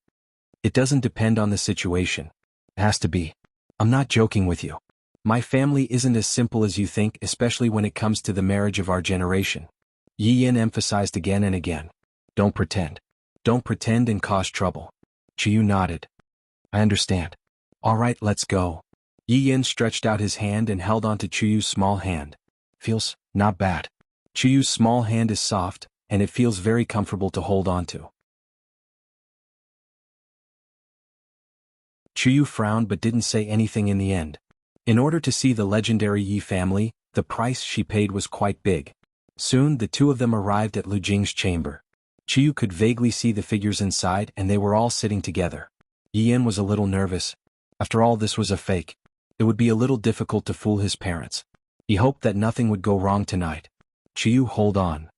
It doesn't depend on the situation. It has to be. I'm not joking with you. My family isn't as simple as you think, especially when it comes to the marriage of our generation. Yi Yan emphasized again and again. Don't pretend. Don't pretend and cause trouble. Chiyu nodded. I understand. All right, let's go. Yi Yin stretched out his hand and held onto Chiyu's small hand. Feels not bad. Chiyu's small hand is soft, and it feels very comfortable to hold onto. Chiyu frowned but didn't say anything in the end. In order to see the legendary Yi family, the price she paid was quite big. Soon the two of them arrived at Lu Jing's chamber. Chiyu could vaguely see the figures inside and they were all sitting together. Yi Yin was a little nervous. After all, this was a fake. It would be a little difficult to fool his parents. He hoped that nothing would go wrong tonight. Chiyu, hold on.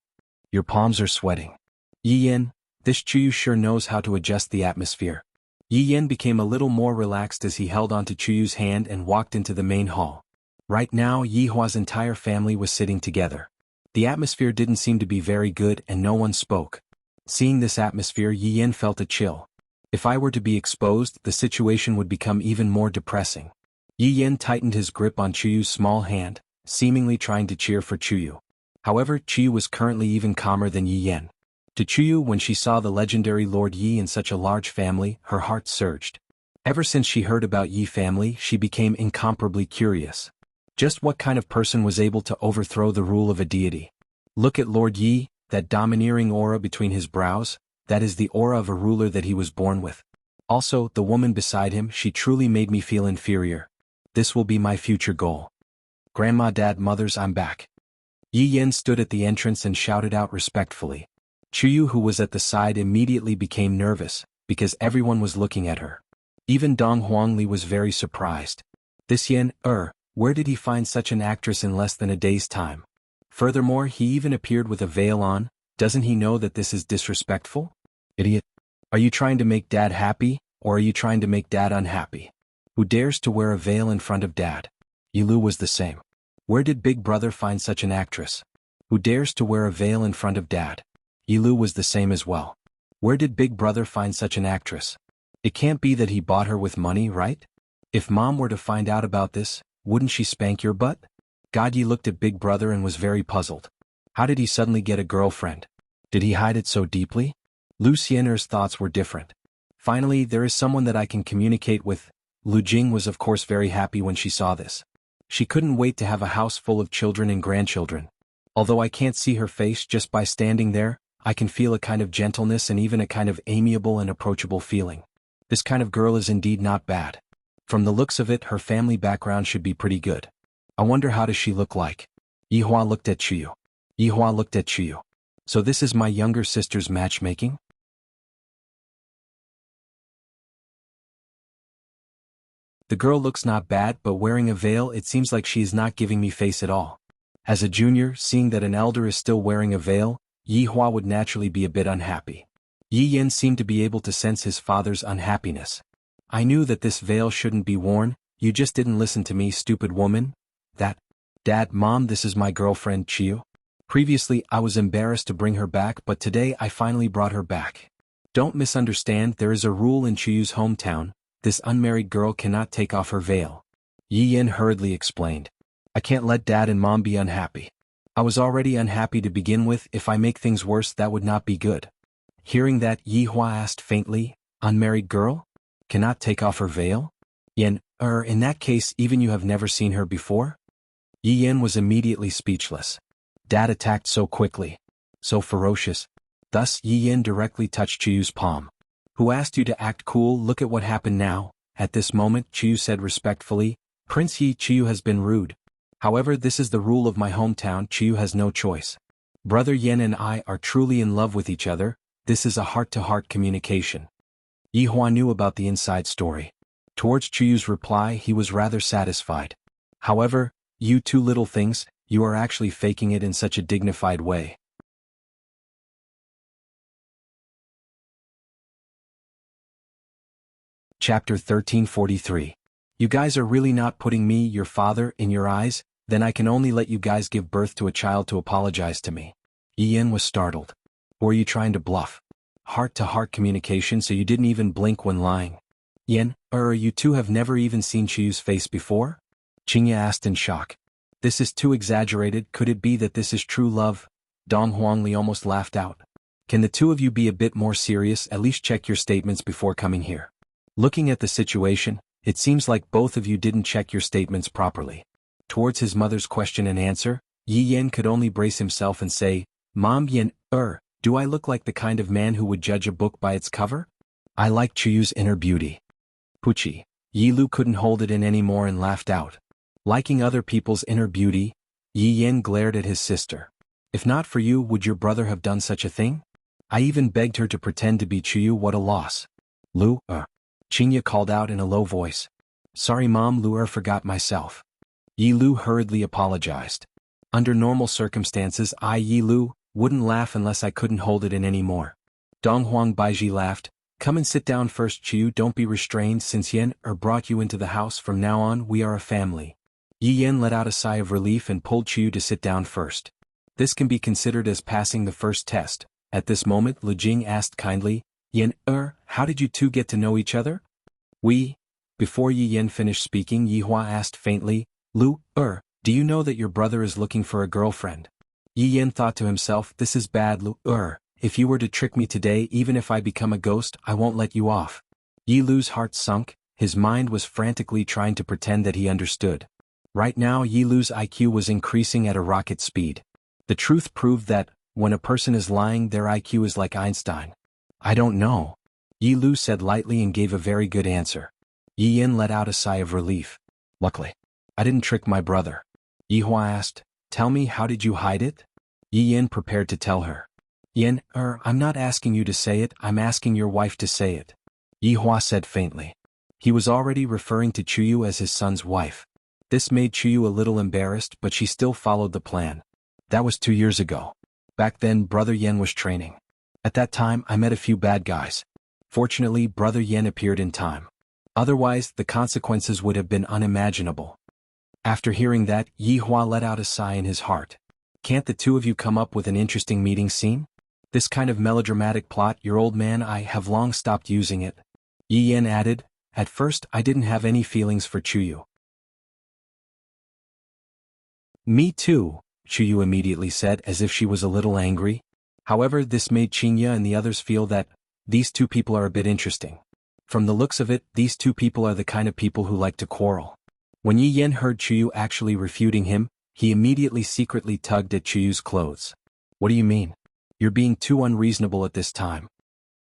Your palms are sweating. Yi Yin, this Chiyu sure knows how to adjust the atmosphere. Yi Yin became a little more relaxed as he held onto Chiyu's hand and walked into the main hall. Right now, Yi Hua's entire family was sitting together. The atmosphere didn't seem to be very good and no one spoke. Seeing this atmosphere, Yi Yin felt a chill. If I were to be exposed, the situation would become even more depressing. Yi Yin tightened his grip on Chiyu's small hand, seemingly trying to cheer for Chiyu. However, Chiyu was currently even calmer than Yi Yin. To Chiyu, when she saw the legendary Lord Yi in such a large family, her heart surged. Ever since she heard about Yi family, she became incomparably curious. Just what kind of person was able to overthrow the rule of a deity? Look at Lord Yi, that domineering aura between his brows, that is the aura of a ruler that he was born with. Also, the woman beside him, she truly made me feel inferior. This will be my future goal. Grandma, Dad, Mothers, I'm back. Yi Yin stood at the entrance and shouted out respectfully. Chiyu, who was at the side, immediately became nervous, because everyone was looking at her. Even Dong Huangli was very surprised. This Yin, where did he find such an actress in less than a day's time? Furthermore, he even appeared with a veil on. Doesn't he know that this is disrespectful? Idiot. Are you trying to make Dad happy, or are you trying to make Dad unhappy? Who dares to wear a veil in front of Dad? Yilu was the same. Where did Big Brother find such an actress? Who dares to wear a veil in front of Dad? Yilu was the same as well. Where did Big Brother find such an actress? It can't be that he bought her with money, right? If Mom were to find out about this, wouldn't she spank your butt? Godyi looked at Big Brother and was very puzzled. How did he suddenly get a girlfriend? Did he hide it so deeply? Lu Xiener's thoughts were different. Finally, there is someone that I can communicate with. Lu Jing was of course very happy when she saw this. She couldn't wait to have a house full of children and grandchildren. Although I can't see her face, just by standing there, I can feel a kind of gentleness and even a kind of amiable and approachable feeling. This kind of girl is indeed not bad. From the looks of it, her family background should be pretty good. I wonder how does she look like? Yi Hua looked at Chiyu. Yi Hua looked at Chiyu. So this is my younger sister's matchmaking? The girl looks not bad, but wearing a veil, it seems like she is not giving me face at all. As a junior, seeing that an elder is still wearing a veil, Yi Hua would naturally be a bit unhappy. Yi Yin seemed to be able to sense his father's unhappiness. I knew that this veil shouldn't be worn. You just didn't listen to me, stupid woman. Dad, Mom, this is my girlfriend, Chiyu. Previously, I was embarrassed to bring her back, but today I finally brought her back. Don't misunderstand, there is a rule in Chiyu's hometown. This unmarried girl cannot take off her veil. Yi Yin hurriedly explained. I can't let Dad and Mom be unhappy. I was already unhappy to begin with. If I make things worse, that would not be good. Hearing that, Yi Hua asked faintly, unmarried girl? Cannot take off her veil? Yin, in that case, even you have never seen her before? Yi Yin was immediately speechless. Dad attacked so quickly. So ferocious. Thus, Yi Yin directly touched Chiyu's palm. Who asked you to act cool? Look at what happened now. At this moment, Chiyu said respectfully, Prince Yi, Chiyu has been rude. However, this is the rule of my hometown. Chiyu has no choice. Brother Yen and I are truly in love with each other. This is a heart-to-heart communication. Yi Hua knew about the inside story. Towards Chiyu's reply, he was rather satisfied. However, you two little things, you are actually faking it in such a dignified way. Chapter 1343. You guys are really not putting me, your father, in your eyes? Then I can only let you guys give birth to a child to apologize to me. Yi Yin was startled. Or are you trying to bluff? Heart-to-heart communication, so you didn't even blink when lying. Yin, you two have never even seen Chiyu's face before? Qingya asked in shock. This is too exaggerated. Could it be that this is true love? Dong Huangli almost laughed out. Can the two of you be a bit more serious? At least check your statements before coming here. Looking at the situation, it seems like both of you didn't check your statements properly. Towards his mother's question and answer, Yi Yan could only brace himself and say, Mom Yan, do I look like the kind of man who would judge a book by its cover? I like Chuyu's inner beauty. Puchi. Yi Lu couldn't hold it in anymore and laughed out. Liking other people's inner beauty, Yi Yan glared at his sister. If not for you, would your brother have done such a thing? I even begged her to pretend to be Chuyu. What a loss. Lu, Chinya called out in a low voice. Sorry Mom, Lu forgot myself. Yi Lu hurriedly apologized. Under normal circumstances Yi Lu wouldn't laugh unless I couldn't hold it in anymore. Donghuang Baiji laughed. Come and sit down first Chuyu, don't be restrained since Yan brought you into the house. From now on we are a family. Yi Yan let out a sigh of relief and pulled Chuyu to sit down first. This can be considered as passing the first test. At this moment Lu Jing asked kindly, Yan, how did you two get to know each other? Before Yi Yan finished speaking, Yi Hua asked faintly, Lu, do you know that your brother is looking for a girlfriend? Yi Yan thought to himself, this is bad Lu, if you were to trick me today, even if I become a ghost, I won't let you off. Yi Lu's heart sunk, his mind was frantically trying to pretend that he understood. Right now Yi Lu's IQ was increasing at a rocket speed. The truth proved that, when a person is lying, their IQ is like Einstein. I don't know. Yi Lu said lightly and gave a very good answer. Yi Yan let out a sigh of relief. Luckily, I didn't trick my brother. Yi Hua asked, tell me, how did you hide it? Yi Yan prepared to tell her. Yan, I'm not asking you to say it, I'm asking your wife to say it. Yi Hua said faintly. He was already referring to Chuyu as his son's wife. This made Chuyu a little embarrassed, but she still followed the plan. That was 2 years ago. Back then Brother Yan was training. At that time I met a few bad guys. Fortunately Brother Yan appeared in time. Otherwise the consequences would have been unimaginable. After hearing that, Yi Hua let out a sigh in his heart. Can't the two of you come up with an interesting meeting scene? This kind of melodramatic plot, your old man, I have long stopped using it. Yi Yan added, at first I didn't have any feelings for Chuyu. Me too, Chuyu immediately said as if she was a little angry. However, this made Chinya and the others feel that these two people are a bit interesting. From the looks of it, these two people are the kind of people who like to quarrel. When Yi Yan heard Chuyu actually refuting him, he immediately secretly tugged at Chuyu's clothes. What do you mean? You're being too unreasonable at this time.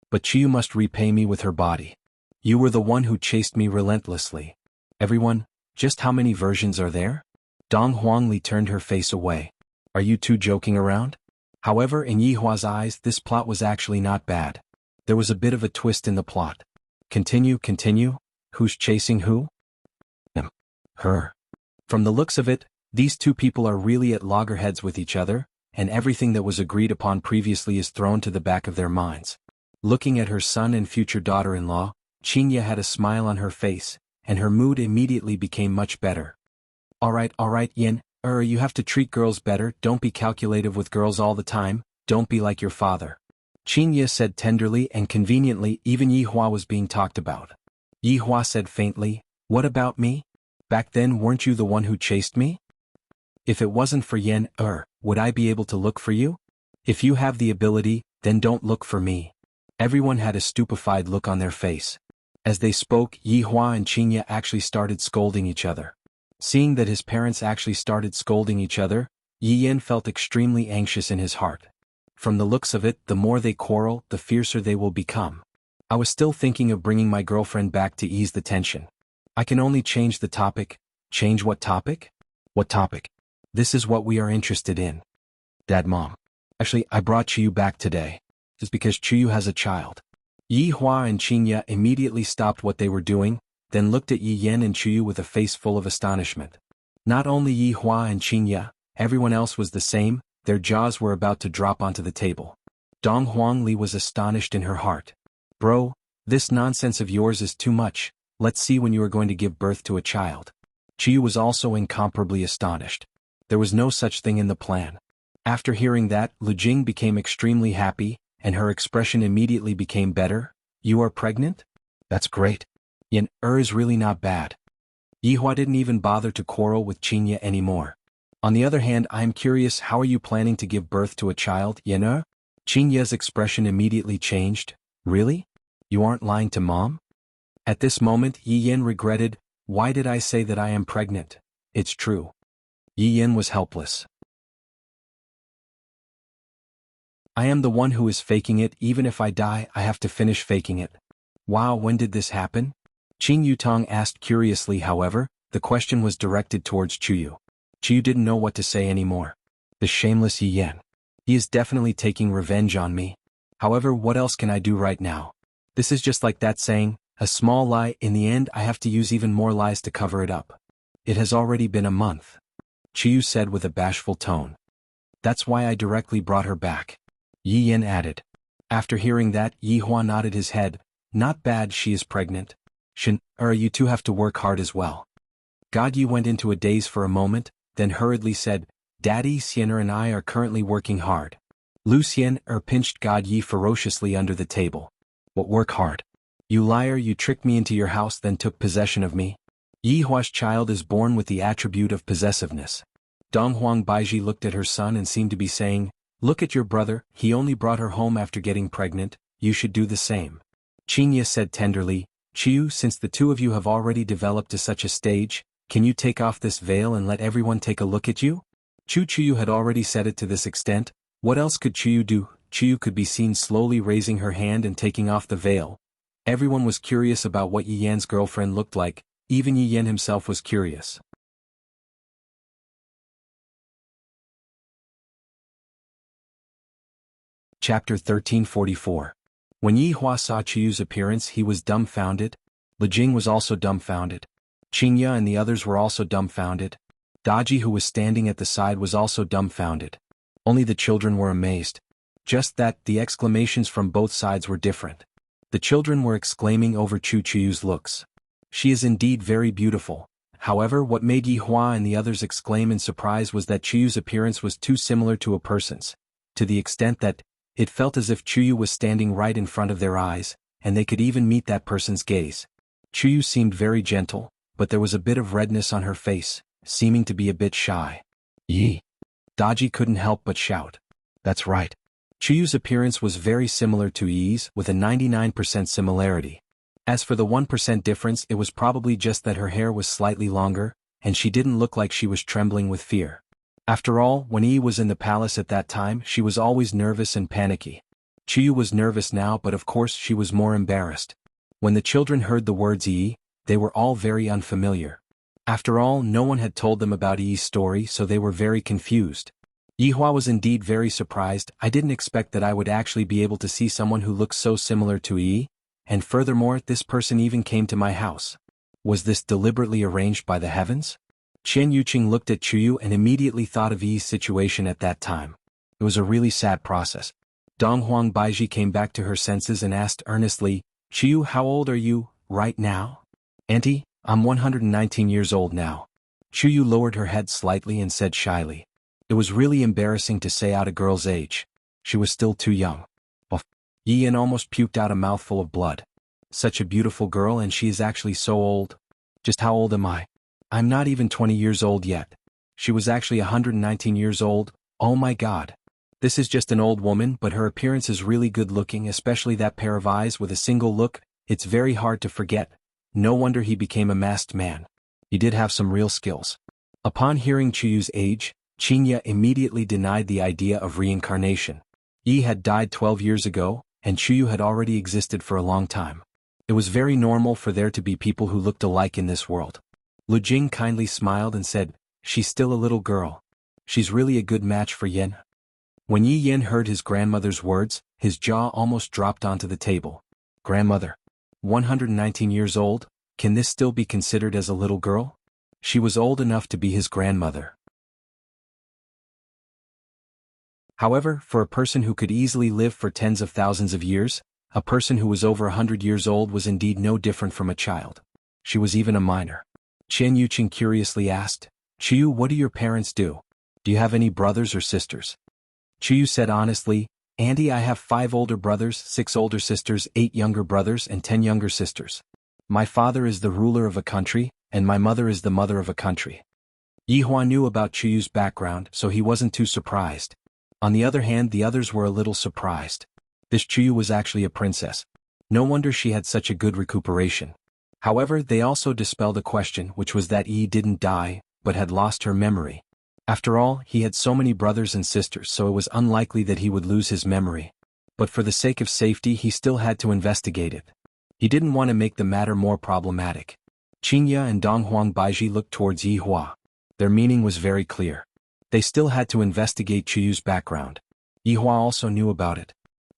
But Chuyu must repay me with her body. You were the one who chased me relentlessly. Everyone, just how many versions are there? Dong Huangli turned her face away. Are you two joking around? However, in Yi Hua's eyes, this plot was actually not bad. There was a bit of a twist in the plot. Continue. Who's chasing who? Her. From the looks of it, these two people are really at loggerheads with each other, and everything that was agreed upon previously is thrown to the back of their minds. Looking at her son and future daughter-in-law, Chinya had a smile on her face, and her mood immediately became much better. Alright, Yin, you have to treat girls better, don't be calculative with girls all the time, don't be like your father. Chinya said tenderly, and conveniently even Yi Hua was being talked about. Yi Hua said faintly, what about me? Back then weren't you the one who chased me? If it wasn't for Yen, would I be able to look for you? If you have the ability, then don't look for me. Everyone had a stupefied look on their face. As they spoke, Yi Hua and Chinya actually started scolding each other. Seeing that his parents actually started scolding each other, Yi Yan felt extremely anxious in his heart. From the looks of it, the more they quarrel, the fiercer they will become. I was still thinking of bringing my girlfriend back to ease the tension. I can only change the topic. Change what topic? What topic? This is what we are interested in. Dad, Mom. Actually, I brought Chuyu back today. Just because Chuyu has a child. Yi Hua and Chinya immediately stopped what they were doing, then looked at Yi Yan and Chuyu with a face full of astonishment. Not only Yi Hua and Chinya, everyone else was the same, their jaws were about to drop onto the table. Dong Huangli was astonished in her heart. Bro, this nonsense of yours is too much, let's see when you are going to give birth to a child. Chuyu was also incomparably astonished. There was no such thing in the plan. After hearing that, Lu Jing became extremely happy, and her expression immediately became better. You are pregnant? That's great. Yin, is really not bad. Yi Hua didn't even bother to quarrel with Chinya anymore. On the other hand, I am curious, how are you planning to give birth to a child, Yin? Qingya's expression immediately changed. Really? You aren't lying to Mom? At this moment Yi Yin regretted, why did I say that I am pregnant? It's true. Yi Yin was helpless. I am the one who is faking it. Even if I die, I have to finish faking it. Wow, when did this happen? Qing Yutong asked curiously. However, the question was directed towards Chuyu. Chuyu didn't know what to say anymore. The shameless Yi Yin. He is definitely taking revenge on me. However, what else can I do right now? This is just like that saying, a small lie. In the end I have to use even more lies to cover it up. It has already been a month. Chuyu said with a bashful tone. That's why I directly brought her back. Yi Yin added. After hearing that, Yi Hua nodded his head. Not bad, she is pregnant. You two have to work hard as well. God Yi went into a daze for a moment, then hurriedly said, Daddy, Xian'er and I are currently working hard. Lu Xian'er pinched God Yi ferociously under the table. What work hard? You liar, you tricked me into your house then took possession of me. Yi Hua's child is born with the attribute of possessiveness. Donghuang Baiji looked at her son and seemed to be saying, look at your brother, he only brought her home after getting pregnant, you should do the same. Qingya said tenderly, Chuyu, since the two of you have already developed to such a stage, can you take off this veil and let everyone take a look at you? Chuyu had already said it to this extent, what else could Chuyu do? Chuyu could be seen slowly raising her hand and taking off the veil. Everyone was curious about what Yi Yan's girlfriend looked like, even Yi Yan himself was curious. Chapter 1344. When Yi Hua saw Chuyu's appearance he was dumbfounded. Li Jing was also dumbfounded. Qingya and the others were also dumbfounded. Daji, who was standing at the side, was also dumbfounded. Only the children were amazed. Just that, the exclamations from both sides were different. The children were exclaiming over Chuyu's looks. She is indeed very beautiful. However, what made Yi Hua and the others exclaim in surprise was that Chuyu's appearance was too similar to a person's, to the extent that it felt as if Chuyu was standing right in front of their eyes, and they could even meet that person's gaze. Chuyu seemed very gentle, but there was a bit of redness on her face, seeming to be a bit shy. Yi. Daji couldn't help but shout. That's right. Chuyu's appearance was very similar to Yi's, with a 99% similarity. As for the 1% difference, it was probably just that her hair was slightly longer, and she didn't look like she was trembling with fear. After all, when Yi was in the palace at that time, she was always nervous and panicky. Chuyu was nervous now, but of course she was more embarrassed. When the children heard the words Yi, they were all very unfamiliar. After all, no one had told them about Yi's story, so they were very confused. Yi Hua was indeed very surprised. I didn't expect that I would actually be able to see someone who looks so similar to Yi, and furthermore, this person even came to my house. Was this deliberately arranged by the heavens? Chen Yuqing looked at Chuyu and immediately thought of Yi's situation at that time. It was a really sad process. Donghuang Baiji came back to her senses and asked earnestly, Chuyu, how old are you, right now? Auntie, I'm 119 years old now. Chuyu lowered her head slightly and said shyly. It was really embarrassing to say out a girl's age. She was still too young. Yi Yan almost puked out a mouthful of blood. Such a beautiful girl and she is actually so old. Just how old am I? I'm not even 20 years old yet. She was actually 119 years old, oh my god. This is just an old woman, but her appearance is really good looking, especially that pair of eyes with a single look, it's very hard to forget. No wonder he became a masked man. He did have some real skills. Upon hearing Chuyu's age, Qingya immediately denied the idea of reincarnation. Yi had died 12 years ago, and Chuyu had already existed for a long time. It was very normal for there to be people who looked alike in this world. Lu Jing kindly smiled and said, she's still a little girl. She's really a good match for Yin. When Yi Yin heard his grandmother's words, his jaw almost dropped onto the table. Grandmother. 119 years old, can this still be considered as a little girl? She was old enough to be his grandmother. However, for a person who could easily live for tens of thousands of years, a person who was over 100 years old was indeed no different from a child. She was even a minor. Chen Yuqing curiously asked, Chuyu, what do your parents do? Do you have any brothers or sisters? Chuyu said honestly, Auntie, I have 5 older brothers, 6 older sisters, 8 younger brothers and 10 younger sisters. My father is the ruler of a country, and my mother is the mother of a country. Yi Hua knew about Chuyu's background, so he wasn't too surprised. On the other hand, the others were a little surprised. This Chuyu was actually a princess. No wonder she had such a good recuperation. However, they also dispelled a question, which was that Yi didn't die, but had lost her memory. After all, he had so many brothers and sisters, so it was unlikely that he would lose his memory. But for the sake of safety, he still had to investigate it. He didn't want to make the matter more problematic. Qingya and Donghuang Baiji looked towards Yi Hua. Their meaning was very clear. They still had to investigate Chuyu's background. Yi Hua also knew about it.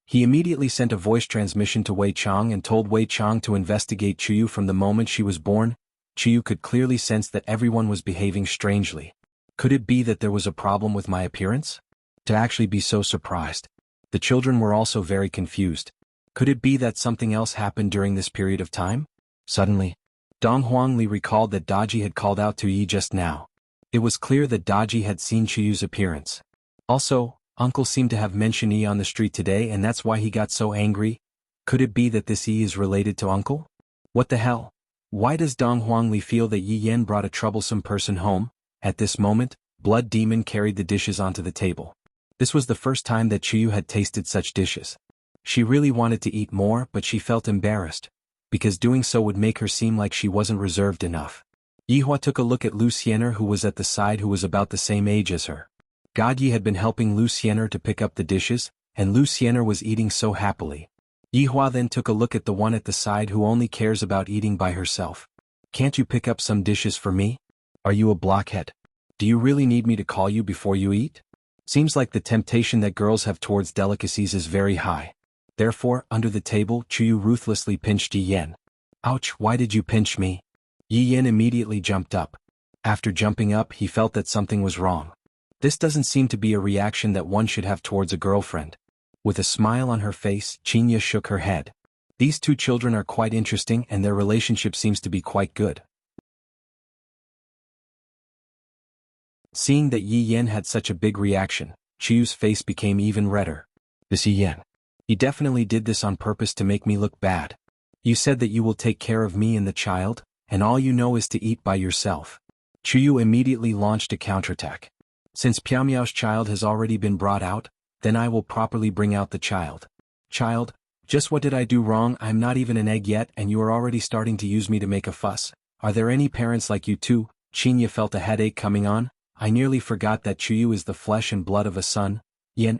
He immediately sent a voice transmission to Wei Chang and told Wei Chang to investigate Chuyu from the moment she was born. Chuyu could clearly sense that everyone was behaving strangely. Could it be that there was a problem with my appearance? To actually be so surprised. The children were also very confused. Could it be that something else happened during this period of time? Suddenly, Dong Huangli recalled that Daji had called out to Yi just now. It was clear that Daji had seen Chuyu's appearance. Also, Uncle seemed to have mentioned Yi on the street today, and that's why he got so angry. Could it be that this Yi is related to Uncle? What the hell? Why does Dong Huangli feel that Yi Yan brought a troublesome person home? At this moment, Blood Demon carried the dishes onto the table. This was the first time that Chuyu had tasted such dishes. She really wanted to eat more, but she felt embarrassed, because doing so would make her seem like she wasn't reserved enough. Yihua took a look at Lu Xiener, who was at the side, who was about the same age as her. God Yi had been helping Lu Xiener to pick up the dishes, and Lu Xiener was eating so happily. Yihua then took a look at the one at the side who only cares about eating by herself. Can't you pick up some dishes for me? Are you a blockhead? Do you really need me to call you before you eat? Seems like the temptation that girls have towards delicacies is very high. Therefore, under the table, Chuyu ruthlessly pinched Yi Yan. Ouch, why did you pinch me? Yi Yan immediately jumped up. After jumping up, he felt that something was wrong. This doesn't seem to be a reaction that one should have towards a girlfriend. With a smile on her face, Qingya shook her head. These two children are quite interesting, and their relationship seems to be quite good. Seeing that Yi Yan had such a big reaction, Chuyu's face became even redder. This Yi Yan. He definitely did this on purpose to make me look bad. You said that you will take care of me and the child, and all you know is to eat by yourself. Chuyu immediately launched a counterattack. Since Piaomiao's child has already been brought out, then I will properly bring out the child. Child, just what did I do wrong? I'm not even an egg yet, and you are already starting to use me to make a fuss. Are there any parents like you too? Qingya felt a headache coming on. I nearly forgot that Chuyu is the flesh and blood of a son. Yan,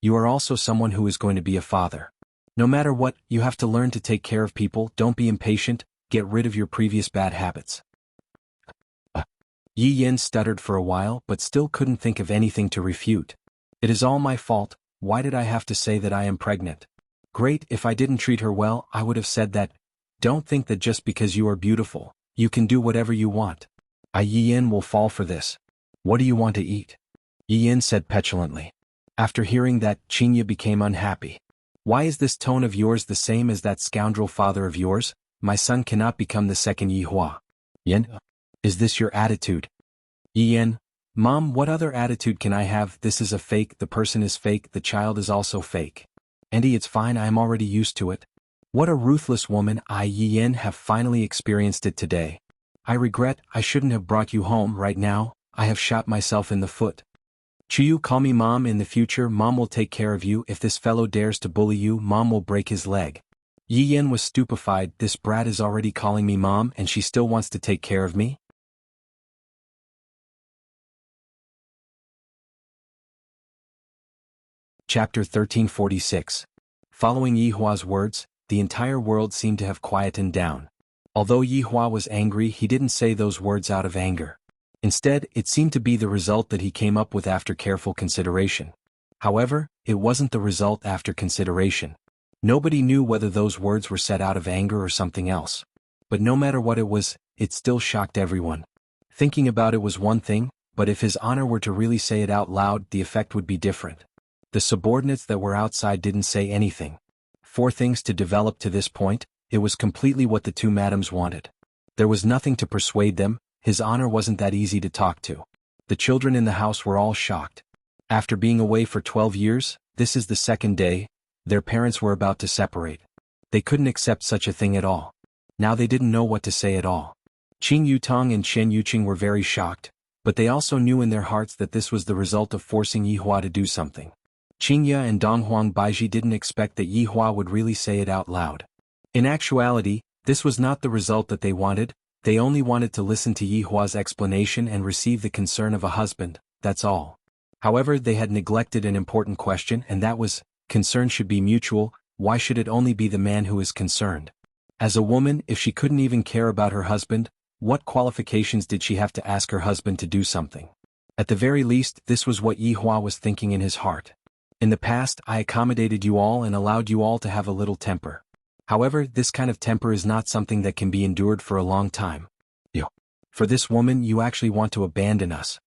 you are also someone who is going to be a father. No matter what, you have to learn to take care of people. Don't be impatient, get rid of your previous bad habits. Yi Yan stuttered for a while, but still couldn't think of anything to refute. It is all my fault. Why did I have to say that I am pregnant? Great, if I didn't treat her well, I would have said that. Don't think that just because you are beautiful, you can do whatever you want. Yi Yan will fall for this. What do you want to eat? Yi Yan said petulantly. After hearing that, Qingya became unhappy. Why is this tone of yours the same as that scoundrel father of yours? My son cannot become the second Yi Hua. Yan? Is this your attitude? Yi Yan, Mom, what other attitude can I have? This is a fake, the person is fake, the child is also fake. Auntie, it's fine, I am already used to it. What a ruthless woman. I, Yi Yan, have finally experienced it today. I regret, I shouldn't have brought you home right now. I have shot myself in the foot. Chuyu, call me Mom. In the future, Mom will take care of you. If this fellow dares to bully you, Mom will break his leg. Yi Yan was stupefied. This brat is already calling me Mom, and she still wants to take care of me? Chapter 1346. Following Yi Hua's words, the entire world seemed to have quietened down. Although Yi Hua was angry, he didn't say those words out of anger. Instead, it seemed to be the result that he came up with after careful consideration. However, it wasn't the result after consideration. Nobody knew whether those words were said out of anger or something else. But no matter what it was, it still shocked everyone. Thinking about it was one thing, but if His Honor were to really say it out loud, the effect would be different. The subordinates that were outside didn't say anything. For things to develop to this point, it was completely what the two madams wanted. There was nothing to persuade them. His Honor wasn't that easy to talk to. The children in the house were all shocked. After being away for 12 years, this is the second day, their parents were about to separate. They couldn't accept such a thing at all. Now they didn't know what to say at all. Qing Yutong and Shen Yuqing were very shocked. But they also knew in their hearts that this was the result of forcing Yihua to do something. Qingya and Donghuang Baiji didn't expect that Yihua would really say it out loud. In actuality, this was not the result that they wanted. They only wanted to listen to Yihua's explanation and receive the concern of a husband, that's all. However, they had neglected an important question, and that was, concern should be mutual. Why should it only be the man who is concerned? As a woman, if she couldn't even care about her husband, what qualifications did she have to ask her husband to do something? At the very least, this was what Yihua was thinking in his heart. In the past, I accommodated you all and allowed you all to have a little temper. However, this kind of temper is not something that can be endured for a long time. For this woman, you actually want to abandon us.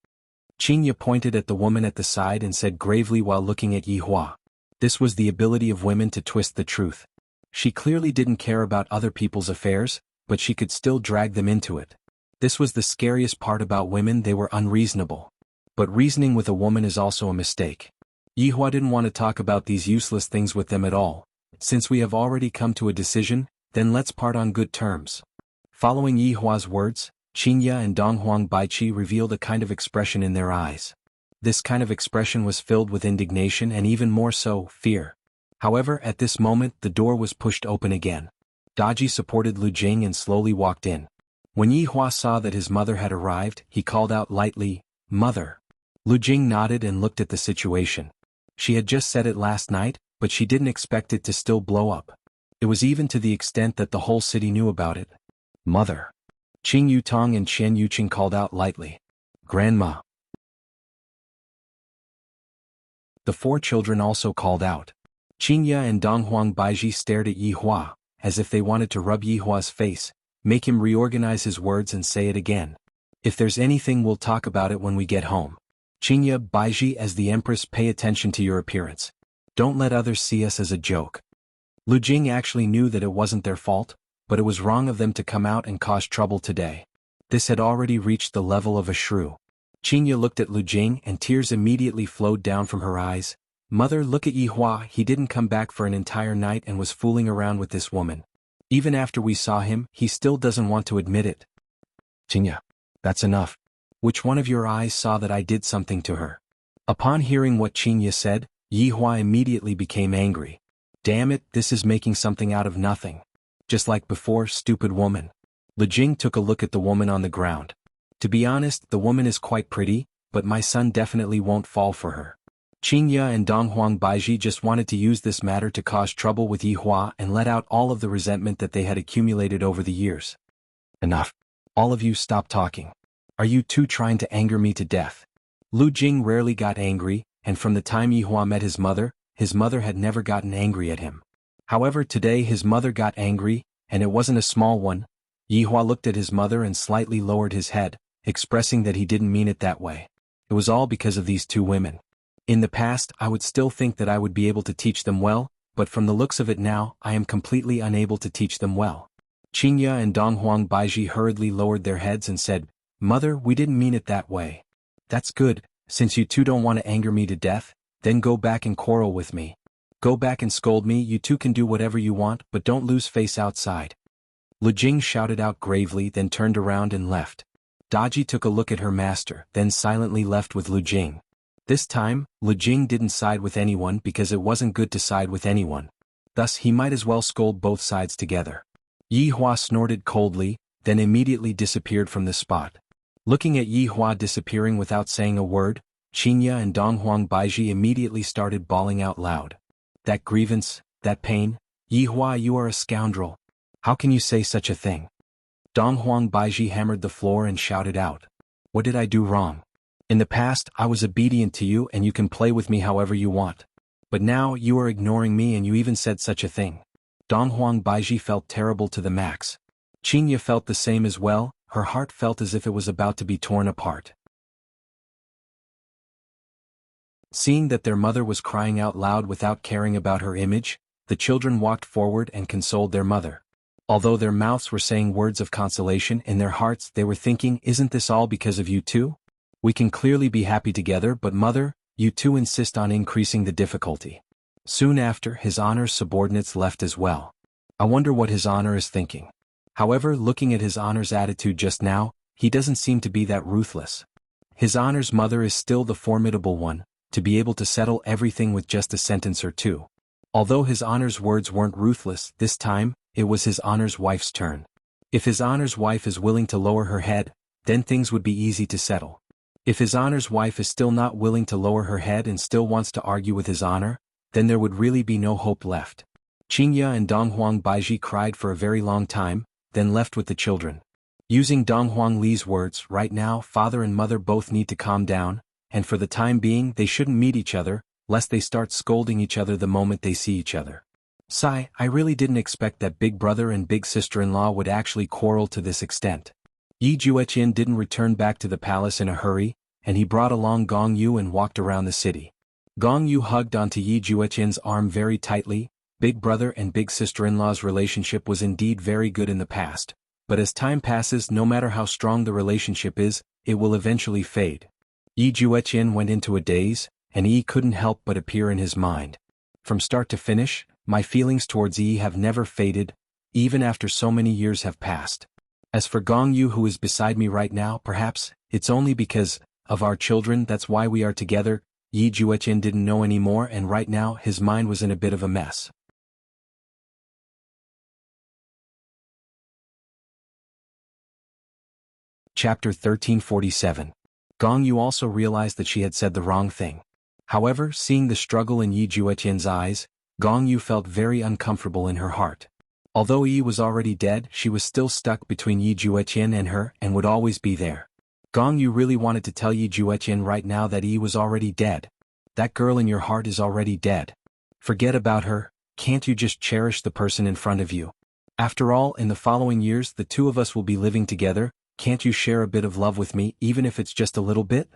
Qingya pointed at the woman at the side and said gravely while looking at Yihua. This was the ability of women to twist the truth. She clearly didn't care about other people's affairs, but she could still drag them into it. This was the scariest part about women, they were unreasonable. But reasoning with a woman is also a mistake. Yihua didn't want to talk about these useless things with them at all. Since we have already come to a decision, then let's part on good terms. Following Yihua's words, Qingya and Donghuang Baiqi revealed a kind of expression in their eyes. This kind of expression was filled with indignation and even more so, fear. However, at this moment the door was pushed open again. Daji supported Lu Jing and slowly walked in. When Yihua saw that his mother had arrived, he called out lightly, "Mother." Lu Jing nodded and looked at the situation. She had just said it last night, but she didn't expect it to still blow up. It was even to the extent that the whole city knew about it. "Mother." Qing Yutong and Chen Yuqing called out lightly, "Grandma." The four children also called out. Qingya and Donghuang Baiji stared at Yihua, as if they wanted to rub Yihua's face, make him reorganize his words and say it again. "If there's anything, we'll talk about it when we get home. Qingya, Baiji, as the Empress, pay attention to your appearance. Don't let others see us as a joke." Lu Jing actually knew that it wasn't their fault, but it was wrong of them to come out and cause trouble today. This had already reached the level of a shrew. Qingya looked at Lu Jing and tears immediately flowed down from her eyes. "Mother, look at Yihua, he didn't come back for an entire night and was fooling around with this woman. Even after we saw him, he still doesn't want to admit it." "Qingya, that's enough. Which one of your eyes saw that I did something to her?" Upon hearing what Qingya said, Yihua immediately became angry. "Damn it, this is making something out of nothing. Just like before, stupid woman." Lu Jing took a look at the woman on the ground. "To be honest, the woman is quite pretty, but my son definitely won't fall for her." Qingya and Donghuang Baiji just wanted to use this matter to cause trouble with Yihua and let out all of the resentment that they had accumulated over the years. "Enough. All of you stop talking. Are you two trying to anger me to death?" Lu Jing rarely got angry, and from the time Yihua met his mother had never gotten angry at him. However, today his mother got angry, and it wasn't a small one. Yihua looked at his mother and slightly lowered his head, expressing that he didn't mean it that way. It was all because of these two women. In the past, I would still think that I would be able to teach them well, but from the looks of it now, I am completely unable to teach them well. Qingya and Donghuang Baiji hurriedly lowered their heads and said, "Mother, we didn't mean it that way." "That's good. Since you two don't want to anger me to death, then go back and quarrel with me. Go back and scold me, you two can do whatever you want, but don't lose face outside." Lu Jing shouted out gravely, then turned around and left. Daji took a look at her master, then silently left with Lu Jing. This time, Lu Jing didn't side with anyone because it wasn't good to side with anyone. Thus he might as well scold both sides together. Yihua snorted coldly, then immediately disappeared from the spot. Looking at Yihua disappearing without saying a word, Qingya and Donghuang Baiji immediately started bawling out loud. "That grievance, that pain, Yihua, you are a scoundrel. How can you say such a thing?" Donghuang Baiji hammered the floor and shouted out, "What did I do wrong? In the past, I was obedient to you and you can play with me however you want. But now, you are ignoring me and you even said such a thing." Donghuang Baiji felt terrible to the max. Qingya felt the same as well, her heart felt as if it was about to be torn apart. Seeing that their mother was crying out loud without caring about her image, the children walked forward and consoled their mother. Although their mouths were saying words of consolation, in their hearts they were thinking, "Isn't this all because of you two? We can clearly be happy together, but mother, you two insist on increasing the difficulty." Soon after, His Honor's subordinates left as well. I wonder what His Honor is thinking. However, looking at His Honor's attitude just now, he doesn't seem to be that ruthless. His Honor's mother is still the formidable one, to be able to settle everything with just a sentence or two. Although His Honor's words weren't ruthless, this time, it was His Honor's wife's turn. If His Honor's wife is willing to lower her head, then things would be easy to settle. If His Honor's wife is still not willing to lower her head and still wants to argue with His Honor, then there would really be no hope left. Qingya and Donghuang Baiji cried for a very long time, then left with the children. Using Donghuang Li's words, right now father and mother both need to calm down, and for the time being they shouldn't meet each other, lest they start scolding each other the moment they see each other. Sigh, I really didn't expect that big brother and big sister-in-law would actually quarrel to this extent. Yi Jueqian didn't return back to the palace in a hurry, and he brought along Gong Yu and walked around the city. Gong Yu hugged onto Yi Jueqian's arm very tightly. Big brother and big sister-in-law's relationship was indeed very good in the past, but as time passes, no matter how strong the relationship is, it will eventually fade. Yi Jueqian went into a daze, and Yi couldn't help but appear in his mind. From start to finish, my feelings towards Yi have never faded, even after so many years have passed. As for Gong Yu, who is beside me right now, perhaps it's only because of our children that's why we are together. Yi Jueqian didn't know anymore, and right now his mind was in a bit of a mess. Chapter 1347. Gong Yu also realized that she had said the wrong thing. However, seeing the struggle in Yi Jueqian's eyes, Gong Yu felt very uncomfortable in her heart. Although Yi was already dead, she was still stuck between Yi Jueqian and her and would always be there. Gong Yu really wanted to tell Yi Jueqian right now that Yi was already dead. That girl in your heart is already dead. Forget about her, can't you just cherish the person in front of you? After all, in the following years the two of us will be living together, can't you share a bit of love with me, even if it's just a little bit?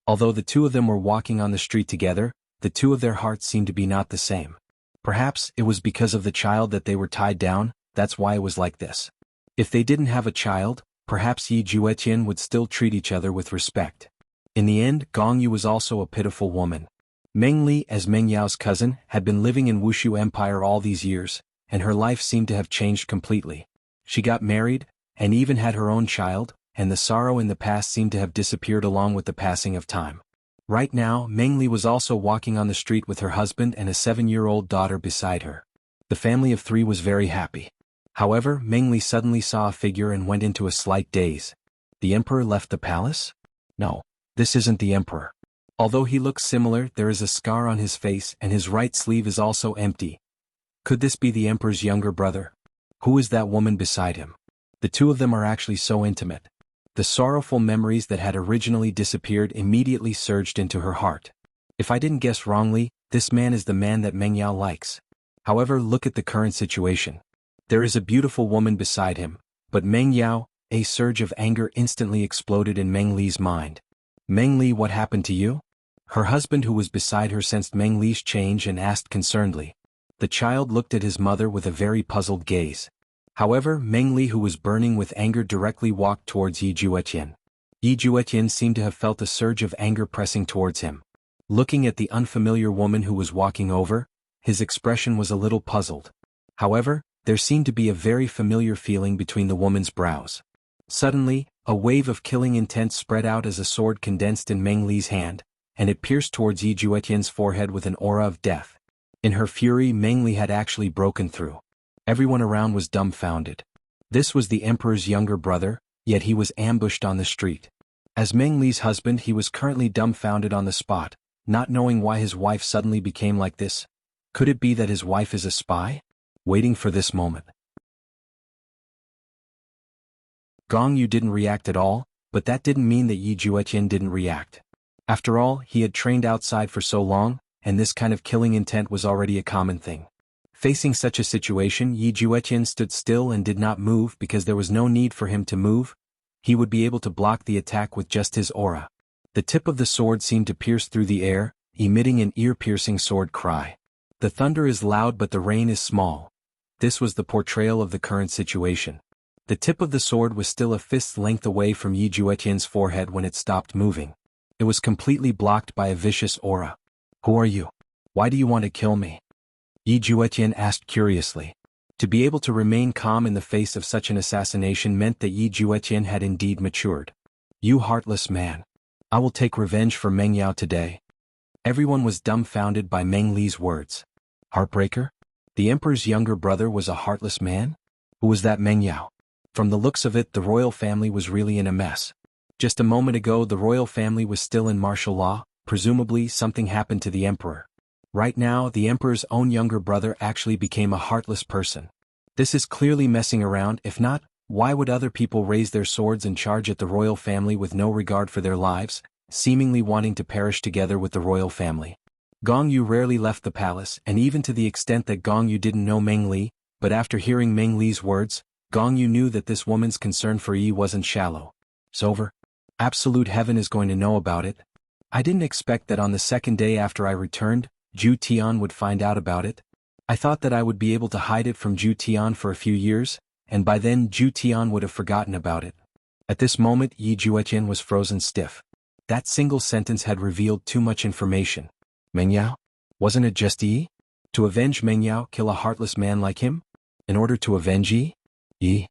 Although the two of them were walking on the street together, the two of their hearts seemed to be not the same. Perhaps it was because of the child that they were tied down, that's why it was like this. If they didn't have a child, perhaps Yi Jueqian would still treat each other with respect. In the end, Gong Yu was also a pitiful woman. Meng Li, as Meng Yao's cousin, had been living in Wushu Empire all these years, and her life seemed to have changed completely. She got married, and even had her own child, and the sorrow in the past seemed to have disappeared along with the passing of time. Right now, Meng Li was also walking on the street with her husband and a 7-year-old daughter beside her. The family of 3 was very happy. However, Meng Li suddenly saw a figure and went into a slight daze. The emperor left the palace? No, this isn't the emperor. Although he looks similar, there is a scar on his face and his right sleeve is also empty. Could this be the emperor's younger brother? Who is that woman beside him? The two of them are actually so intimate. The sorrowful memories that had originally disappeared immediately surged into her heart. If I didn't guess wrongly, this man is the man that Meng Yao likes. However, look at the current situation. There is a beautiful woman beside him, but Meng Yao, a surge of anger instantly exploded in Meng Li's mind. Meng Li, what happened to you? Her husband, who was beside her, sensed Meng Li's change and asked concernedly. The child looked at his mother with a very puzzled gaze. However, Meng Li, who was burning with anger, directly walked towards Yi Jueqian. Yi Jueqian seemed to have felt a surge of anger pressing towards him. Looking at the unfamiliar woman who was walking over, his expression was a little puzzled. However, there seemed to be a very familiar feeling between the woman's brows. Suddenly, a wave of killing intent spread out as a sword condensed in Meng Li's hand, and it pierced towards Yi Jueqian's forehead with an aura of death. In her fury, Meng Li had actually broken through. Everyone around was dumbfounded. This was the emperor's younger brother, yet he was ambushed on the street. As Meng Li's husband, he was currently dumbfounded on the spot, not knowing why his wife suddenly became like this. Could it be that his wife is a spy? Waiting for this moment. Gong Yu didn't react at all, but that didn't mean that Yi Jueqian didn't react. After all, he had trained outside for so long, and this kind of killing intent was already a common thing. Facing such a situation, Yi Jueqian stood still and did not move because there was no need for him to move. He would be able to block the attack with just his aura. The tip of the sword seemed to pierce through the air, emitting an ear-piercing sword cry. The thunder is loud but the rain is small. This was the portrayal of the current situation. The tip of the sword was still a fist's length away from Yi Jueqian's forehead when it stopped moving. It was completely blocked by a vicious aura. Who are you? Why do you want to kill me? Yi Jueqian asked curiously. To be able to remain calm in the face of such an assassination meant that Yi Jueqian had indeed matured. You heartless man. I will take revenge for Meng Yao today. Everyone was dumbfounded by Meng Li's words. Heartbreaker? The emperor's younger brother was a heartless man? Who was that Meng Yao? From the looks of it, the royal family was really in a mess. Just a moment ago, the royal family was still in martial law. Presumably, something happened to the emperor. Right now, the emperor's own younger brother actually became a heartless person. This is clearly messing around. If not, why would other people raise their swords and charge at the royal family with no regard for their lives, seemingly wanting to perish together with the royal family? Gong Yu rarely left the palace, and even to the extent that Gong Yu didn't know Meng Li, but after hearing Meng Li's words, Gong Yu knew that this woman's concern for Yi wasn't shallow. It's over. Absolute heaven is going to know about it. I didn't expect that on the second day after I returned, Zhu Tian would find out about it. I thought that I would be able to hide it from Zhu Tian for a few years, and by then Zhu Tian would have forgotten about it. At this moment, Yi Juetian was frozen stiff. That single sentence had revealed too much information. Meng Yao? Wasn't it just Yi? To avenge Meng Yao, kill a heartless man like him? In order to avenge Yi? Yi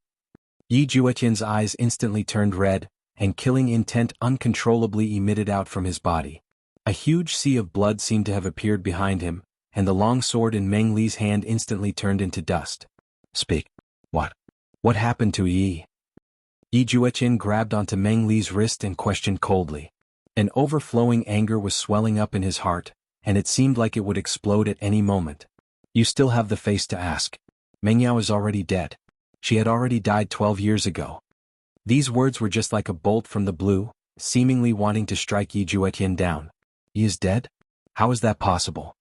Juetian's eyes instantly turned red, and killing intent uncontrollably emitted out from his body. A huge sea of blood seemed to have appeared behind him, and the long sword in Meng Li's hand instantly turned into dust. Speak. What? What happened to Yi? Yi Juetian grabbed onto Meng Li's wrist and questioned coldly. An overflowing anger was swelling up in his heart, and it seemed like it would explode at any moment. You still have the face to ask. Meng Yao is already dead. She had already died 12 years ago. These words were just like a bolt from the blue, seemingly wanting to strike Yi Juetian down. Yi is dead? How is that possible?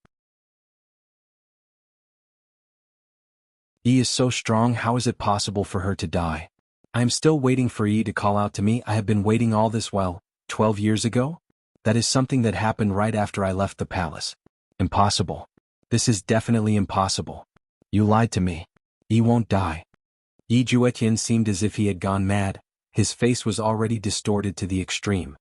Yi is so strong, how is it possible for her to die? I am still waiting for Yi to call out to me. I have been waiting all this while. 12 years ago? That is something that happened right after I left the palace. Impossible. This is definitely impossible. You lied to me. Yi won't die. Yi Juetian seemed as if he had gone mad. His face was already distorted to the extreme.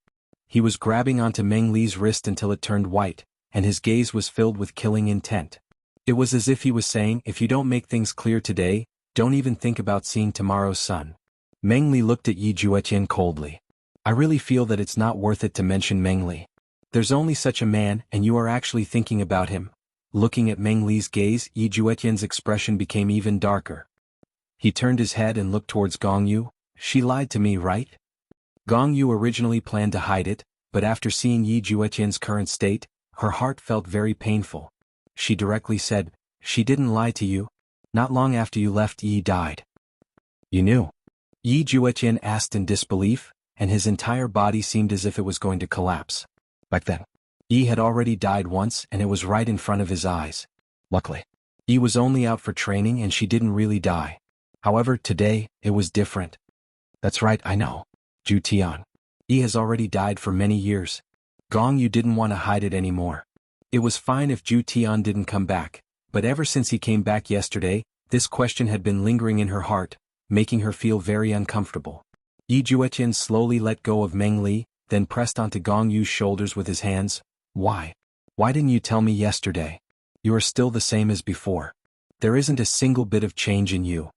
He was grabbing onto Meng Li's wrist until it turned white, and his gaze was filled with killing intent. It was as if he was saying, if you don't make things clear today, don't even think about seeing tomorrow's sun. Meng Li looked at Yi Juetian coldly. I really feel that it's not worth it to mention Meng Li. There's only such a man, and you are actually thinking about him. Looking at Meng Li's gaze, Yi Juetian's expression became even darker. He turned his head and looked towards Gong Yu. She lied to me, right? Gong Yu originally planned to hide it, but after seeing Yi Juetian's current state, her heart felt very painful. She directly said, she didn't lie to you. Not long after you left, Yi died. You knew? Yi Juetian asked in disbelief, and his entire body seemed as if it was going to collapse. Back then, Yi had already died once, and it was right in front of his eyes. Luckily, Yi was only out for training and she didn't really die. However, today, it was different. That's right, I know. Zhu Tian. Yi has already died for many years. Gong Yu didn't want to hide it anymore. It was fine if Zhu Tian didn't come back, but ever since he came back yesterday, this question had been lingering in her heart, making her feel very uncomfortable. Yi Juetian slowly let go of Meng Li, then pressed onto Gong Yu's shoulders with his hands. Why? Why didn't you tell me yesterday? You are still the same as before. There isn't a single bit of change in you.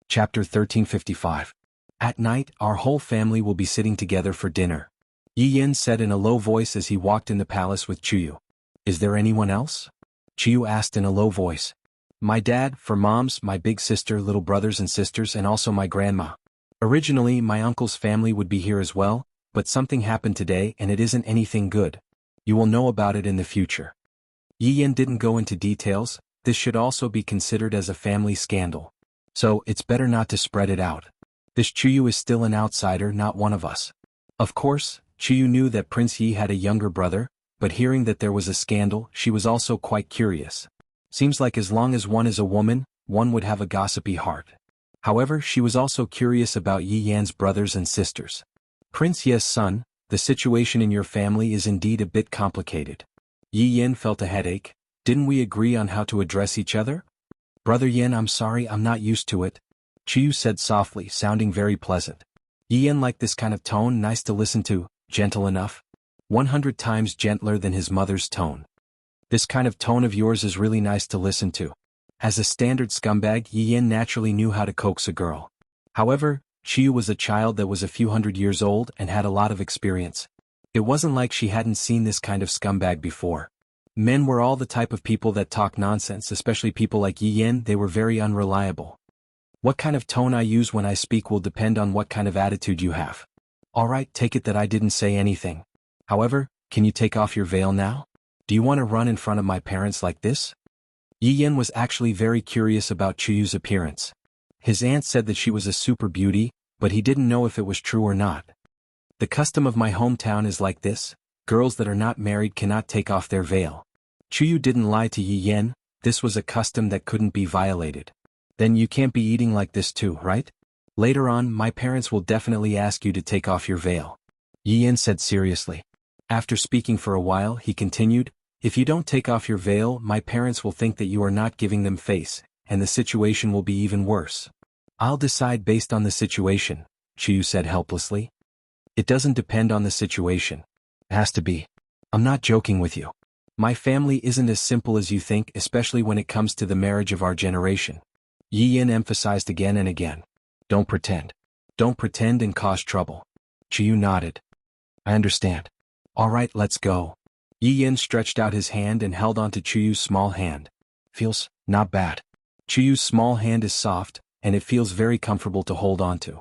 Chapter 1355. At night, our whole family will be sitting together for dinner. Yi Yin said in a low voice as he walked in the palace with Chuyu. Is there anyone else? Chuyu asked in a low voice. My dad, for moms, my big sister, little brothers and sisters, and also my grandma. Originally, my uncle's family would be here as well, but something happened today and it isn't anything good. You will know about it in the future. Yi Yin didn't go into details. This should also be considered as a family scandal. So, it's better not to spread it out. This Chuyu is still an outsider, not one of us. Of course, Chuyu knew that Prince Yi had a younger brother, but hearing that there was a scandal, she was also quite curious. Seems like as long as one is a woman, one would have a gossipy heart. However, she was also curious about Yi Yan's brothers and sisters. Prince Ye's son, the situation in your family is indeed a bit complicated. Yi Yin felt a headache. Didn't we agree on how to address each other? Brother Yin, I'm sorry, I'm not used to it. Chuyu said softly, sounding very pleasant. Yi Yin liked this kind of tone, nice to listen to, gentle enough. 100 times gentler than his mother's tone. This kind of tone of yours is really nice to listen to. As a standard scumbag, Yi Yin naturally knew how to coax a girl. However, Chiyu was a child that was a few hundred years old and had a lot of experience. It wasn't like she hadn't seen this kind of scumbag before. Men were all the type of people that talk nonsense, especially people like Yi Yin. They were very unreliable. What kind of tone I use when I speak will depend on what kind of attitude you have. Alright, take it that I didn't say anything. However, can you take off your veil now? Do you want to run in front of my parents like this? Yi Yin was actually very curious about Chiyu's appearance. His aunt said that she was a super beauty, but he didn't know if it was true or not. The custom of my hometown is like this: girls that are not married cannot take off their veil. Chiyu didn't lie to Yi Yin. This was a custom that couldn't be violated. Then you can't be eating like this too, right? Later on, my parents will definitely ask you to take off your veil. Yi Yin said seriously. After speaking for a while, he continued, if you don't take off your veil, my parents will think that you are not giving them face, and the situation will be even worse. I'll decide based on the situation, Chiyu said helplessly. It doesn't depend on the situation. It has to be. I'm not joking with you. My family isn't as simple as you think, especially when it comes to the marriage of our generation. Yi Yin emphasized again and again. Don't pretend. Don't pretend and cause trouble. Chiyu nodded. I understand. Alright, let's go. Yi Yin stretched out his hand and held onto Chiyu's small hand. Feels not bad. Chiyu's small hand is soft, and it feels very comfortable to hold onto.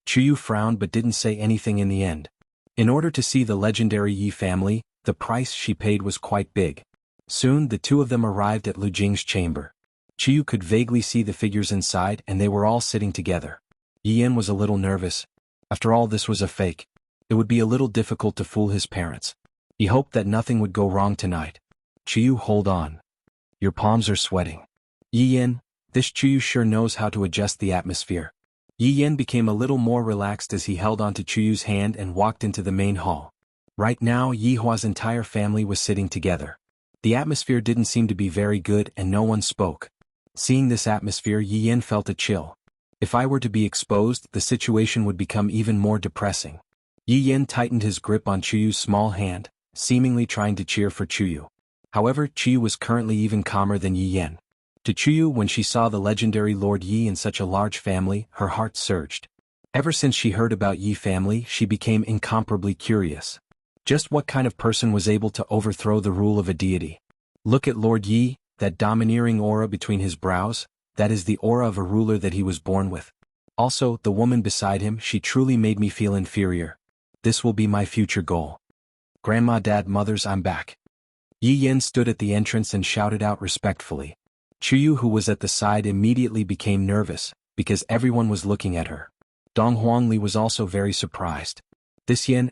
Chiyu frowned but didn't say anything in the end. In order to see the legendary Yi family, the price she paid was quite big. Soon the two of them arrived at Lu Jing's chamber. Chiyu could vaguely see the figures inside and they were all sitting together. Yi Yin was a little nervous. After all, this was a fake. It would be a little difficult to fool his parents. He hoped that nothing would go wrong tonight. Chiyu, hold on. Your palms are sweating. Yi Yin, this Chiyu sure knows how to adjust the atmosphere. Yi Yin became a little more relaxed as he held onto Chiyu's hand and walked into the main hall. Right now, Yi Hua's entire family was sitting together. The atmosphere didn't seem to be very good and no one spoke. Seeing this atmosphere, Yi Yin felt a chill. If I were to be exposed, the situation would become even more depressing. Yi Yin tightened his grip on Chiyu's small hand, seemingly trying to cheer for Chiyu. However, Chiyu was currently even calmer than Yi Yin. To Chiyu, when she saw the legendary Lord Yi in such a large family, her heart surged. Ever since she heard about Yi family, she became incomparably curious. Just what kind of person was able to overthrow the rule of a deity? Look at Lord Yi, that domineering aura between his brows, that is the aura of a ruler that he was born with. Also, the woman beside him, she truly made me feel inferior. This will be my future goal. Grandma, Dad, Mothers, I'm back. Yi Yin stood at the entrance and shouted out respectfully. Chiyu, who was at the side, immediately became nervous, because everyone was looking at her. Dong Huangli was also very surprised. This Yin,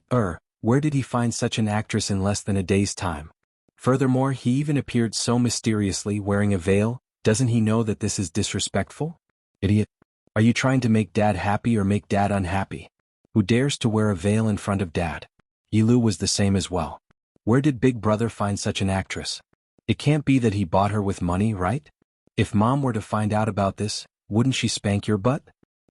where did he find such an actress in less than a day's time? Furthermore, he even appeared so mysteriously wearing a veil. Doesn't he know that this is disrespectful? Idiot. Are you trying to make Dad happy or make Dad unhappy? Who dares to wear a veil in front of Dad? Yilu was the same as well. Where did Big Brother find such an actress? It can't be that he bought her with money, right? If Mom were to find out about this, wouldn't she spank your butt?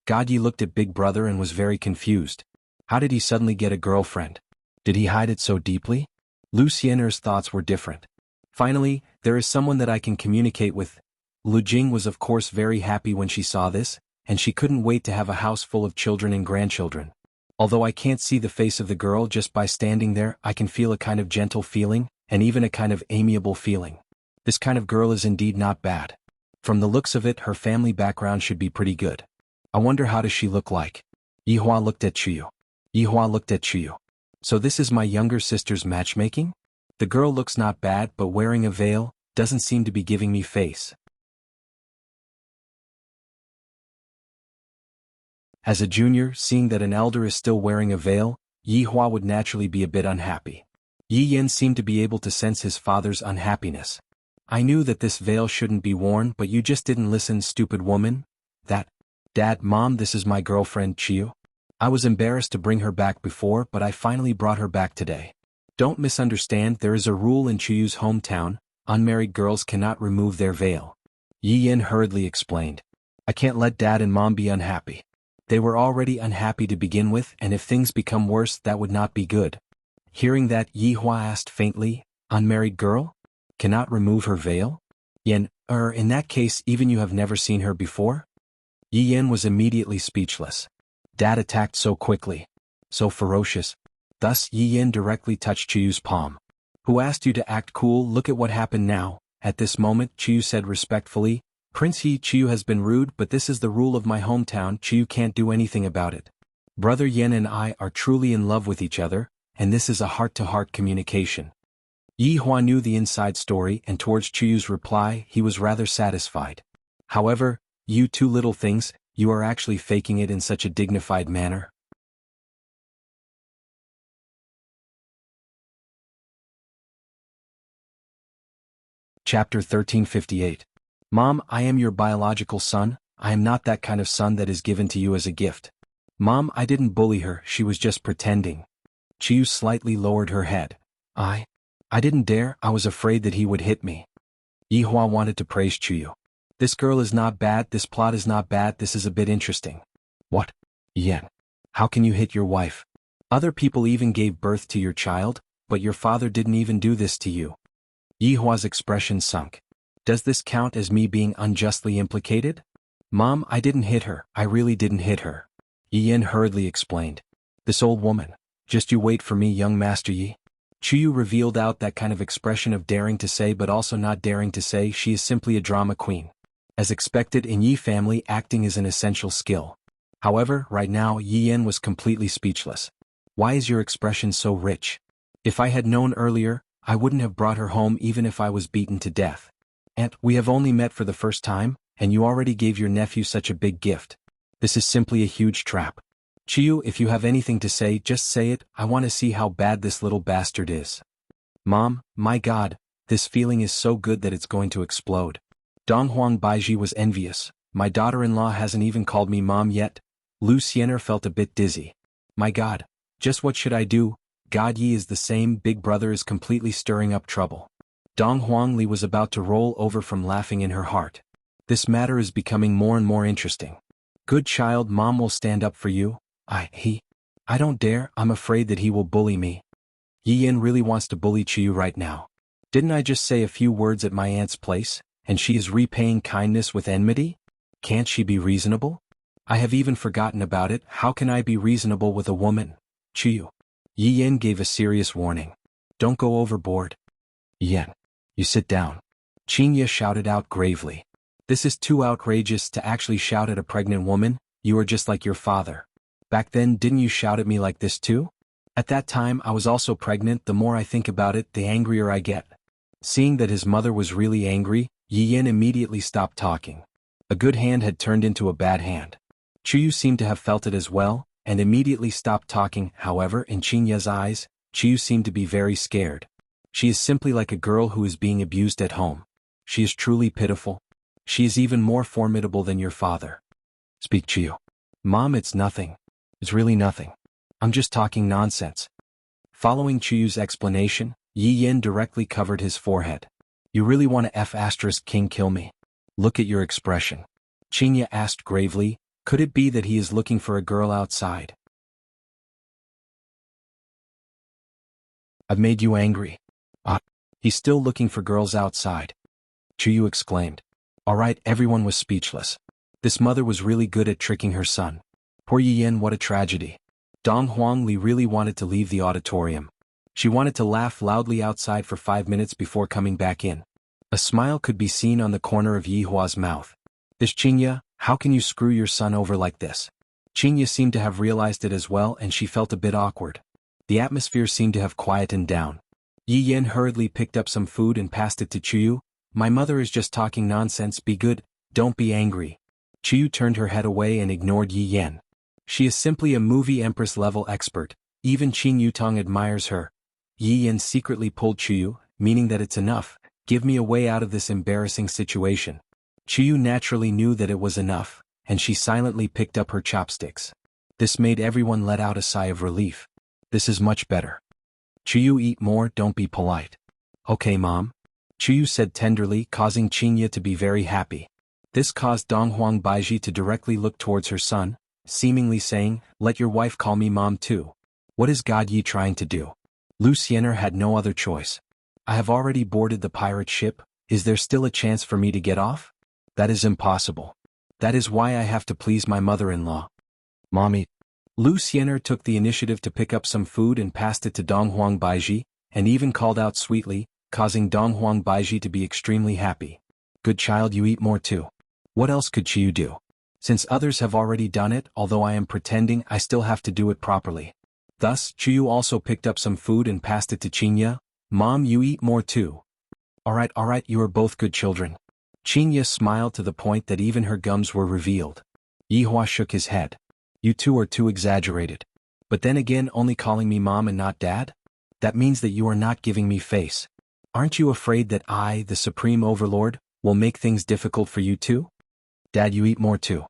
Yi looked at Big Brother and was very confused. How did he suddenly get a girlfriend? Did he hide it so deeply? Lu Xiener's thoughts were different. Finally, there is someone that I can communicate with. Lu Jing was of course very happy when she saw this, and she couldn't wait to have a house full of children and grandchildren. Although I can't see the face of the girl, just by standing there, I can feel a kind of gentle feeling, and even a kind of amiable feeling. This kind of girl is indeed not bad. From the looks of it, her family background should be pretty good. I wonder how does she look like? Yi Hua looked at Chiyu. Yi Hua looked at Chiyu. So this is my younger sister's matchmaking? The girl looks not bad, but wearing a veil doesn't seem to be giving me face. As a junior, seeing that an elder is still wearing a veil, Yi Hua would naturally be a bit unhappy. Yi Yin seemed to be able to sense his father's unhappiness. I knew that this veil shouldn't be worn, but you just didn't listen, stupid woman. Dad, Mom, this is my girlfriend Chiyu. I was embarrassed to bring her back before, but I finally brought her back today. Don't misunderstand, there is a rule in Chiyu's hometown: unmarried girls cannot remove their veil. Yi Yin hurriedly explained. I can't let Dad and Mom be unhappy. They were already unhappy to begin with, and if things become worse, that would not be good. Hearing that, Yi Hua asked faintly, unmarried girl? Cannot remove her veil? Yen, in that case even you have never seen her before? Yi Yen was immediately speechless. Dad attacked so quickly. So ferocious. Thus Yi Yen directly touched Chiyu's palm. Who asked you to act cool? Look at what happened now. At this moment Chiyu said respectfully, Prince Chiyu has been rude, but this is the rule of my hometown. Chiyu can't do anything about it. Brother Yen and I are truly in love with each other, and this is a heart-to-heart communication. Yi Hua knew the inside story, and towards Chiyu's reply he was rather satisfied. However, you two little things, you are actually faking it in such a dignified manner. Chapter 1358. Mom, I am your biological son. I am not that kind of son that is given to you as a gift. Mom, I didn't bully her, she was just pretending. Chiyu slightly lowered her head. I didn't dare, I was afraid that he would hit me. Yi Hua wanted to praise Chiyu. This girl is not bad, this plot is not bad, this is a bit interesting. What? Yen. How can you hit your wife? Other people even gave birth to your child, but your father didn't even do this to you. Yi Hua's expression sunk. Does this count as me being unjustly implicated? Mom, I didn't hit her, I really didn't hit her. Yi Yen hurriedly explained. This old woman. Just you wait for me, young Master Yi. Chiyu revealed out that kind of expression of daring to say but also not daring to say. She is simply a drama queen. As expected in Yi family, acting is an essential skill. However, right now Yi Yen was completely speechless. Why is your expression so rich? If I had known earlier, I wouldn't have brought her home even if I was beaten to death. And we have only met for the first time, and you already gave your nephew such a big gift. This is simply a huge trap. Chiyu, if you have anything to say, just say it. I want to see how bad this little bastard is. Mom, my God, this feeling is so good that it's going to explode. Donghuang Baiji was envious. My daughter-in-law hasn't even called me mom yet. Lu Xiener felt a bit dizzy. My God, just what should I do? God Yi is the same, big brother is completely stirring up trouble. Dong Huangli was about to roll over from laughing in her heart. This matter is becoming more and more interesting. Good child, mom will stand up for you. I don't dare, I'm afraid that he will bully me. Yi Yen really wants to bully Chiyu right now. Didn't I just say a few words at my aunt's place, and she is repaying kindness with enmity? Can't she be reasonable? I have even forgotten about it. How can I be reasonable with a woman? Chiyu. Yi Yen gave a serious warning. Don't go overboard. Yen. You sit down. Qinya shouted out gravely. This is too outrageous to actually shout at a pregnant woman. You are just like your father. Back then, didn't you shout at me like this too? At that time I was also pregnant. The more I think about it, the angrier I get. Seeing that his mother was really angry, Yi Yen immediately stopped talking. A good hand had turned into a bad hand. Chiyu seemed to have felt it as well, and immediately stopped talking. However, in Qinya's eyes, Chiyu seemed to be very scared. She is simply like a girl who is being abused at home. She is truly pitiful. She is even more formidable than your father. Speak, Chiyu. Mom, it's nothing. It's really nothing. I'm just talking nonsense. Following Chiyu's explanation, Yi Yen directly covered his forehead. You really want to F***king kill me? Look at your expression. Qinya asked gravely, could it be that he is looking for a girl outside? I've made you angry. He's still looking for girls outside. Chiyu exclaimed. Alright, everyone was speechless. This mother was really good at tricking her son. Poor Yi Yen, what a tragedy. Dong Huangli really wanted to leave the auditorium. She wanted to laugh loudly outside for 5 minutes before coming back in. A smile could be seen on the corner of Yi Hua's mouth. This Qinya, how can you screw your son over like this? Qinya seemed to have realized it as well, and she felt a bit awkward. The atmosphere seemed to have quietened down. Yi Yen hurriedly picked up some food and passed it to Chiyu. My mother is just talking nonsense, be good, don't be angry. Chiyu turned her head away and ignored Yi Yen. She is simply a movie empress level expert, even Qin Yutong admires her. Yi Yen secretly pulled Chiyu, meaning that it's enough, give me a way out of this embarrassing situation. Chiyu naturally knew that it was enough, and she silently picked up her chopsticks. This made everyone let out a sigh of relief. This is much better. Chiyu, eat more, don't be polite. Okay, Mom. Chiyu said tenderly, causing Qinya to be very happy. This caused Donghuang Baiji to directly look towards her son, seemingly saying, let your wife call me Mom too. What is God Yi trying to do? Lu Xiener had no other choice. I have already boarded the pirate ship. Is there still a chance for me to get off? That is impossible. That is why I have to please my mother-in-law. Mommy. Lu Xiener took the initiative to pick up some food and passed it to Donghuang Baiji, and even called out sweetly, causing Donghuang Baiji to be extremely happy. Good child, you eat more too. What else could Chiyu do? Since others have already done it, although I am pretending, I still have to do it properly. Thus, Chiyu also picked up some food and passed it to Qinya. Mom, you eat more too. Alright, you are both good children. Qinya smiled to the point that even her gums were revealed. Yihua shook his head. You two are too exaggerated. But then again, only calling me mom and not dad? That means that you are not giving me face. Aren't you afraid that I, the Supreme Overlord, will make things difficult for you too? Dad, you eat more too.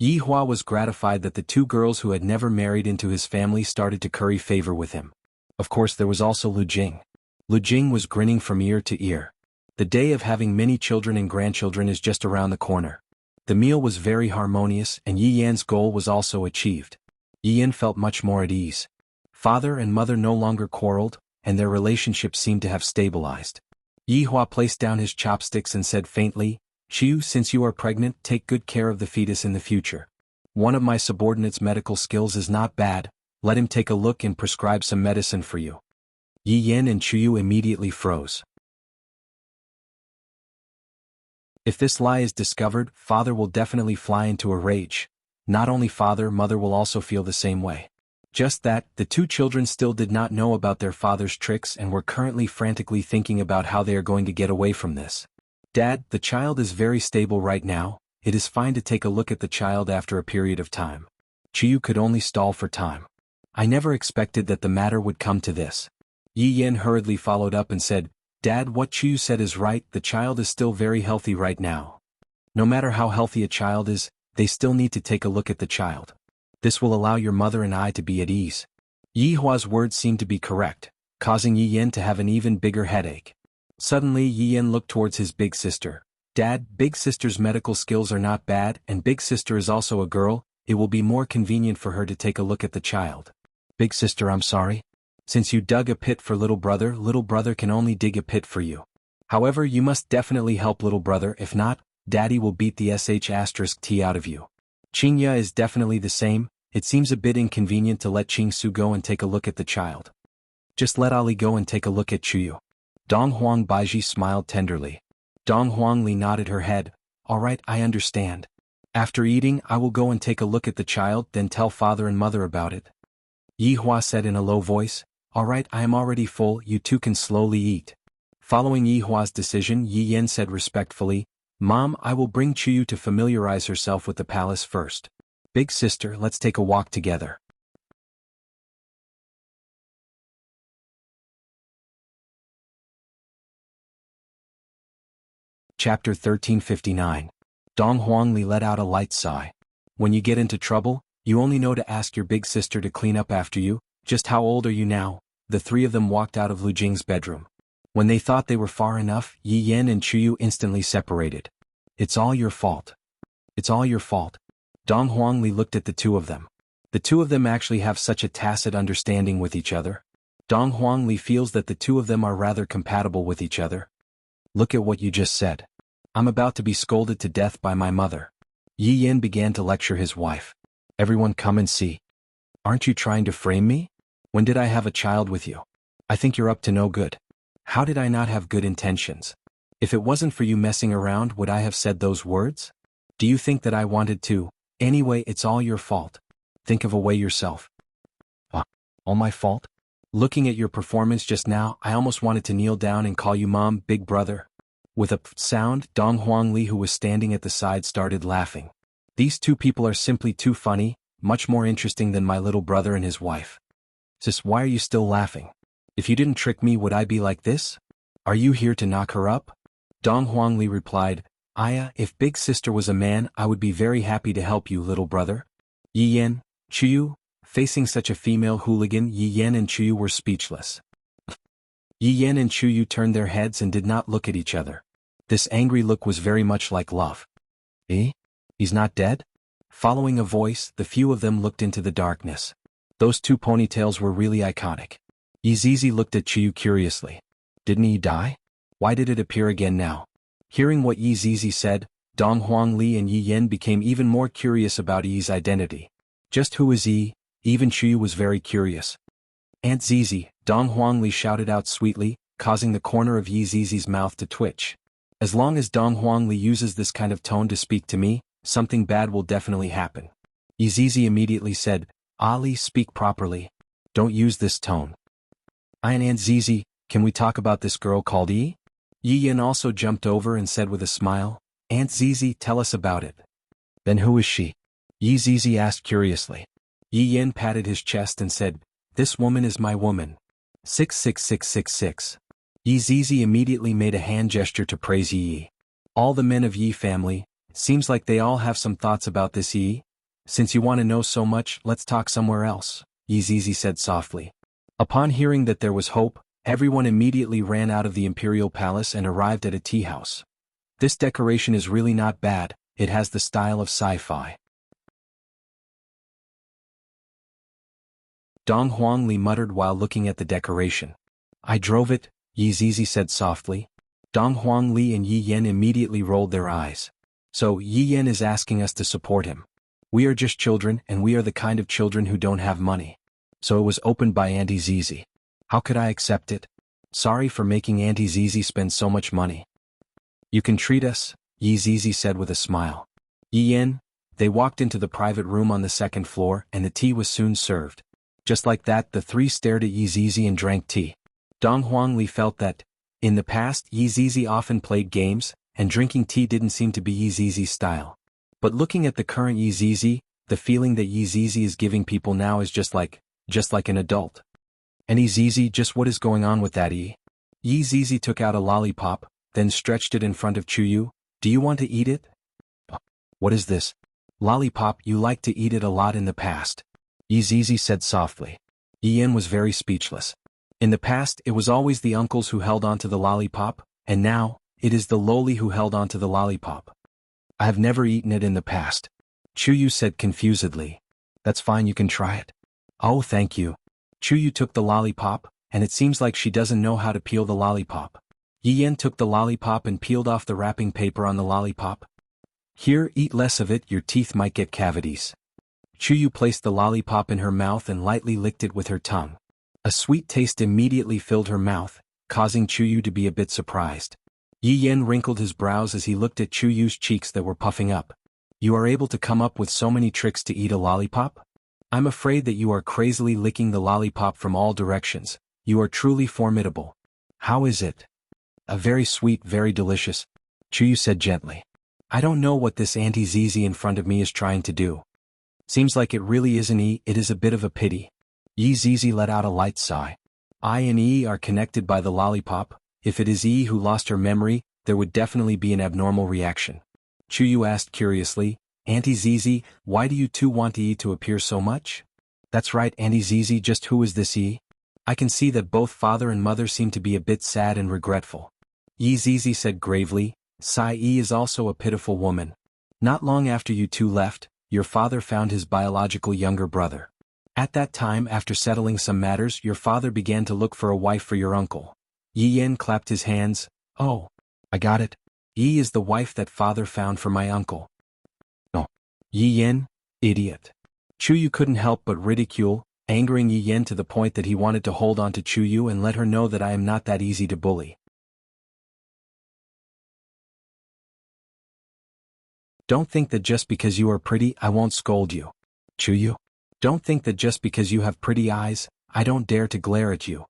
Yihua was gratified that the two girls who had never married into his family started to curry favor with him. Of course, there was also Lu Jing. Lu Jing was grinning from ear to ear. The day of having many children and grandchildren is just around the corner. The meal was very harmonious, and Yi Yan's goal was also achieved. Yi Yan felt much more at ease. Father and mother no longer quarreled, and their relationship seemed to have stabilized. Yihua placed down his chopsticks and said faintly, Chiyu, since you are pregnant, take good care of the fetus in the future. One of my subordinates' medical skills is not bad, let him take a look and prescribe some medicine for you. Yi Yan and Chiyu immediately froze. If this lie is discovered, father will definitely fly into a rage. Not only father, mother will also feel the same way. Just that, the two children still did not know about their father's tricks and were currently frantically thinking about how they are going to get away from this. Dad, the child is very stable right now, it is fine to take a look at the child after a period of time. Chiyu could only stall for time. I never expected that the matter would come to this. Yi Yan hurriedly followed up and said, Dad, what Chiyu said is right, the child is still very healthy right now. No matter how healthy a child is, they still need to take a look at the child. This will allow your mother and I to be at ease. Yihua's words seemed to be correct, causing Yi Yan to have an even bigger headache. Suddenly Yi Yan looked towards his big sister. Dad, big sister's medical skills are not bad, and big sister is also a girl, it will be more convenient for her to take a look at the child. Big sister, I'm sorry. Since you dug a pit for little brother can only dig a pit for you. However, you must definitely help little brother, if not, daddy will beat the *T out of you. Qingya is definitely the same, it seems a bit inconvenient to let Qingsu go and take a look at the child. Just let Ali go and take a look at Chuyu. Donghuang Baiji smiled tenderly. Donghuang Li nodded her head, alright, I understand. After eating, I will go and take a look at the child, then tell father and mother about it. Yihua said in a low voice, alright, I am already full, you two can slowly eat. Following Yihua's decision, Yi Yan said respectfully, Mom, I will bring Chuyu to familiarize herself with the palace first. Big sister, let's take a walk together. Chapter 1359. Donghuang Li let out a light sigh. When you get into trouble, you only know to ask your big sister to clean up after you. Just how old are you now? The three of them walked out of Lu Jing's bedroom. When they thought they were far enough, Yi Yan and Chuyu instantly separated. It's all your fault. It's all your fault. Donghuang Li looked at the two of them. The two of them actually have such a tacit understanding with each other. Donghuang Li feels that the two of them are rather compatible with each other. Look at what you just said. I'm about to be scolded to death by my mother. Yi Yan began to lecture his wife. Everyone come and see. Aren't you trying to frame me? When did I have a child with you? I think you're up to no good. How did I not have good intentions? If it wasn't for you messing around, would I have said those words? Do you think that I wanted to? Anyway, it's all your fault. Think of a way yourself. All my fault? Looking at your performance just now, I almost wanted to kneel down and call you Mom, big brother. With a sound, Donghuang Li, who was standing at the side, started laughing. These two people are simply too funny, much more interesting than my little brother and his wife. Sis, why are you still laughing? If you didn't trick me, would I be like this? Are you here to knock her up? Donghuang Li replied, Aya, if big sister was a man, I would be very happy to help you, little brother. Yi Yan, Chuyu, facing such a female hooligan, Yi Yan and Chuyu were speechless. Yi Yan and Chuyu turned their heads and did not look at each other. This angry look was very much like love. Eh? He's not dead? Following a voice, the few of them looked into the darkness. Those two ponytails were really iconic. Yizizi looked at Chuyu curiously. Didn't Yi die? Why did it appear again now? Hearing what Yi Zizi said, Dong Huangli and Yi Yen became even more curious about Yi's identity. Just who is Yi? Even Chuyu was very curious. Aunt Zizi, Dong Huangli shouted out sweetly, causing the corner of Yi Zizi's mouth to twitch. As long as Dong Huangli uses this kind of tone to speak to me, something bad will definitely happen. Yi Zizi immediately said, Ali, speak properly. Don't use this tone. Aunt Zizi, can we talk about this girl called Yi? Yi Yen also jumped over and said with a smile, Aunt Zizi, tell us about it. Then who is she? Yi Zizi asked curiously. Yi Yen patted his chest and said, This woman is my woman. 66666. Yi Zizi immediately made a hand gesture to praise Yi. All the men of Yi family, seems like they all have some thoughts about this Yi. Since you want to know so much, let's talk somewhere else, Yi Zizi said softly. Upon hearing that there was hope, everyone immediately ran out of the imperial palace and arrived at a tea house. This decoration is really not bad, it has the style of sci-fi. Dong Huangli muttered while looking at the decoration. I drove it, Yi Zizi said softly. Dong Huangli and Yi Yen immediately rolled their eyes. So Yi Yen is asking us to support him. We are just children and we are the kind of children who don't have money. So it was opened by Auntie Zizi. How could I accept it? Sorry for making Auntie Zizi spend so much money. You can treat us, Yi Zizi said with a smile. Yi Yen, they walked into the private room on the second floor and the tea was soon served. Just like that, the three stared at Yi Zizi and drank tea. Dong Huangli felt that, in the past, Yi Zizi often played games, and drinking tea didn't seem to be Yi Zizi's style. But looking at the current Yi Zizi, the feeling that Yi Zizi is giving people now is just like an adult. And Yi Zizi, just what is going on with that Yi? Yi Zizi took out a lollipop, then stretched it in front of Chuyu. Do you want to eat it? What is this? Lollipop, you liked to eat it a lot in the past. Yi Zizi said softly. Yi Yen was very speechless. In the past, it was always the uncles who held onto the lollipop, and now, it is the loli who held onto the lollipop. I have never eaten it in the past. Chuyu said confusedly. That's fine, you can try it. Oh, thank you. Chuyu took the lollipop, and it seems like she doesn't know how to peel the lollipop. Yi Yen took the lollipop and peeled off the wrapping paper on the lollipop. Here, eat less of it, your teeth might get cavities. Chuyu placed the lollipop in her mouth and lightly licked it with her tongue. A sweet taste immediately filled her mouth, causing Chuyu to be a bit surprised. Yi Yen wrinkled his brows as he looked at Chuyu's cheeks that were puffing up. You are able to come up with so many tricks to eat a lollipop? I'm afraid that you are crazily licking the lollipop from all directions. You are truly formidable. How is it? Very sweet, very delicious, Chuyu said gently. I don't know what this Auntie Zizi in front of me is trying to do. Seems like it really isn't Yi, it is a bit of a pity. Yi Zizi let out a light sigh. I and Yi are connected by the lollipop. If it is Yi who lost her memory, there would definitely be an abnormal reaction. Chuyu asked curiously, Auntie Zizi, why do you two want Yi to appear so much? That's right, Auntie Zizi, just who is this Yi? I can see that both father and mother seem to be a bit sad and regretful. Yi Zizi said gravely, Sai Yi is also a pitiful woman. Not long after you two left, your father found his biological younger brother. At that time, after settling some matters, your father began to look for a wife for your uncle. Yi Yen clapped his hands. Oh, I got it. Yi is the wife that father found for my uncle. Oh. Yi Yen, idiot. Chuyu couldn't help but ridicule, angering Yi Yen to the point that he wanted to hold on to Chuyu and let her know that I am not that easy to bully. Don't think that just because you are pretty, I won't scold you. Chuyu. Don't think that just because you have pretty eyes, I don't dare to glare at you.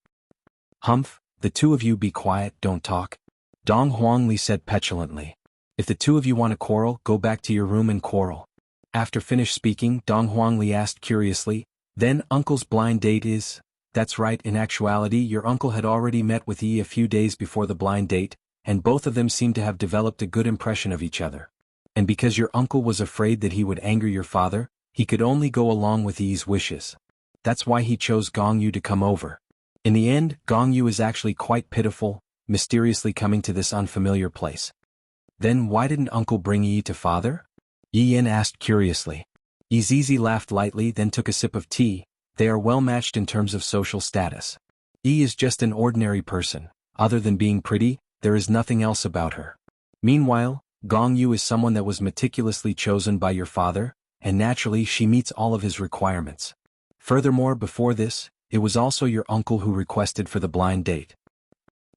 Humph, the two of you be quiet, don't talk. Dong Huangli said petulantly. If the two of you want to quarrel, go back to your room and quarrel. After finished speaking, Dong Huangli asked curiously, then uncle's blind date is? That's right, in actuality your uncle had already met with Yi a few days before the blind date, and both of them seemed to have developed a good impression of each other. And because your uncle was afraid that he would anger your father, he could only go along with Yi's wishes. That's why he chose Gong Yu to come over. In the end, Gong Yu is actually quite pitiful, mysteriously coming to this unfamiliar place. Then why didn't uncle bring Yi to father? Yi Yen asked curiously. Yi Zizi laughed lightly, then took a sip of tea. They are well matched in terms of social status. Yi is just an ordinary person. Other than being pretty, there is nothing else about her. Meanwhile, Gong Yu is someone that was meticulously chosen by your father, and naturally she meets all of his requirements. Furthermore, before this, it was also your uncle who requested for the blind date.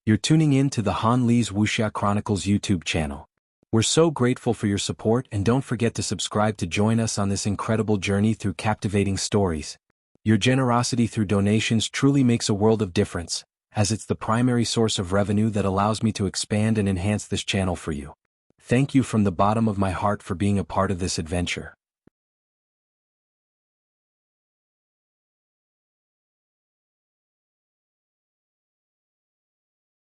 You're tuning in to the Han Li's Wuxia Chronicles YouTube channel. We're so grateful for your support, and don't forget to subscribe to join us on this incredible journey through captivating stories. Your generosity through donations truly makes a world of difference, as it's the primary source of revenue that allows me to expand and enhance this channel for you. Thank you from the bottom of my heart for being a part of this adventure.